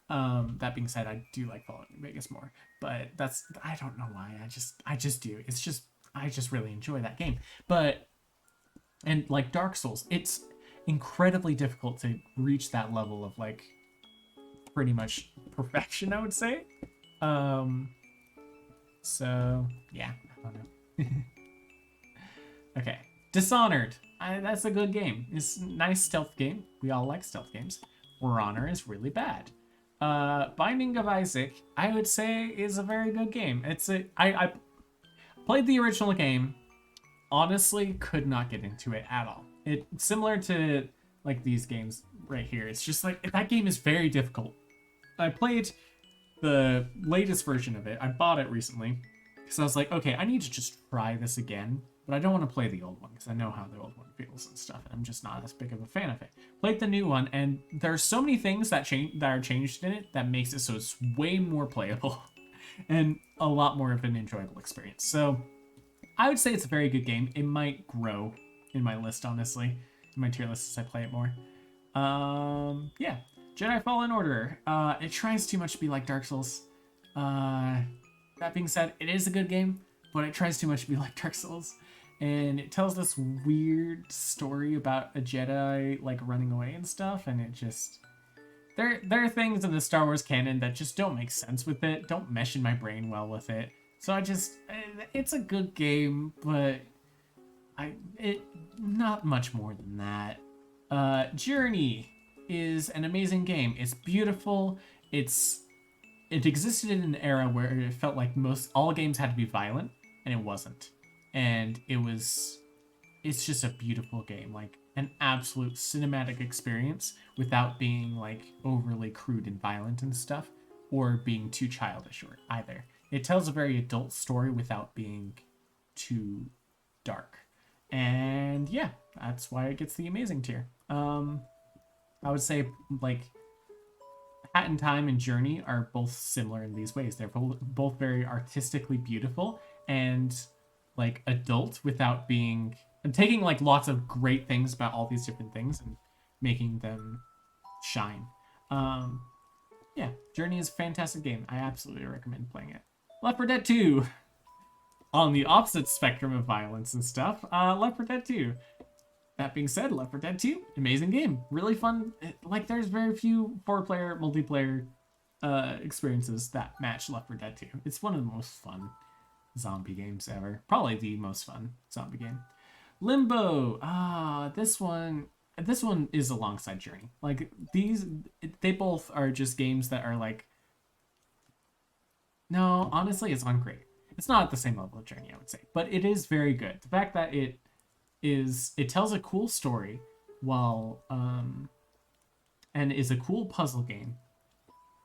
That being said, I do like Fallout New Vegas more, but I don't know why. I just do. I just really enjoy that game. And like Dark Souls, it's incredibly difficult to reach that level of like pretty much perfection, I would say. So yeah, I don't know. Okay, Dishonored. That's a good game. It's a nice stealth game. We all like stealth games. For Honor is really bad. Binding of Isaac, I would say, is a very good game. I played the original game. Honestly, could not get into it at all. It's similar to like these games right here. It's just like that game is very difficult. I played the latest version of it. I bought it recently because I was like, okay, I need to just try this again, but I don't want to play the old one because I know how the old one feels and stuff, and I'm just not as big of a fan of it. Played the new one, and there's so many things that are changed in it that makes it so it's way more playable and a lot more of an enjoyable experience. So I would say it's a very good game. It might grow in my list, honestly, in my tier list as I play it more. Yeah, Jedi Fallen Order. It tries too much to be like Dark Souls. That being said, it is a good game, but it tries too much to be like Dark Souls, and it tells this weird story about a Jedi like running away and stuff, and it just there are things in the Star Wars canon that just don't make sense with it, don't mesh in my brain well with it. So it's a good game, but not much more than that. Journey is an amazing game. It's beautiful. It existed in an era where it felt like all games had to be violent, and it wasn't. And it's just a beautiful game, like an absolute cinematic experience without being like overly crude and violent and stuff, or being too childish or either. It tells a very adult story without being too dark. And yeah, that's why it gets the amazing tier. I would say like Hat in Time and Journey are both similar in these ways. They're both very artistically beautiful and like adult without being and taking like lots of great things about all these different things and making them shine. Yeah, Journey is a fantastic game. I absolutely recommend playing it. Left 4 Dead 2. On the opposite spectrum of violence and stuff, Left 4 Dead 2. That being said, Left 4 Dead 2, amazing game. Really fun. Like, there's very few 4-player, multiplayer experiences that match Left 4 Dead 2. It's one of the most fun zombie games ever. Probably the most fun zombie game. Limbo. This one is alongside Journey. Like, they both are just games that are like... No, honestly, it's not great. It's not at the same level of Journey, I would say. But it is very good. The fact that it tells a cool story while and is a cool puzzle game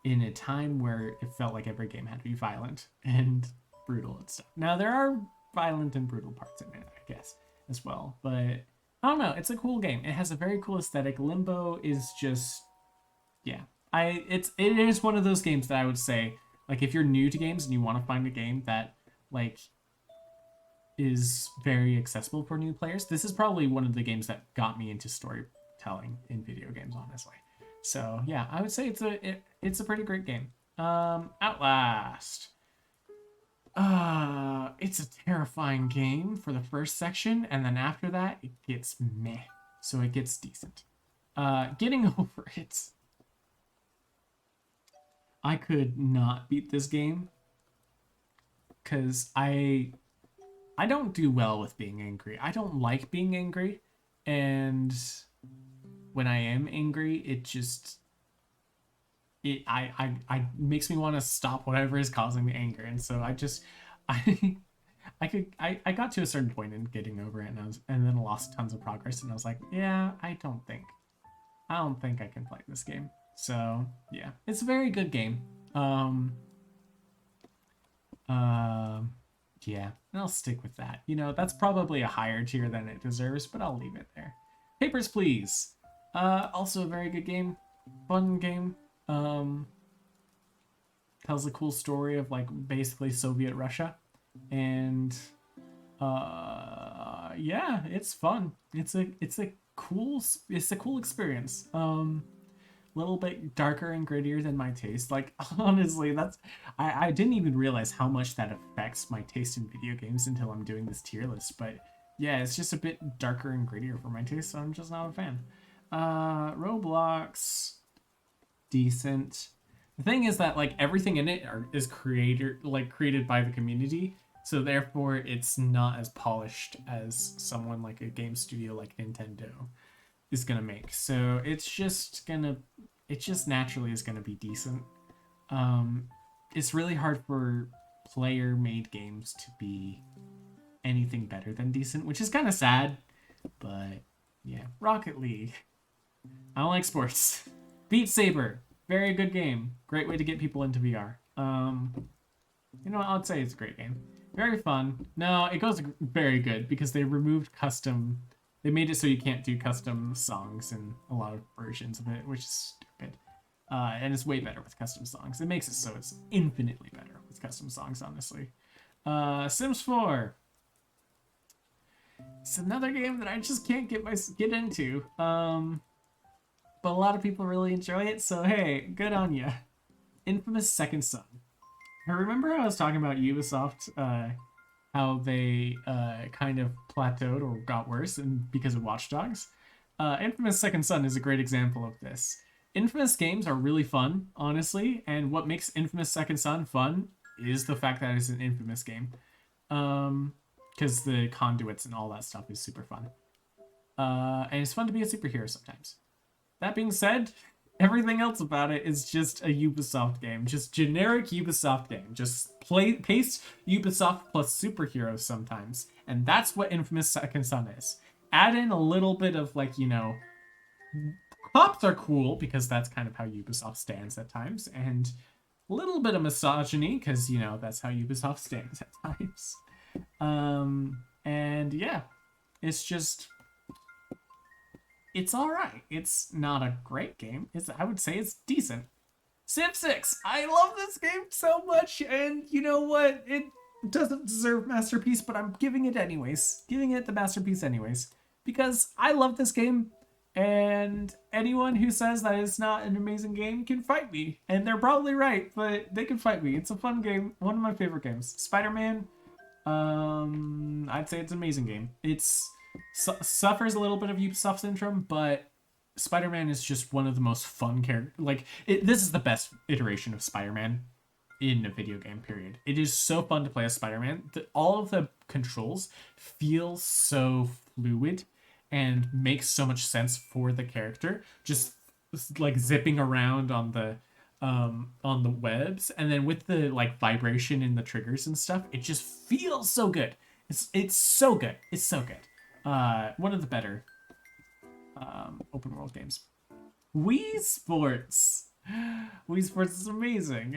in a time where it felt like every game had to be violent and brutal and stuff. Now there are violent and brutal parts in it, I guess, as well, but I don't know, it's a cool game. It has a very cool aesthetic. Limbo is just it is one of those games that I would say, like, if you're new to games and you want to find a game that like is very accessible for new players, this is probably one of the games that got me into storytelling in video games, honestly. So yeah, I would say it's a pretty great game. Outlast. It's a terrifying game for the first section, and then after that it gets meh, so it gets decent. Getting over it. I could not beat this game because I I don't do well with being angry. I don't like being angry, and when I am angry, it makes me want to stop whatever is causing the anger, and so I I got to a certain point in getting over it, and then lost tons of progress, and I was like, yeah, I don't think I can play this game. So yeah, it's a very good game. Um, um, yeah, and I'll stick with that. You know, that's probably a higher tier than it deserves, but I'll leave it there. Papers, Please. Also a very good game, fun game. Um, tells a cool story of like basically Soviet Russia, and yeah, it's fun. It's a cool experience. Little bit darker and grittier than my taste. Like honestly, I didn't even realize how much that affects my taste in video games until I'm doing this tier list. But yeah, it's just a bit darker and grittier for my taste, so I'm just not a fan. Roblox, decent. The thing is that like everything in it is created by the community, so therefore it's not as polished as someone like a game studio like Nintendo is gonna make. So it just naturally is gonna be decent. Um, it's really hard for player made games to be anything better than decent, which is kind of sad. But yeah, Rocket League. I don't like sports. Beat Saber, very good game. Great way to get people into VR. You know what? I'd say it's a great game. Very fun. No, it goes very good because they removed custom. They made it so you can't do custom songs in a lot of versions of it, which is stupid. And it's way better with custom songs. It makes it so it's infinitely better with custom songs, honestly. Sims 4. It's another game that I just can't get into. But a lot of people really enjoy it, so hey, good on ya. Infamous Second Son. I remember I was talking about Ubisoft, how they kind of plateaued or got worse and because of Watch Dogs. Infamous Second Son is a great example of this. Infamous games are really fun, honestly, and what makes Infamous Second Son fun is the fact that it's an Infamous game. Because the conduits and all that stuff is super fun. And it's fun to be a superhero sometimes. That being said, everything else about it is just a Ubisoft game, just generic Ubisoft game. Just paste Ubisoft plus superheroes sometimes, and that's what Infamous Second Son is. Add in a little bit of like cops are cool because that's kind of how Ubisoft stands at times, and a little bit of misogyny because that's how Ubisoft stands at times. And yeah, it's just it's all right. It's not a great game. I would say it's decent. Civ 6. I love this game so much, and you know what? It doesn't deserve masterpiece, but I'm giving it anyways. Giving it the masterpiece anyways because I love this game, and anyone who says that it's not an amazing game can fight me, and they're probably right, but they can fight me. It's a fun game. One of my favorite games. Spider-Man. I'd say it's an amazing game. It's suffers a little bit of Ubisoft syndrome, but Spider-Man is just one of the most fun characters. Like this is the best iteration of Spider-Man in a video game. Period. It is so fun to play as Spider-Man. All of the controls feel so fluid and make so much sense for the character. Just like zipping around on the webs, and then with the like vibration in the triggers and stuff, it just feels so good. It's so good. It's so good. One of the better open world games. Wii Sports. Wii Sports is amazing.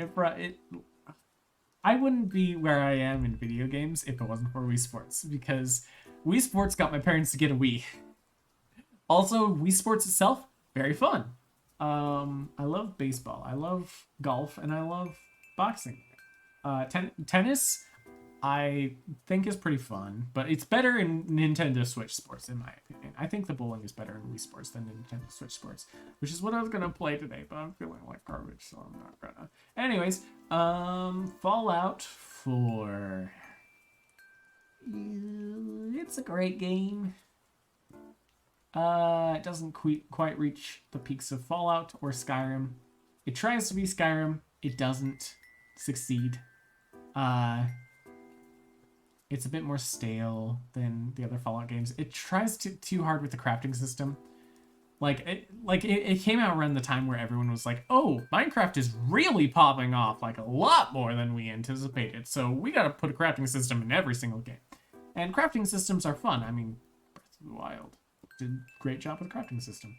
I wouldn't be where I am in video games if it wasn't for Wii Sports, because Wii Sports got my parents to get a Wii. Also, Wii Sports itself, very fun. I love baseball, I love golf, and I love boxing. Tennis, I think is pretty fun, but it's better in Nintendo Switch Sports, in my opinion. I think the bowling is better in Wii Sports than Nintendo Switch Sports, which is what I was gonna play today, but I'm feeling like garbage, so I'm not gonna. Anyways, Fallout 4. It's a great game. It doesn't quite reach the peaks of Fallout or Skyrim. It tries to be Skyrim. It doesn't succeed. It's a bit more stale than the other Fallout games. It tries too hard with the crafting system. It came out around the time where everyone was like, "Oh, Minecraft is really popping off like a lot more than we anticipated. So we got to put a crafting system in every single game." And crafting systems are fun. I mean, Breath of the Wild did a great job with crafting system.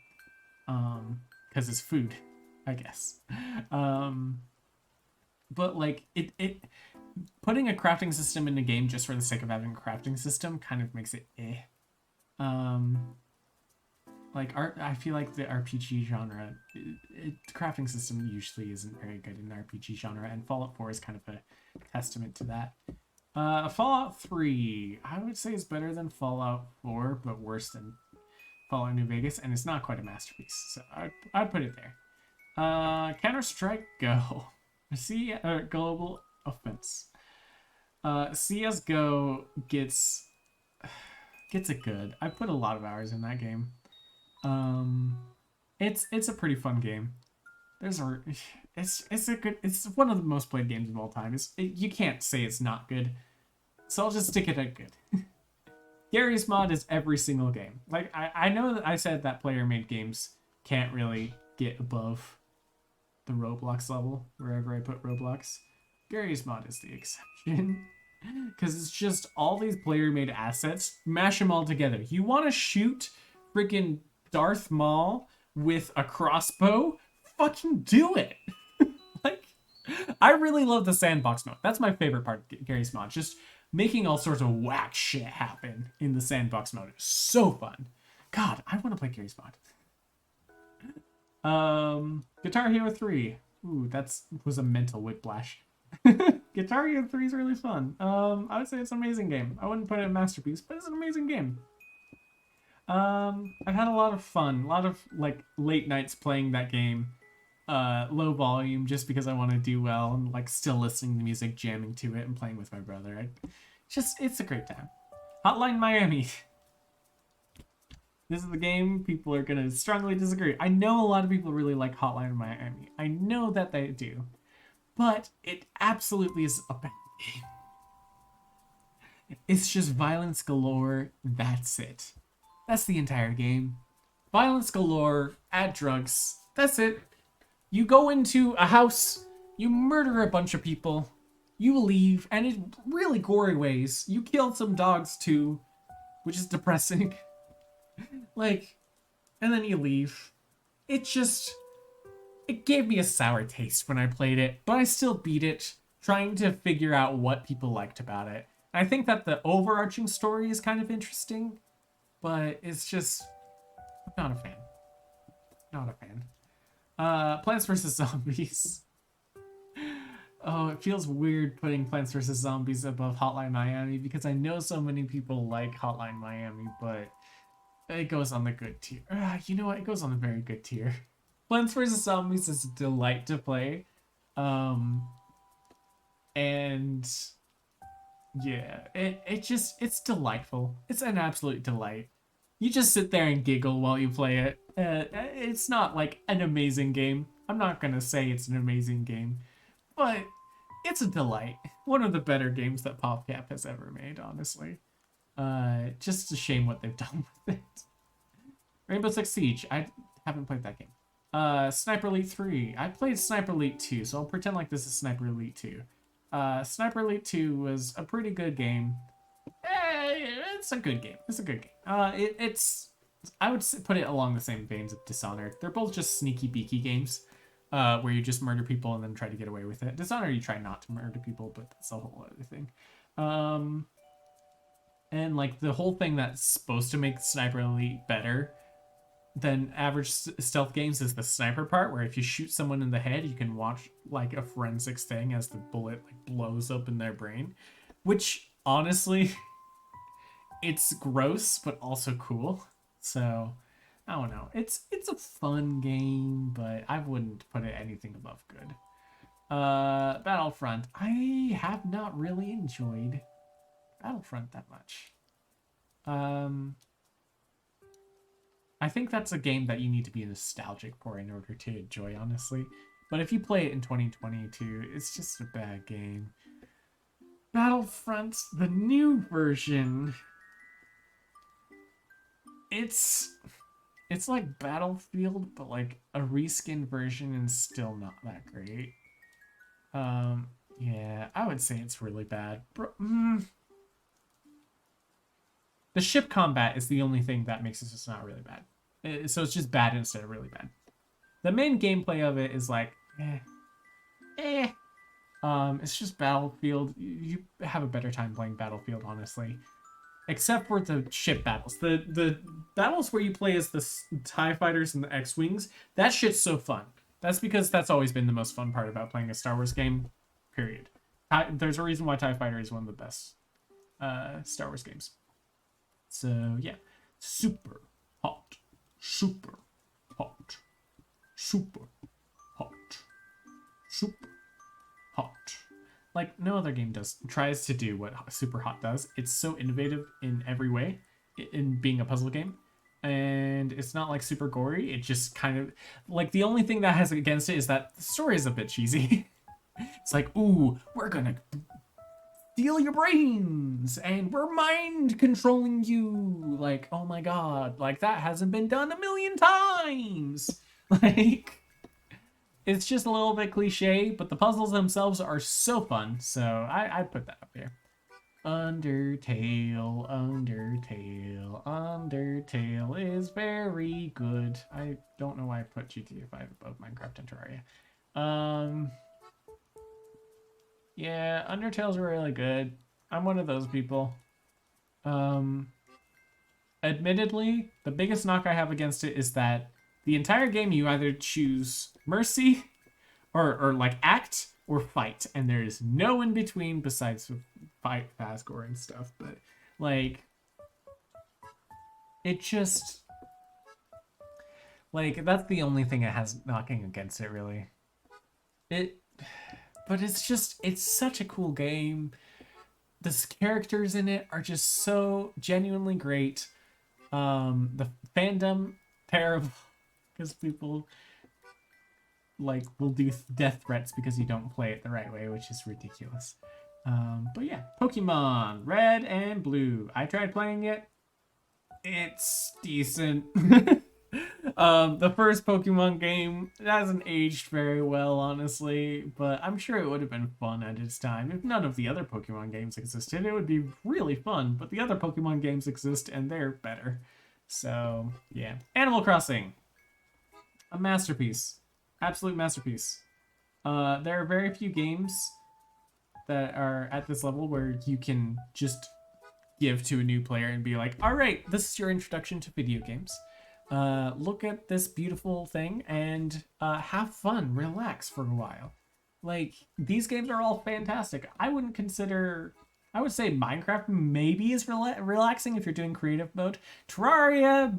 Because it's food, I guess. Um, but like it putting a crafting system in a game just for the sake of having a crafting system kind of makes it eh. Um, I feel like the RPG genre, the crafting system usually isn't very good in the RPG genre, and Fallout 4 is kind of a testament to that. Fallout 3, I would say is better than Fallout 4, but worse than Fallout New Vegas, and it's not quite a masterpiece, so I'd put it there. Counter-Strike Go. Global Offense. CSGO gets it good. I put a lot of hours in that game. It's a pretty fun game. It's one of the most played games of all time. You can't say it's not good, so I'll just stick it at good. Gary's Mod is every single game. Like I know that I said that player made games can't really get above the Roblox level wherever I put Roblox. Gary's Mod is the exception. Because it's just all these player made assets, mash them all together. You want to shoot freaking Darth Maul with a crossbow? Fucking do it. Like, I really love the sandbox mode. That's my favorite part of Gary's Mod. Just making all sorts of whack shit happen in the sandbox mode is so fun. God, I want to play Gary's Mod. Guitar Hero 3. Ooh, was a mental whiplash. Guitar Hero 3 is really fun. I would say it's an amazing game. I wouldn't put it in masterpiece, but it's an amazing game. I've had a lot of fun, a lot of like late nights playing that game, low volume, just because I want to do well, and like still listening to music, jamming to it, and playing with my brother. It's a great time. Hotline Miami. This is the game people are gonna strongly disagree. I know a lot of people really like Hotline Miami. I know that they do. But it absolutely is a bad game. It's just violence galore. That's it. That's the entire game. Violence galore, add drugs. That's it. You go into a house, you murder a bunch of people, you leave, and in really gory ways. You kill some dogs too, which is depressing. Like, and then you leave. It gave me a sour taste when I played it, but I still beat it, trying to figure out what people liked about it. And I think that the overarching story is kind of interesting, but it's just not a fan. Not a fan. Plants vs. Zombies. Oh, it feels weird putting Plants vs. Zombies above Hotline Miami because I know so many people like Hotline Miami, but it goes on the good tier. You know what? It goes on the very good tier. Plants vs. Zombies is a delight to play. And yeah, it's delightful. It's an absolute delight. You just sit there and giggle while you play it. It's not like an amazing game. I'm not gonna say it's an amazing game, but it's a delight. One of the better games that PopCap has ever made, honestly. Just a shame what they've done with it. Rainbow Six Siege. I haven't played that game. Sniper Elite 3. I played Sniper Elite 2, so I'll pretend like this is Sniper Elite 2. Sniper Elite 2 was a pretty good game. It's a good game. It's a good game. I would put it along the same veins of Dishonored. They're both just sneaky beaky games, where you just murder people and then try to get away with it. Dishonored, you try not to murder people, but that's a whole other thing. And like the whole thing that's supposed to make Sniper Elite better than average stealth games is the sniper part, where if you shoot someone in the head, you can watch like a forensics thing as the bullet like blows open their brain, which honestly, it's gross but also cool. So I don't know. It's a fun game, but I wouldn't put it anything above good. Battlefront. I have not really enjoyed Battlefront that much. I think that's a game that you need to be nostalgic for in order to enjoy, honestly. But if you play it in 2022, it's just a bad game. Battlefront, the new version, it's like Battlefield, but like a reskin version and still not that great. Yeah, I would say it's really bad. The ship combat is the only thing that makes it just not really bad. So it's just bad instead of really bad. The main gameplay of it is like, eh. It's just Battlefield. You have a better time playing Battlefield, honestly. Except for the ship battles. The battles where you play as the TIE fighters and the X-Wings, that shit's so fun. That's because that's always been the most fun part about playing a Star Wars game, period. There's a reason why TIE Fighter is one of the best Star Wars games. So, yeah. Super hot. Super hot. Super hot. Super hot. Like no other game tries to do what Super Hot does. It's so innovative in every way in being a puzzle game. And it's not like super gory. It just kind of like the only thing that has against it is that the story is a bit cheesy. It's like, ooh, we're gonna steal your brains and we're mind controlling you. Like, oh my god, like that hasn't been done a million times. Like, it's just a little bit cliche, but the puzzles themselves are so fun. So I'd put that up here. Undertale is very good. I don't know why I put GTA 5 above Minecraft and Terraria. Yeah, Undertale's really good. I'm one of those people. Admittedly, the biggest knock I have against it is that the entire game you either choose mercy or like act or fight, and there is no in between besides fight, fast gore and stuff. But like, it just like that's the only thing it has knocking against it, really. But it's such a cool game. The characters in it are just so genuinely great. The fandom terrible because people like will do death threats because you don't play it the right way, which is ridiculous. But yeah, Pokemon Red and Blue. I tried playing it. It's decent. The first Pokemon game hasn't aged very well, honestly, but I'm sure it would have been fun at its time. If none of the other Pokemon games existed, it would be really fun, but the other Pokemon games exist and they're better. So, yeah. Animal Crossing. A masterpiece. Absolute masterpiece. There are very few games that are at this level where you can just give to a new player and be like, all right, this is your introduction to video games. Look at this beautiful thing and have fun, relax for a while. Like, these games are all fantastic. I would say Minecraft maybe is relaxing if you're doing creative mode. Terraria,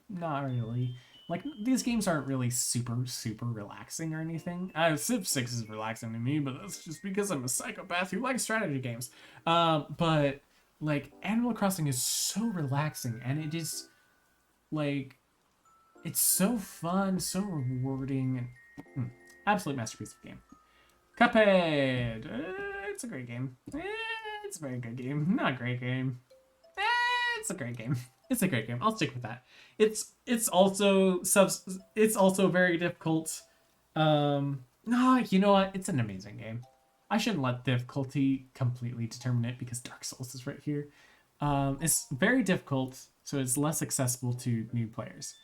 not really. Like, these games aren't really super relaxing or anything. Civ 6 is relaxing to me, but that's just because I'm a psychopath who likes strategy games. But, like, Animal Crossing is so relaxing, and it is, like, it's so fun, so rewarding, and absolute masterpiece of a game. Cuphead! It's a great game. It's a very good game. Not a great game. It's a great game. It's a great game. I'll stick with that. It's also very difficult. No, you know what? It's an amazing game. I shouldn't let difficulty completely determine it because Dark Souls is right here. It's very difficult, so it's less accessible to new players.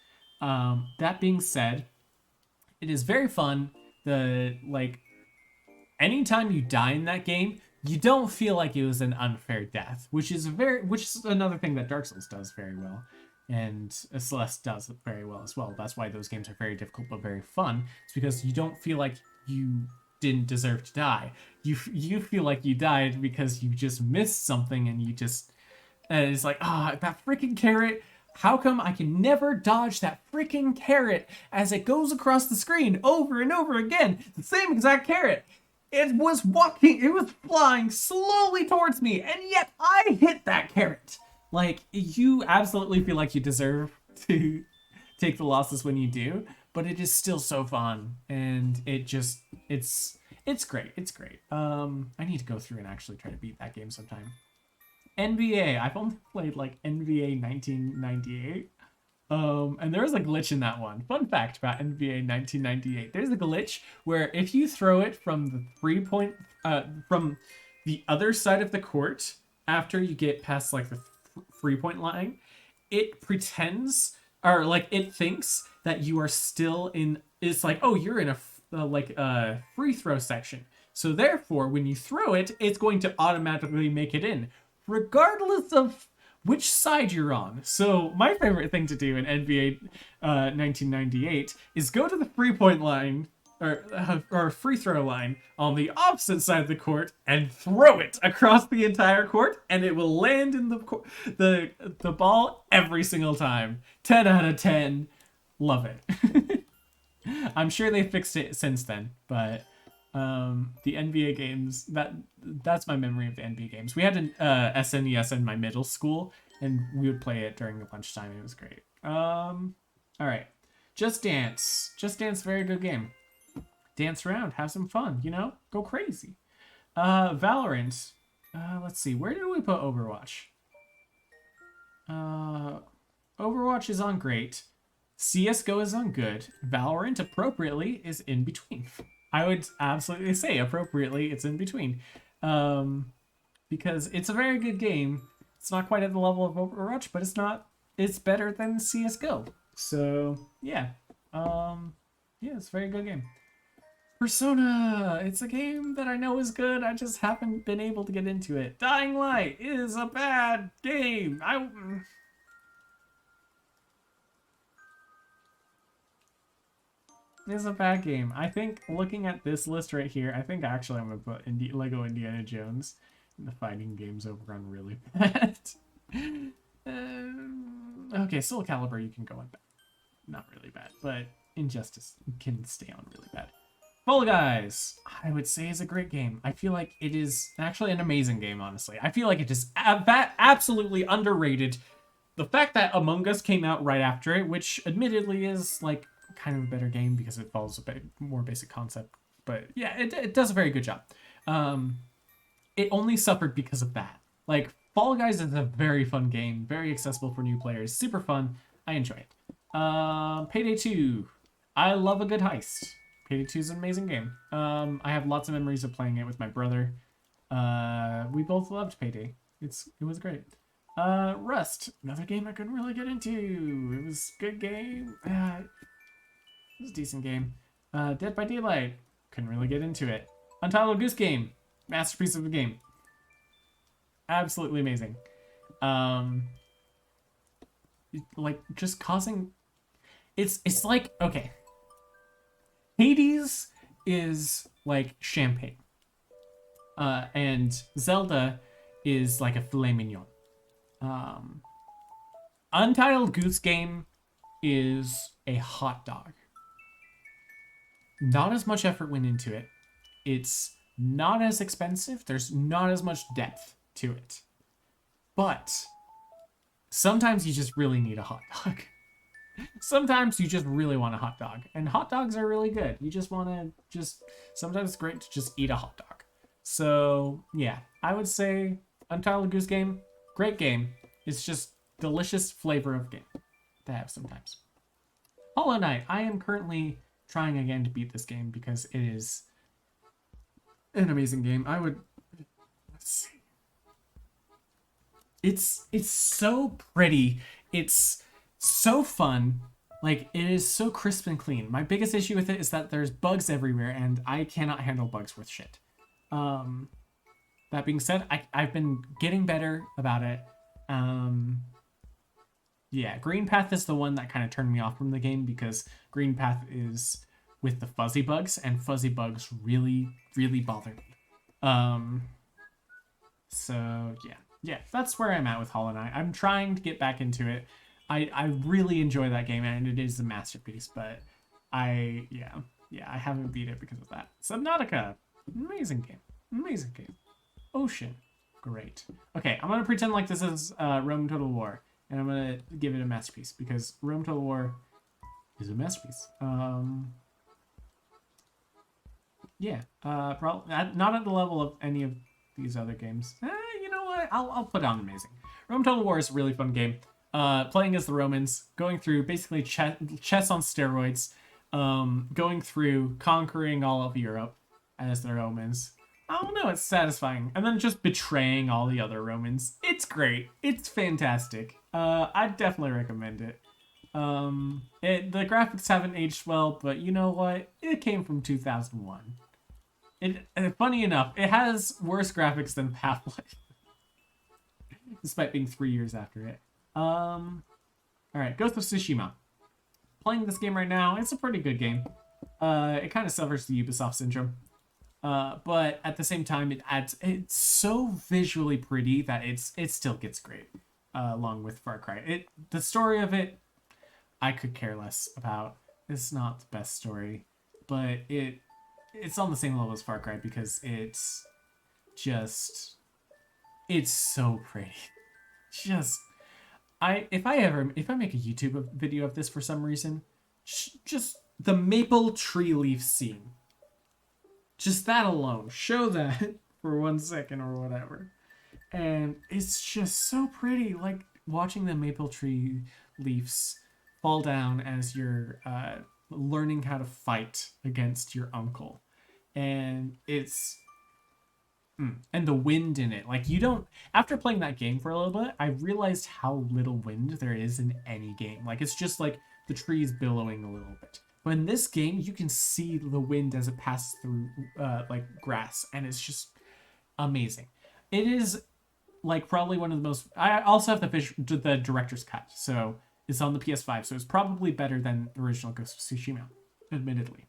That being said, it is very fun. Anytime you die in that game, you don't feel like it was an unfair death, which is another thing that Dark Souls does very well, and Celeste does very well as well. That's why those games are very difficult but very fun. It's because you don't feel like you didn't deserve to die. You feel like you died because you just missed something, and you just it's like, that freaking carrot. How come I can never dodge that freaking carrot as it goes across the screen over and over again? The same exact carrot. It was flying slowly towards me, and yet I hit that carrot. Like, you absolutely feel like you deserve to take the losses when you do, but it is still so fun, and it's It's great. It's great. I need to go through and actually try to beat that game sometime. NBA. I've only played like NBA 1998. And there was a glitch in that one. Fun fact about NBA 1998. There's a glitch where if you throw it from the from the other side of the court after you get past like the 3 point line, it pretends or like it thinks that you are still in. It's like, oh, you're in a like a free throw section. So therefore, when you throw it, it's going to automatically make it in, regardless of which side you're on. So my favorite thing to do in NBA 1998 is go to the 3 point line or free throw line on the opposite side of the court and throw it across the entire court, and it will land in the ball every single time. 10 out of 10. Love it. I'm sure they fixed it since then, but the NBA games, that's my memory of the NBA games. We had an SNES in my middle school, and we would play it during the lunchtime. It was great. All right, Just Dance. Just Dance, very good game. Dance around, have some fun, you know, go crazy. Valorant. Let's see, where did we put Overwatch? Overwatch is on great. CSGO is on good. Valorant, appropriately, is in between. I would absolutely say appropriately it's in between. Because it's a very good game. It's not quite at the level of Overwatch, but it's better than CSGO. So, yeah. Yeah, it's a very good game. Persona! It's a game that I know is good, I just haven't been able to get into it. Dying Light is a bad game! It's a bad game. I think looking at this list right here, I think actually I'm going to put Lego Indiana Jones in the fighting games over on really bad. Okay, Soul Calibur you can go on bad. Not really bad, but Injustice can stay on really bad. Fall Guys, I would say is a great game. I feel like it is actually an amazing game, honestly. I feel like it is absolutely underrated. The fact that Among Us came out right after it, which admittedly is like kind of a better game because it follows a bit more basic concept. But yeah, it does a very good job. It only suffered because of that. Like, Fall Guys is a very fun game, very accessible for new players, super fun. I enjoy it. Payday 2. I love a good heist. Payday 2 is an amazing game. I have lots of memories of playing it with my brother. We both loved Payday. It was great. Rust, another game I couldn't really get into. It was a good game. It was a decent game. Dead by Daylight, couldn't really get into it. Untitled Goose Game, masterpiece of a game. Absolutely amazing. Like, just causing... It's like, okay. Hades is like champagne. And Zelda is like a filet mignon. Untitled Goose Game is a hot dog. Not as much effort went into it. It's not as expensive. There's not as much depth to it. But sometimes you just really need a hot dog. Sometimes you just really want a hot dog. And hot dogs are really good. You just want to sometimes it's great to just eat a hot dog. So, yeah. I would say Untitled Goose Game, great game. It's just delicious flavor of game to have sometimes. Hollow Knight. I am currently trying again to beat this game because it is an amazing game. Let's see. It's so pretty. It's so fun. Like, it is so crisp and clean. My biggest issue with it is that there's bugs everywhere, and I cannot handle bugs worth shit. That being said, I've been getting better about it. Yeah, Green Path is the one that kind of turned me off from the game because Green Path is with the fuzzy bugs, and fuzzy bugs really, really bother me. So, yeah, that's where I'm at with Hollow Knight. I'm trying to get back into it. I really enjoy that game, and it is a masterpiece, but I haven't beat it because of that. Subnautica, amazing game. Ocean, great. Okay, I'm gonna pretend like this is Rome Total War, and I'm gonna give it a masterpiece because Rome Total War is a masterpiece. Yeah, probably not at the level of any of these other games. You know what? I'll put on amazing. Rome Total War is a really fun game. Playing as the Romans, going through basically chess on steroids, going through conquering all of Europe as the Romans. I don't know, it's satisfying. And then just betraying all the other Romans. It's great. It's fantastic. I'd definitely recommend it. The graphics haven't aged well, but you know what? It came from 2001. Funny enough, it has worse graphics than Half-Life, despite being 3 years after it. All right, Ghost of Tsushima. Playing this game right now, it's a pretty good game. It kind of suffers the Ubisoft syndrome. But at the same time, it's so visually pretty that it still gets great. Along with Far Cry, the story of it, I could care less about. It's not the best story, but it's on the same level as Far Cry because it's so pretty. Just if I make a YouTube video of this for some reason, just the maple tree leaf scene, just that alone, show that for 1 second or whatever, and it's just so pretty. Like watching the maple tree leaves fall down as you're learning how to fight against your uncle, and and the wind in it. Like you don't after playing that game for a little bit, I realized how little wind there is in any game. Like it's just like the trees billowing a little bit. But in this game, you can see the wind as it passes through like grass, and it's just amazing. It is like probably one of the most. I also have the director's cut, so it's on the PS5, so it's probably better than the original Ghost of Tsushima, admittedly.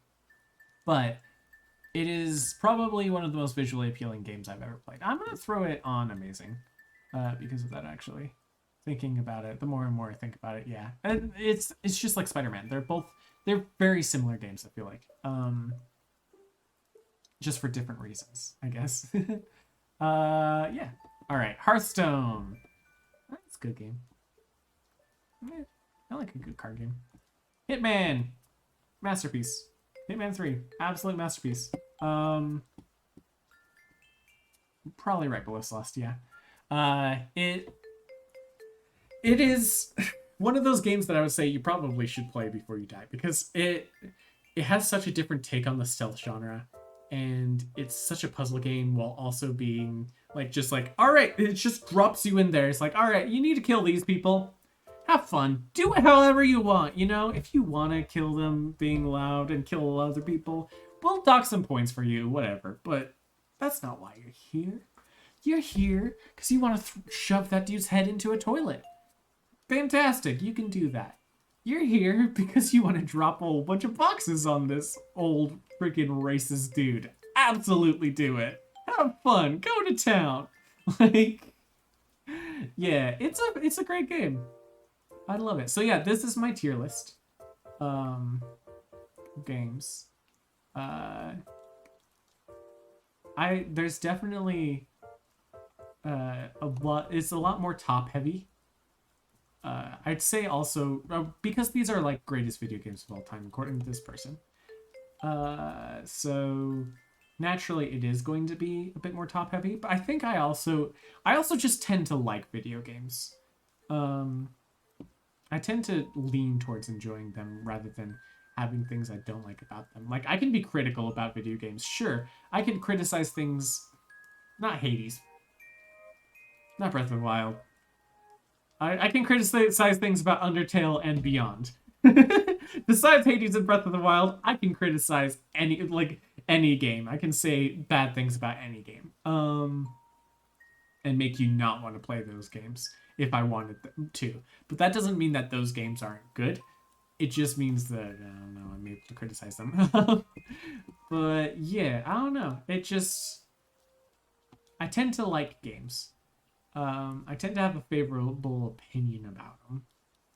But it is probably one of the most visually appealing games I've ever played. I'm gonna throw it on amazing, because of that. Actually, thinking about it, the more and more I think about it, yeah, and it's just like Spider-Man. They're very similar games. I feel like, just for different reasons, I guess. Yeah. All right, Hearthstone. That's a good game. I like a good card game. Hitman, masterpiece. Hitman 3, absolute masterpiece. Probably right below Celeste, yeah. It is one of those games that I would say you probably should play before you die because it has such a different take on the stealth genre, and it's such a puzzle game while also being like just like all right, it just drops you in there. It's like all right, you need to kill these people. Have fun. Do it however you want. You know, if you want to kill them being loud and kill other people, we'll dock some points for you, whatever. But that's not why you're here. You're here because you want to shove that dude's head into a toilet. Fantastic. You can do that. You're here because you want to drop a whole bunch of boxes on this old freaking racist dude. Absolutely do it. Have fun. Go to town. Like, yeah, it's a great game. I love it. So yeah, this is my tier list. Games. There's definitely a lot. It's a lot more top heavy. I'd say also because these are like greatest video games of all time according to this person. So naturally it is going to be a bit more top heavy. But I think I also just tend to like video games. I tend to lean towards enjoying them rather than having things I don't like about them. Like, I can be critical about video games. Sure, I can criticize things... Not Hades. Not Breath of the Wild. I can criticize things about Undertale and beyond. Besides Hades and Breath of the Wild, I can criticize any game. I can say bad things about any game. And make you not want to play those games if I wanted them to. But that doesn't mean that those games aren't good. It just means that, I don't know, I'm able to criticize them. But yeah, I don't know. I tend to like games. I tend to have a favorable opinion about them.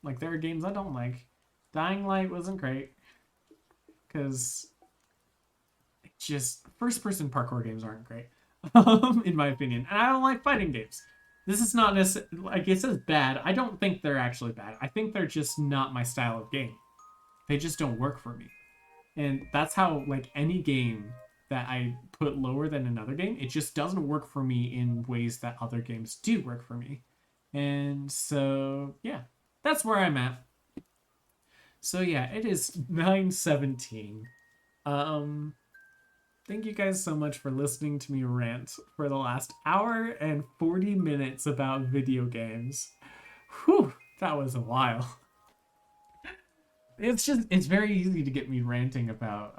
Like, there are games I don't like. Dying Light wasn't great. Because first-person parkour games aren't great. In my opinion. And I don't like fighting games. This is not necessarily, like it says bad. I don't think they're actually bad. I think they're just not my style of game. They just don't work for me. And that's how, like, any game that I put lower than another game. It just doesn't work for me in ways that other games do work for me. And so, yeah, that's where I'm at. So yeah, it is 9:17. Um Thank you guys so much for listening to me rant for the last hour and 40 minutes about video games. Whew, that was a while. It's very easy to get me ranting about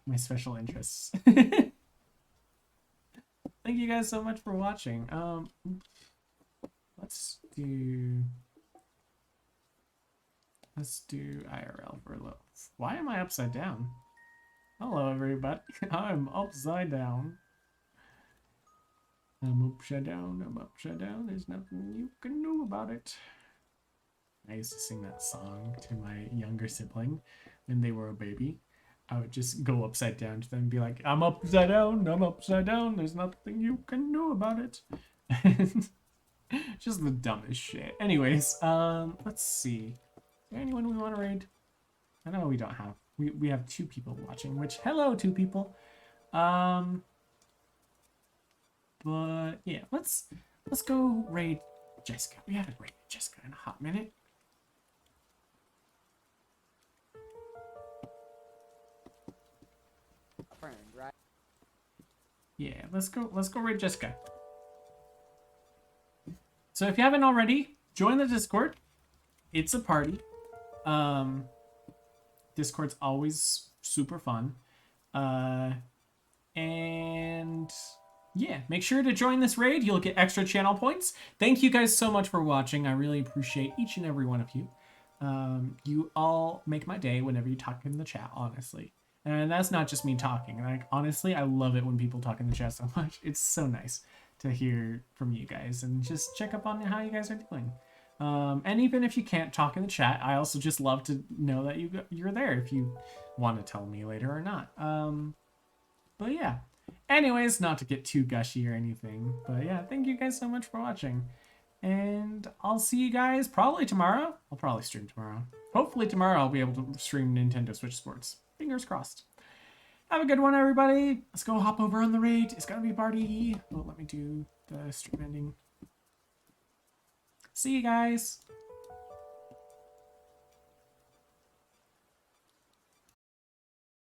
my special interests. Thank you guys so much for watching. Let's do IRL for a little. Why am I upside down? Hello, everybody. I'm upside down. I'm upside down. I'm upside down. There's nothing you can do about it. I used to sing that song to my younger sibling when they were a baby. I would just go upside down to them and be like, I'm upside down. I'm upside down. There's nothing you can do about it. Just the dumbest shit. Anyways, let's see. Is there anyone we want to raid? I know we don't have. We have 2 people watching, which, hello, 2 people. But yeah, let's go raid Jessica. We haven't raided Jessica in a hot minute. Friend, right? Yeah, let's go raid Jessica. So if you haven't already, join the Discord. It's a party. Discord's always super fun. And yeah, make sure to join this raid. You'll get extra channel points. Thank you guys so much for watching. I really appreciate each and every one of you. You all make my day whenever you talk in the chat, honestly. And that's not just me talking. Like, honestly, I love it when people talk in the chat so much. It's so nice to hear from you guys and just check up on how you guys are doing. And even if you can't talk in the chat, I also just love to know that you're there if you want to tell me later or not. But yeah. Anyways, not to get too gushy or anything, but yeah, thank you guys so much for watching. And I'll see you guys probably tomorrow. I'll probably stream tomorrow. Hopefully tomorrow I'll be able to stream Nintendo Switch Sports. Fingers crossed. Have a good one, everybody. Let's go hop over on the raid. It's gonna be a party. Oh, let me do the stream ending. See you guys.